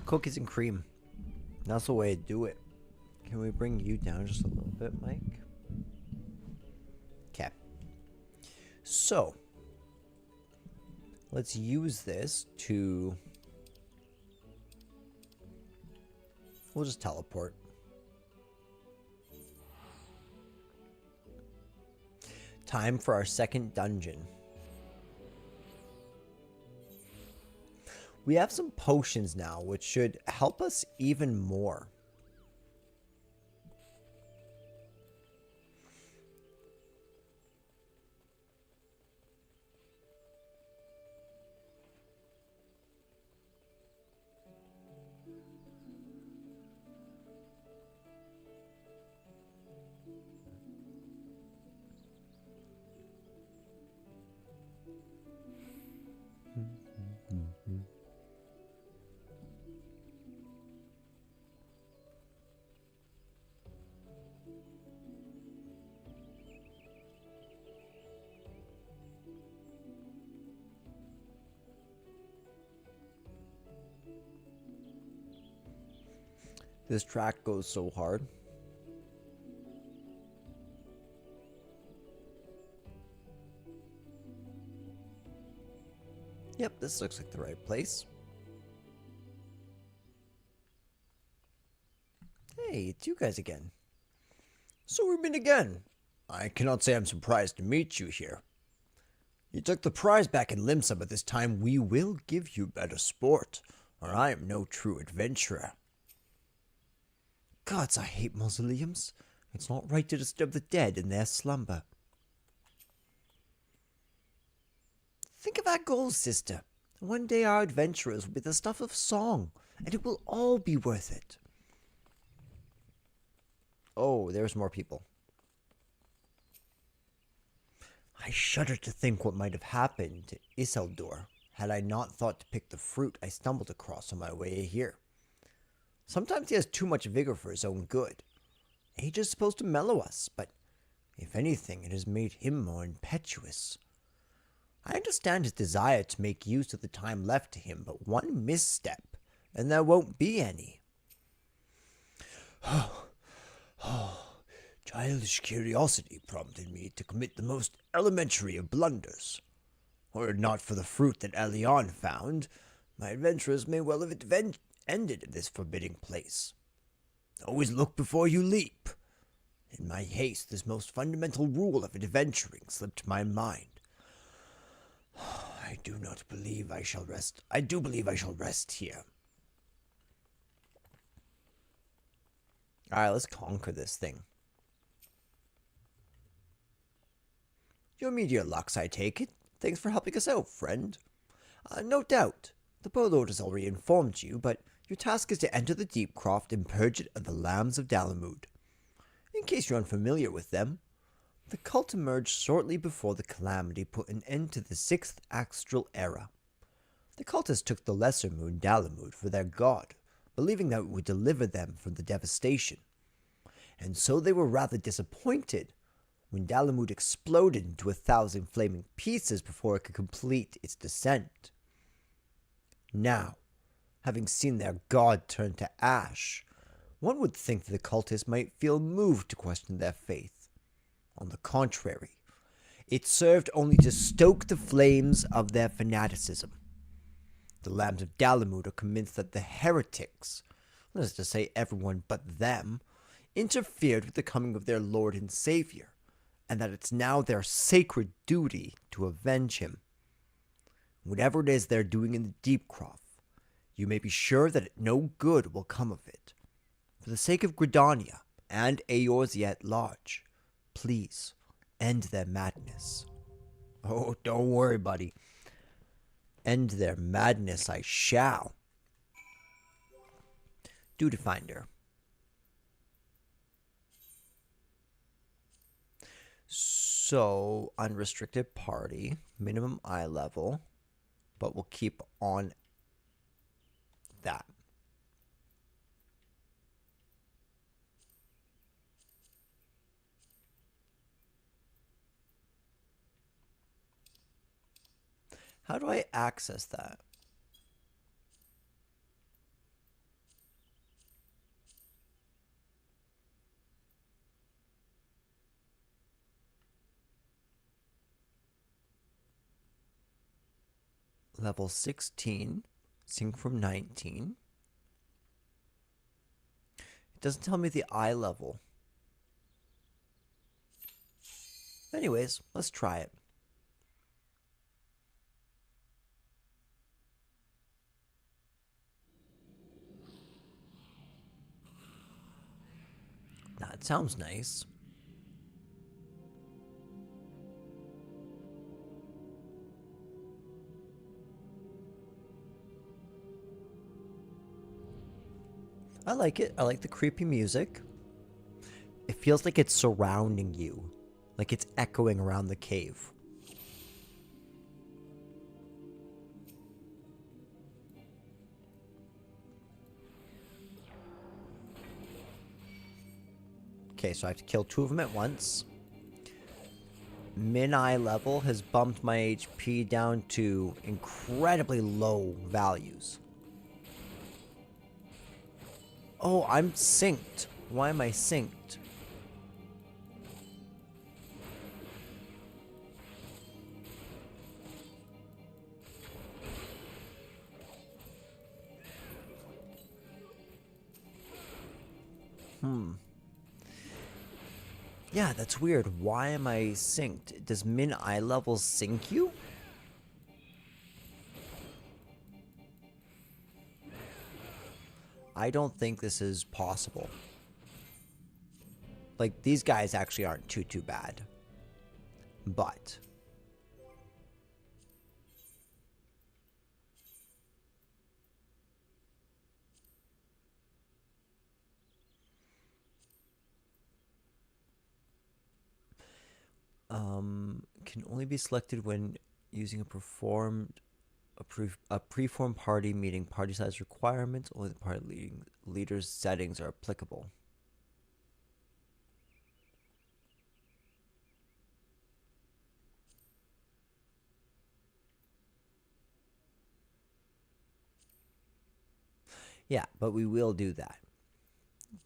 Cookies and cream. That's the way to do it. Can we bring you down just a little bit, Mike? Okay. So, let's use this to... We'll just teleport. Time for our second dungeon. We have some potions now, which should help us even more. This track goes so hard. Yep, this looks like the right place. Hey, it's you guys again. So we meet again. I cannot say I'm surprised to meet you here. You took the prize back in Limsa, but this time we will give you better sport, or I am no true adventurer. Gods, I hate mausoleums. It's not right to disturb the dead in their slumber. Think of our goals, sister. One day our adventurers will be the stuff of song, and it will all be worth it. Oh, there's more people. I shudder to think what might have happened to Isildur had I not thought to pick the fruit I stumbled across on my way here. Sometimes he has too much vigor for his own good. Age is supposed to mellow us, but if anything, it has made him more impetuous. I understand his desire to make use of the time left to him, but one misstep, and there won't be any. Childish curiosity prompted me to commit the most elementary of blunders. Were it not for the fruit that Elion found, my adventures may well have ended in this forbidding place. Always look before you leap. In my haste, this most fundamental rule of adventuring slipped my mind. I do believe I shall rest here. Alright, let's conquer this thing. Your meteor lux, I take it. Thanks for helping us out, friend. No doubt, the Warlord has already informed you, but your task is to enter the Deepcroft and purge it of the Lambs of Dalamud. In case you're unfamiliar with them, the cult emerged shortly before the Calamity put an end to the 6th Astral Era. The cultists took the lesser moon Dalamud for their god, believing that it would deliver them from the devastation. And so they were rather disappointed when Dalamud exploded into 1,000 flaming pieces before it could complete its descent. Now, having seen their god turn to ash, one would think that the cultists might feel moved to question their faith. On the contrary, it served only to stoke the flames of their fanaticism. The Lambs of Dalamud are convinced that the heretics, that is to say everyone but them, interfered with the coming of their Lord and Savior, and that it's now their sacred duty to avenge him. Whatever it is they're doing in the Deepcroft, you may be sure that no good will come of it. For the sake of Gridania and Eorzea at large, please end their madness. Oh, don't worry, buddy. End their madness I shall. Duty Finder. So, unrestricted party, minimum eye level, but we'll keep on that. How do I access that? Level 16, sync from 19. It doesn't tell me the eye level. Anyways, let's try it. That sounds nice. I like it. I like the creepy music. It feels like it's surrounding you, like it's echoing around the cave. Okay, so I have to kill 2 of them at once. Min eye level has bumped my HP down to incredibly low values. Oh, I'm synced. Why am I synced? Yeah, that's weird. Why am I synced? Does min eye level sync you? I don't think this is possible. Like, these guys actually aren't too bad. But can only be selected when using a preformed party meeting party size requirements. Only the party leader's settings are applicable. Yeah, but we will do that.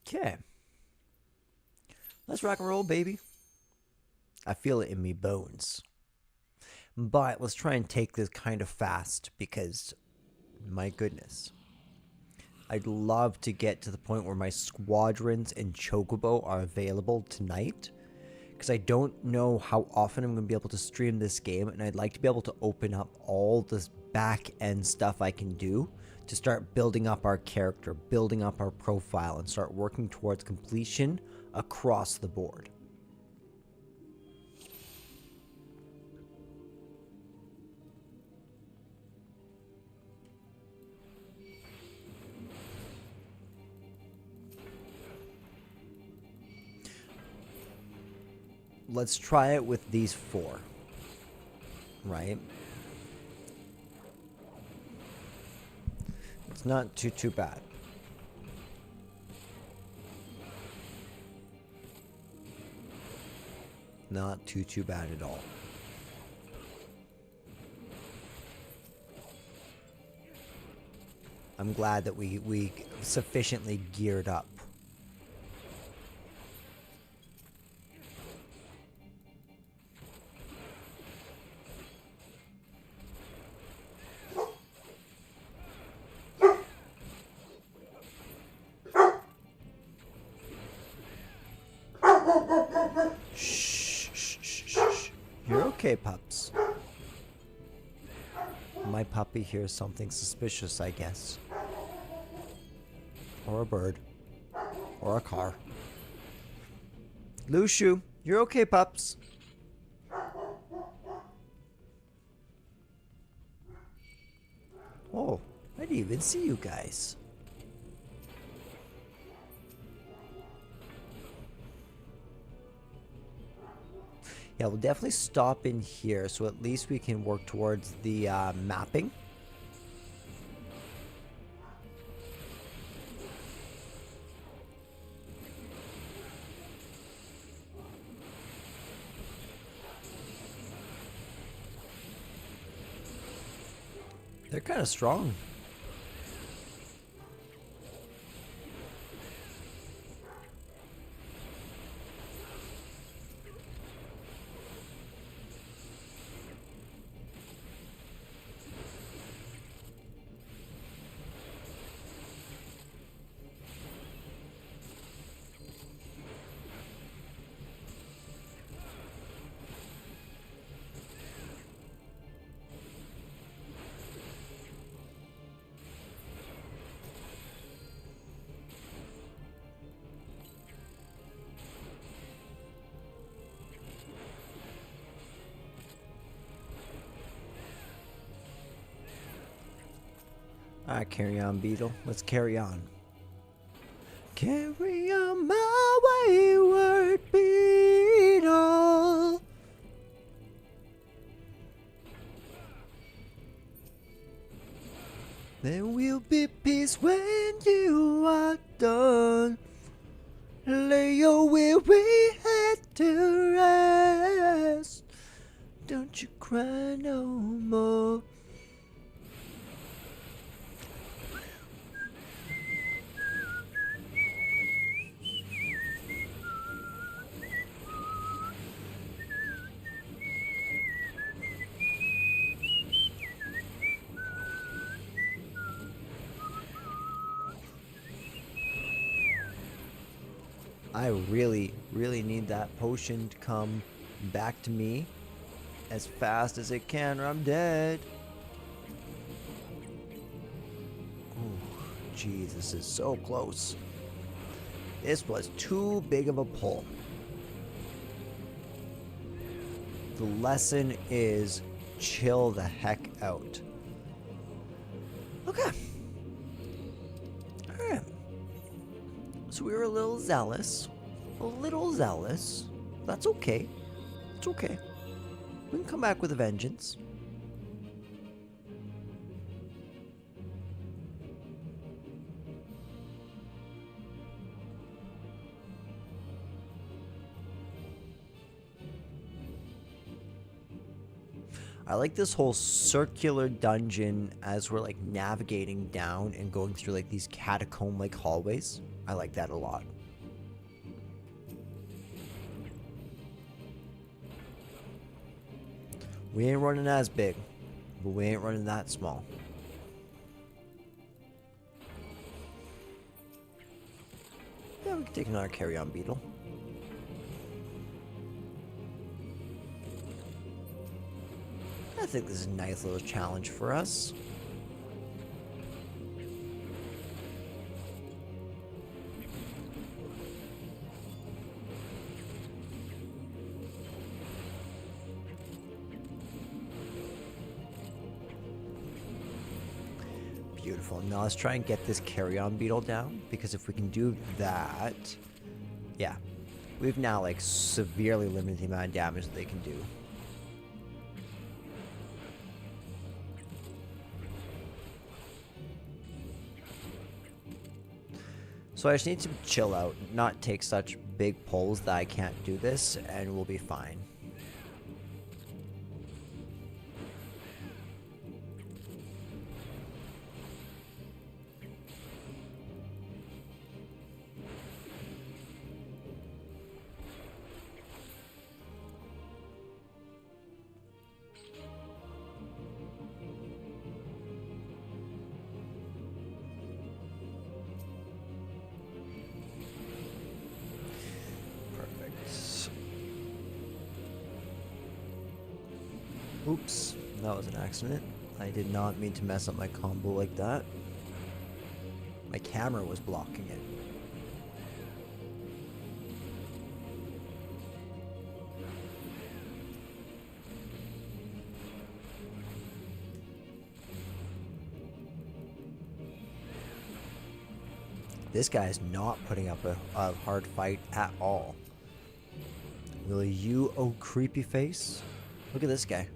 Okay. Let's rock and roll, baby. I feel it in me bones. But let's try and take this kind of fast because, my goodness. I'd love to get to the point where my squadrons and chocobo are available tonight, because I don't know how often I'm going to be able to stream this game, and I'd like to be able to open up all this back end stuff I can do to start building up our character, building up our profile, and start working towards completion across the board. Let's try it with these 4, right? It's not too bad. Not too bad at all. I'm glad that we sufficiently geared up. Shh. You're okay, pups. My puppy hears something suspicious, I guess. Or a bird. Or a car. Lushu, you're okay, pups. Oh, I didn't even see you guys. Yeah, we'll definitely stop in here, so at least we can work towards the mapping. They're kind of strong. Alright, carry on, Beetle. Let's carry on. Carry on my wayward Beetle. There will be peace when you are done. Lay your weary head to rest. Don't you cry no more. I really need that potion to come back to me as fast as it can or I'm dead. Oh, jeez, this is so close. This was too big of a pull. The lesson is chill the heck out. Okay. Alright. So we were a little zealous. That's okay. It's okay. We can come back with a vengeance. I like this whole circular dungeon as we're like navigating down and going through like these catacomb like hallways. I like that a lot. We ain't running as big, but we ain't running that small. Yeah, we can take another carry-on beetle. I think this is a nice little challenge for us. Beautiful. Now let's try and get this carry-on beetle down, because if we can do that, yeah, we've now like severely limited the amount of damage that they can do. So I just need to chill out, not take such big pulls that I can't do this, and we'll be fine. Oops, that was an accident. I did not mean to mess up my combo like that. My camera was blocking it. This guy is not putting up a hard fight at all. Will you, oh creepy face? Look at this guy.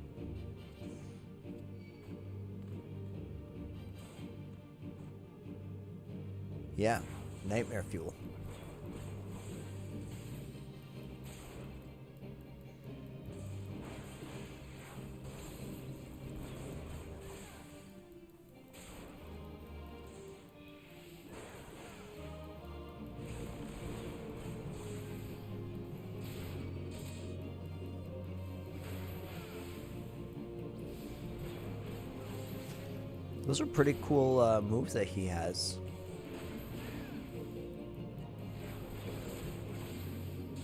Yeah, nightmare fuel. Those are pretty cool moves that he has.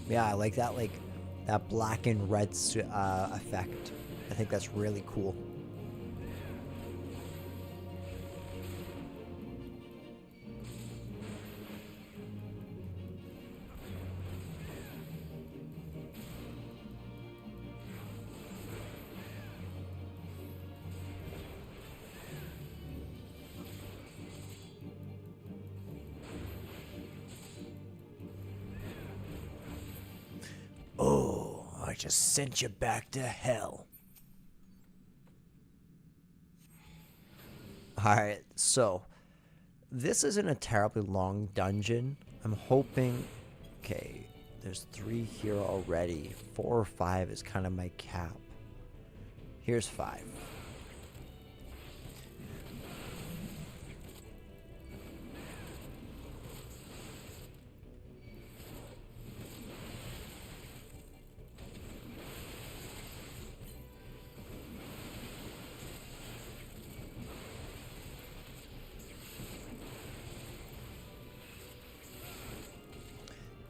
Yeah, I like that black and red effect. I think that's really cool. Oh, I just sent you back to hell. Alright, so this isn't a terribly long dungeon. I'm hoping. Okay, there's 3 here already. 4 or 5 is kind of my cap. Here's 5.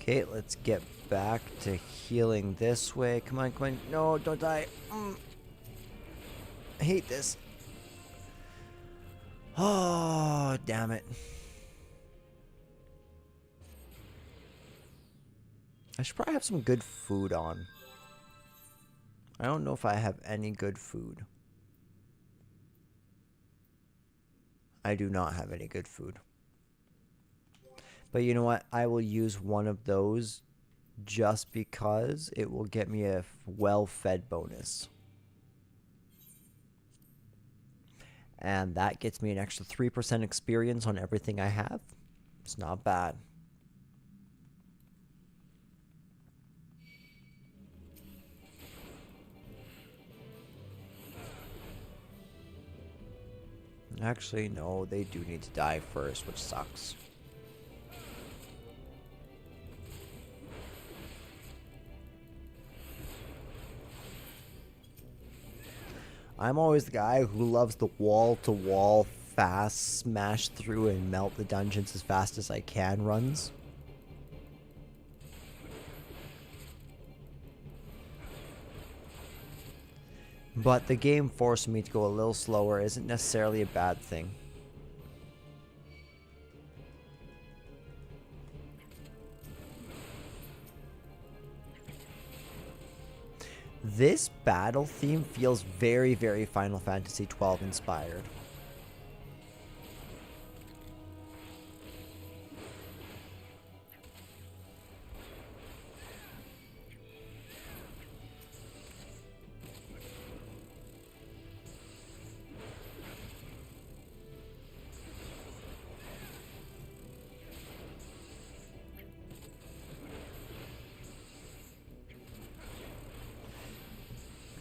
Okay, let's get back to healing this way. Come on, come on. No, don't die. I hate this. Oh, damn it. I should probably have some good food on. I don't know if I have any good food. I do not have any good food. But you know what? I will use one of those just because it will get me a well-fed bonus. And that gets me an extra 3% experience on everything I have. It's not bad. Actually, no, they do need to die first, which sucks. I'm always the guy who loves the wall-to-wall fast smash through and melt the dungeons as fast as I can runs. But the game forcing me to go a little slower isn't necessarily a bad thing. This battle theme feels very, very Final Fantasy XII inspired.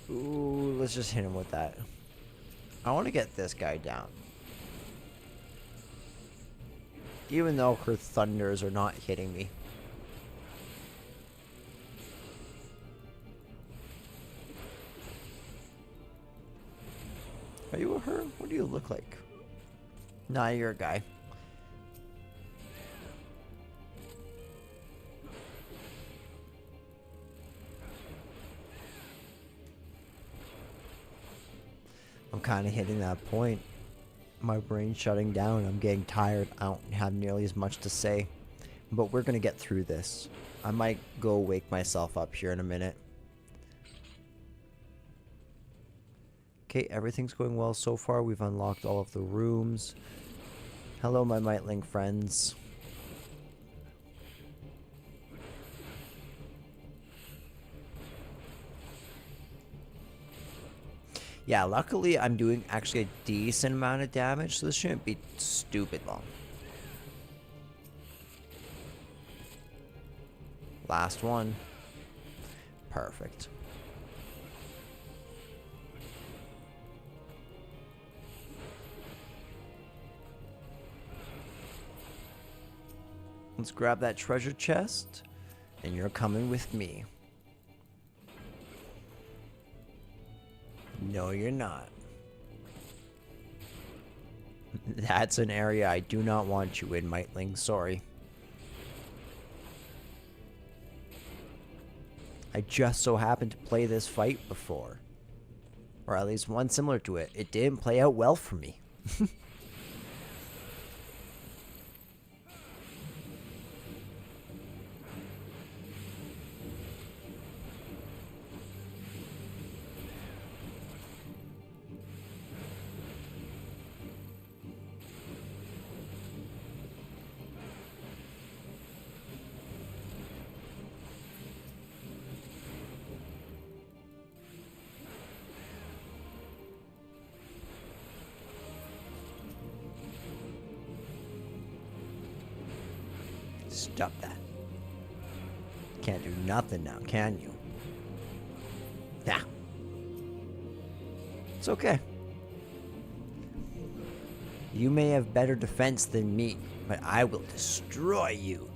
Ooh, let's just hit him with that. I want to get this guy down. Even though her thunders are not hitting me. Are you a her? What do you look like? Nah, you're a guy. I'm kind of hitting that point. My brain's shutting down. I'm getting tired. I don't have nearly as much to say. But we're going to get through this. I might go wake myself up here in a minute. Okay, everything's going well so far. We've unlocked all of the rooms. Hello, my Mightling friends. Yeah, luckily I'm doing actually a decent amount of damage, so this shouldn't be stupid long. Last one. Perfect. Let's grab that treasure chest, and you're coming with me. No, you're not. That's an area I do not want you in, Mightling. Sorry. I just so happened to play this fight before. Or at least one similar to it. It didn't play out well for me. Stop that. Can't do nothing now, can you? Nah. It's okay. You may have better defense than me, but I will destroy you.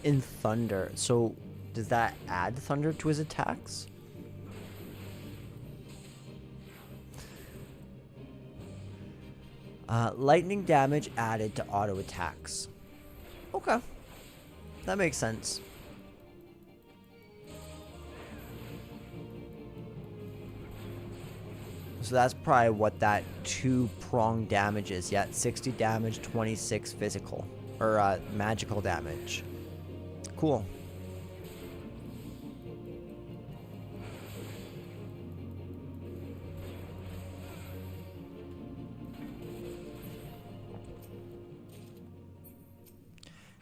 In thunder, so does that add thunder to his attacks? Lightning damage added to auto attacks. Okay, that makes sense. So that's probably what that two-prong damage is. Yeah, 60 damage, 26 physical. Or magical damage. Cool.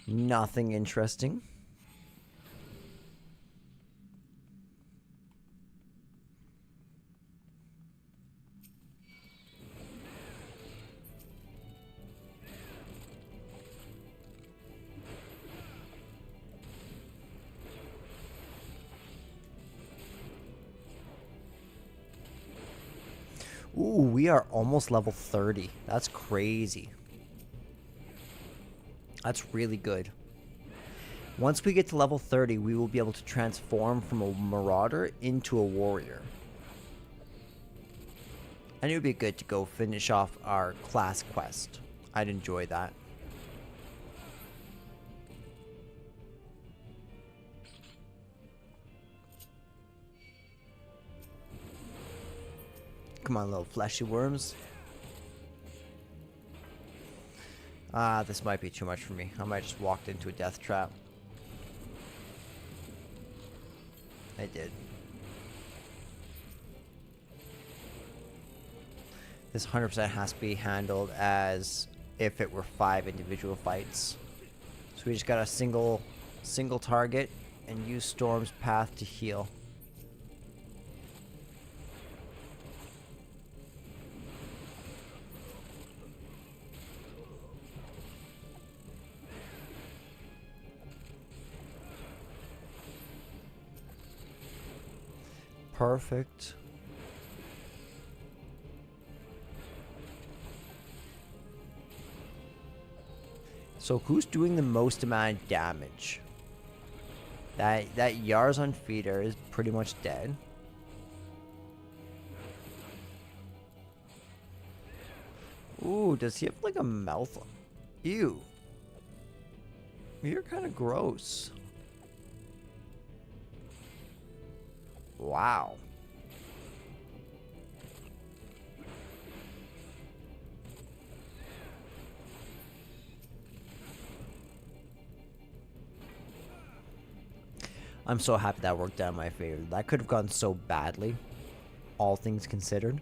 Nothing interesting. Ooh, we are almost level 30. That's crazy. That's really good. Once we get to level 30, we will be able to transform from a marauder into a warrior. And it would be good to go finish off our class quest. I'd enjoy that. Come on, little fleshy worms. Ah, this might be too much for me. I might just walked into a death trap. I did. This 100% has to be handled as if it were 5 individual fights. So we just got a single target and use Storm's path to heal. Perfect. So who's doing the most amount of damage? That Yarzon feeder is pretty much dead. Ooh, does he have like a mouth? Ew. You're kind of gross. Wow. I'm so happy that worked out in my favor. That could have gone so badly, all things considered.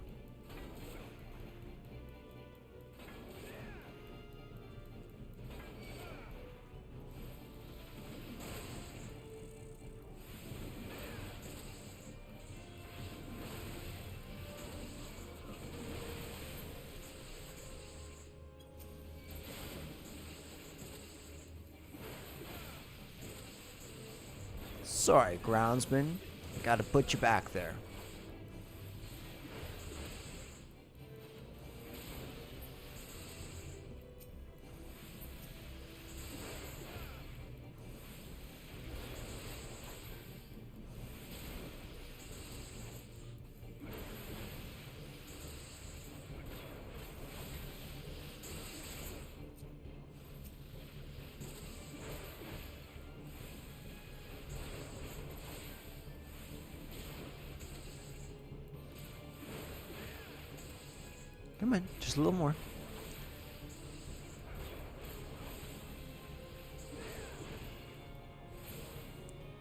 Sorry, groundsman. Gotta put you back there. Come on, just a little more.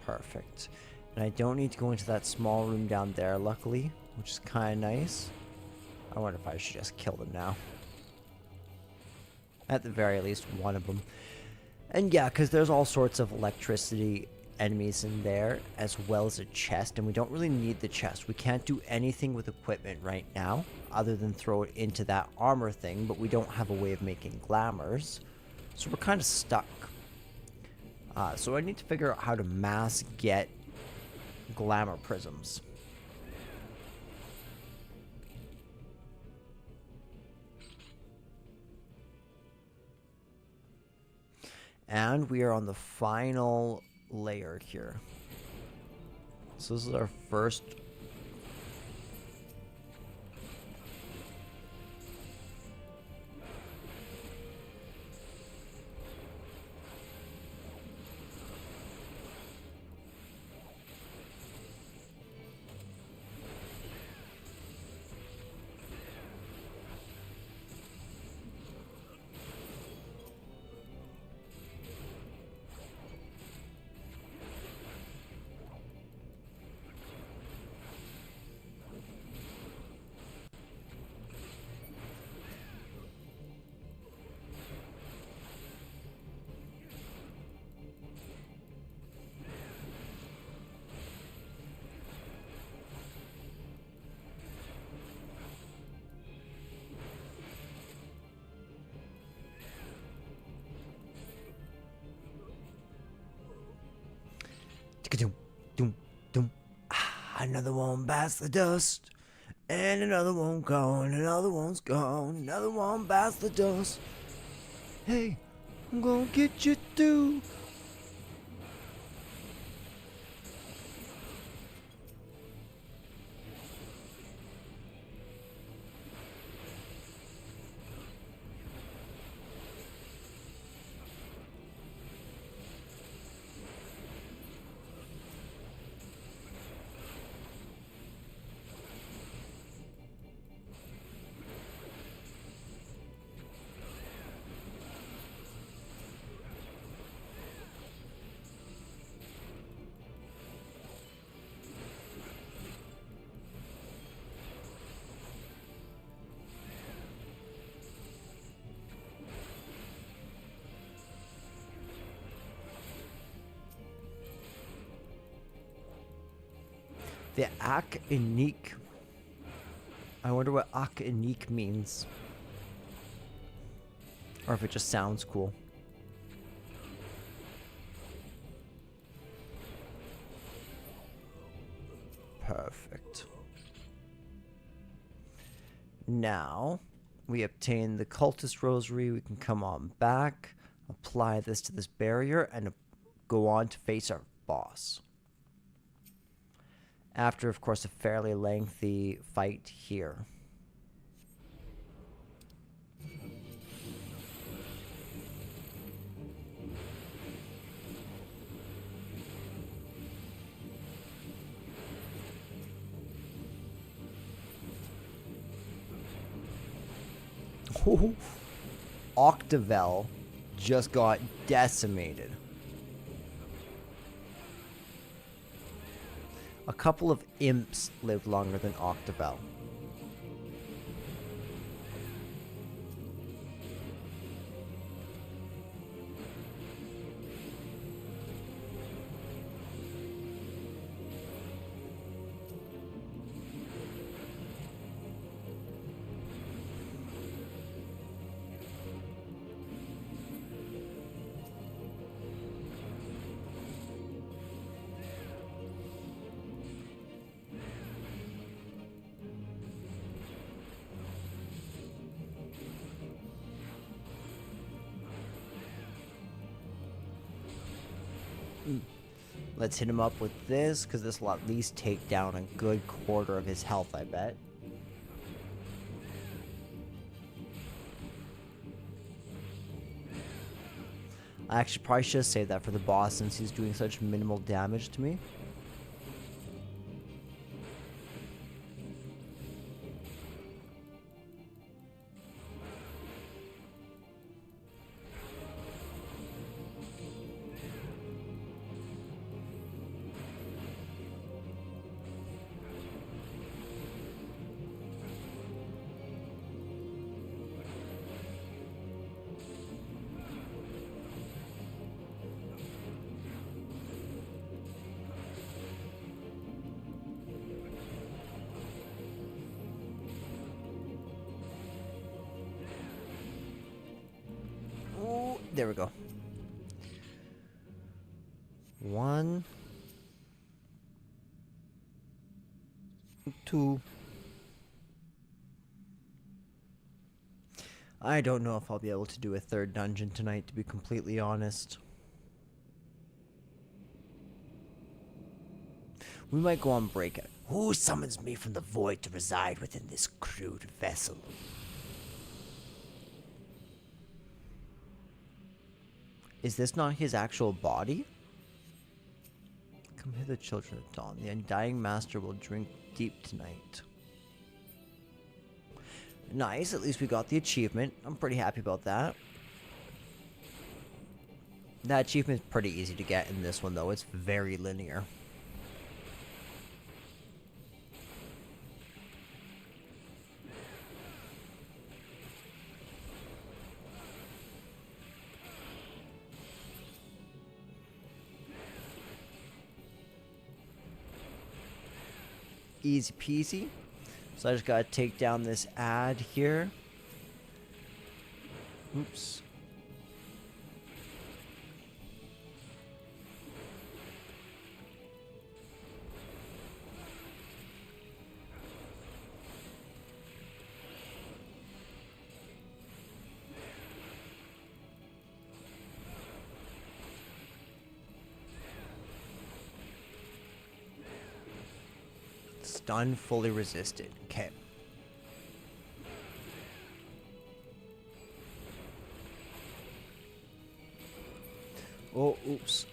Perfect. And I don't need to go into that small room down there, luckily, which is kind of nice. I wonder if I should just kill them now. At the very least, one of them. And yeah, because there's all sorts of electricity enemies in there, as well as a chest, and we don't really need the chest. We can't do anything with equipment right now, other than throw it into that armor thing, but we don't have a way of making glamours. So we're kind of stuck. So I need to figure out how to mass get glamour prisms. And we are on the final layer here. So this is our first. Doom, doom, doom. Another one bites the dust, and another one gone, another one's gone, another one bites the dust. Hey, I'm gonna get you too. The Ak-Inik. I wonder what Ak-Inik means. Or if it just sounds cool. Perfect. Now, we obtain the cultist rosary. We can come on back, apply this to this barrier, and go on to face our boss. After, of course, a fairly lengthy fight here. Octavel just got decimated. A couple of imps lived longer than Octavel. Let's hit him up with this, because this will at least take down a good quarter of his health, I bet. I actually probably should save that for the boss since he's doing such minimal damage to me. Ooh, there we go. 1, 2. I don't know if I'll be able to do a third dungeon tonight, to be completely honest. We might go on breakout. Who summons me from the void to reside within this crude vessel? Is this not his actual body? Come hither, children of dawn. The undying master will drink deep tonight. Nice, at least we got the achievement. I'm pretty happy about that. That achievement is pretty easy to get in this one, though. It's very linear. Easy peasy. So I just gotta take down this ad here. Oops. Stun fully resisted. Okay. Oh, oops.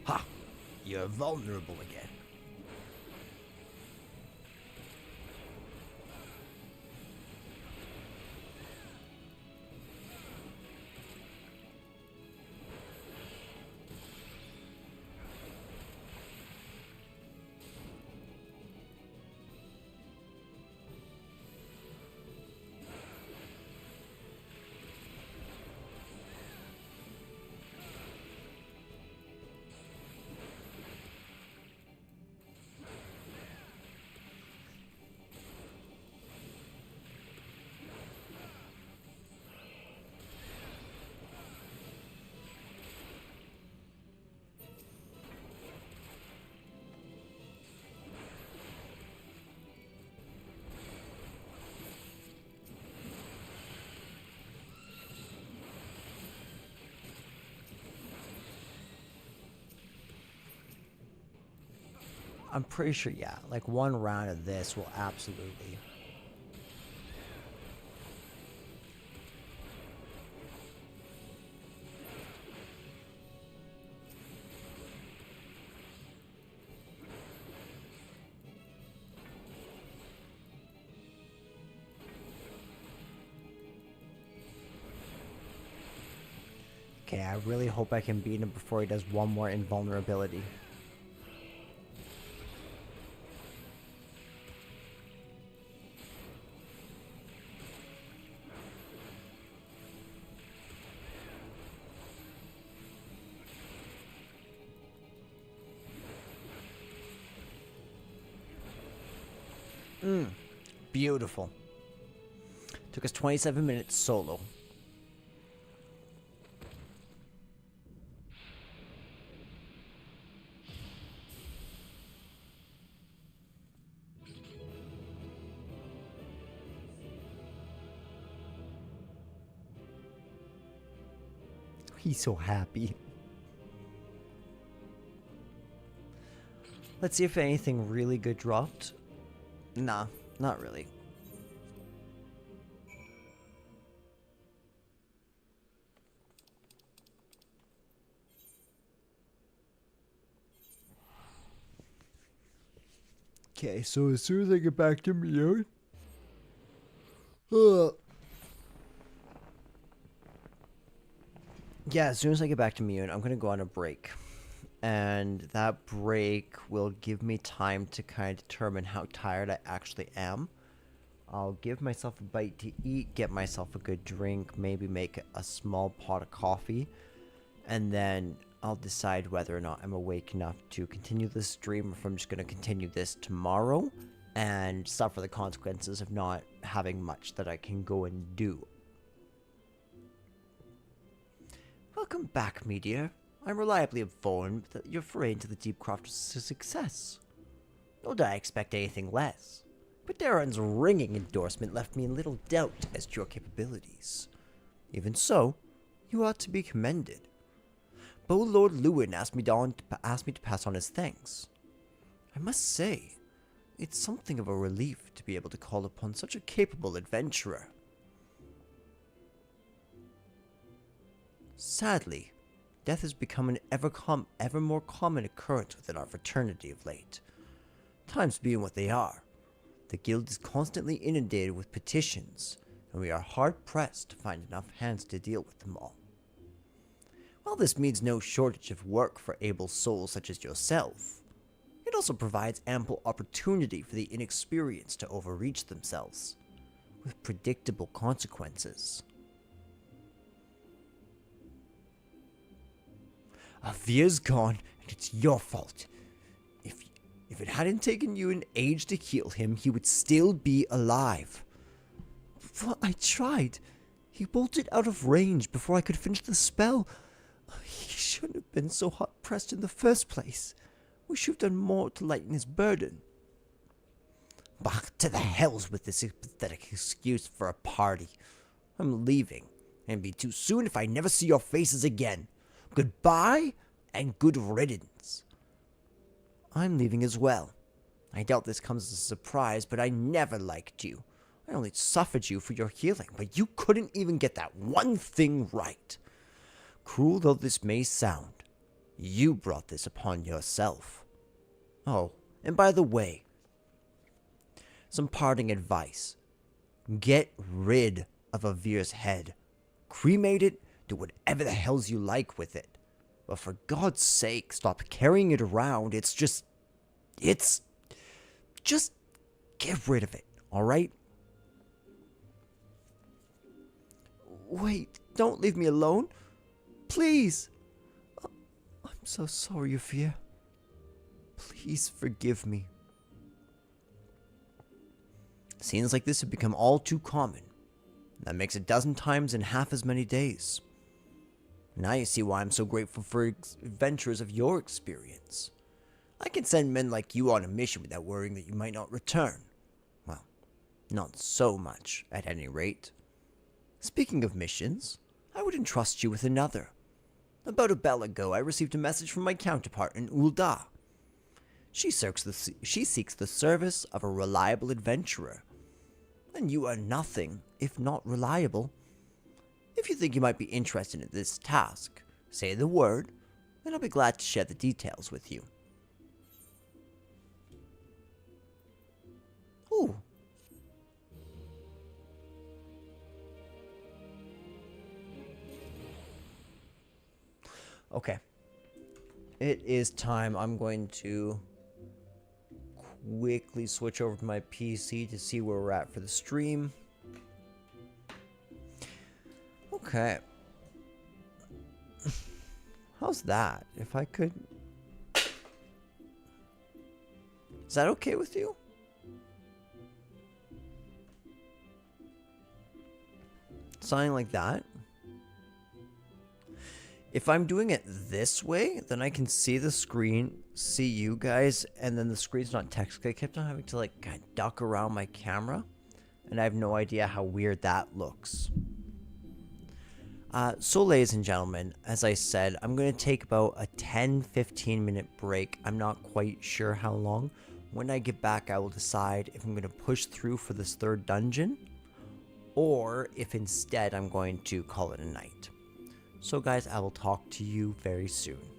Ha! You're vulnerable again. I'm pretty sure, yeah, like one round of this will absolutely. Okay, I really hope I can beat him before he does one more invulnerability. Beautiful. Took us 27 minutes solo. He's so happy. Let's see if anything really good dropped. Nah, not really. Okay, so as soon as I get back to Mute, yeah, as soon as I get back to Mute, I'm gonna go on a break. And that break will give me time to kind of determine how tired I actually am. I'll give myself a bite to eat, get myself a good drink, maybe make a small pot of coffee, and then I'll decide whether or not I'm awake enough to continue this stream, or if I'm just going to continue this tomorrow and suffer the consequences of not having much that I can go and do. Welcome back, media. I'm reliably informed that your foray into the deep craft was a success. Nor did I expect anything less, but Darren's ringing endorsement left me in little doubt as to your capabilities. Even so, you ought to be commended. Beau Lord Lewin asked me to pass on his thanks. I must say, it's something of a relief to be able to call upon such a capable adventurer. Sadly, death has become an ever more common occurrence within our fraternity of late. Times being what they are, the guild is constantly inundated with petitions, and we are hard-pressed to find enough hands to deal with them all. While this means no shortage of work for able souls such as yourself, it also provides ample opportunity for the inexperienced to overreach themselves, with predictable consequences. Avir's gone, and it's your fault. If it hadn't taken you an age to heal him, he would still be alive. But I tried. He bolted out of range before I could finish the spell. He shouldn't have been so hard-pressed in the first place. We should have done more to lighten his burden. Back to the hells with this pathetic excuse for a party. I'm leaving, and it'll be too soon if I never see your faces again. Goodbye, and good riddance. I'm leaving as well. I doubt this comes as a surprise, but I never liked you. I only suffered you for your healing, but you couldn't even get that one thing right. Cruel though this may sound, you brought this upon yourself. Oh, and by the way, some parting advice. Get rid of Avir's head. Cremate it, do whatever the hells you like with it. But for God's sake, stop carrying it around. It's just get rid of it, alright? Wait, don't leave me alone. Please. I'm so sorry, Avir. Please forgive me. Scenes like this have become all too common. That makes a dozen times in half as many days. Now you see why I'm so grateful for adventures of your experience. I can send men like you on a mission without worrying that you might not return. Well, not so much, at any rate. Speaking of missions, I would entrust you with another. About a bell ago, I received a message from my counterpart in Ul'dah. She seeks the service of a reliable adventurer. And you are nothing if not reliable. If you think you might be interested in this task, say the word, and I'll be glad to share the details with you. Ooh. Okay. It is time. I'm going to quickly switch over to my PC to see where we're at for the stream. Okay. How's that? If I could... Is that okay with you? Something like that. If I'm doing it this way, then I can see the screen, see you guys, and then the screen's not text. I kept on having to like kind of duck around my camera, and I have no idea how weird that looks. So, ladies and gentlemen, as I said, I'm going to take about a 10-15 minute break. I'm not quite sure how long. When I get back, I will decide if I'm going to push through for this third dungeon or if instead I'm going to call it a night. So, guys, I will talk to you very soon.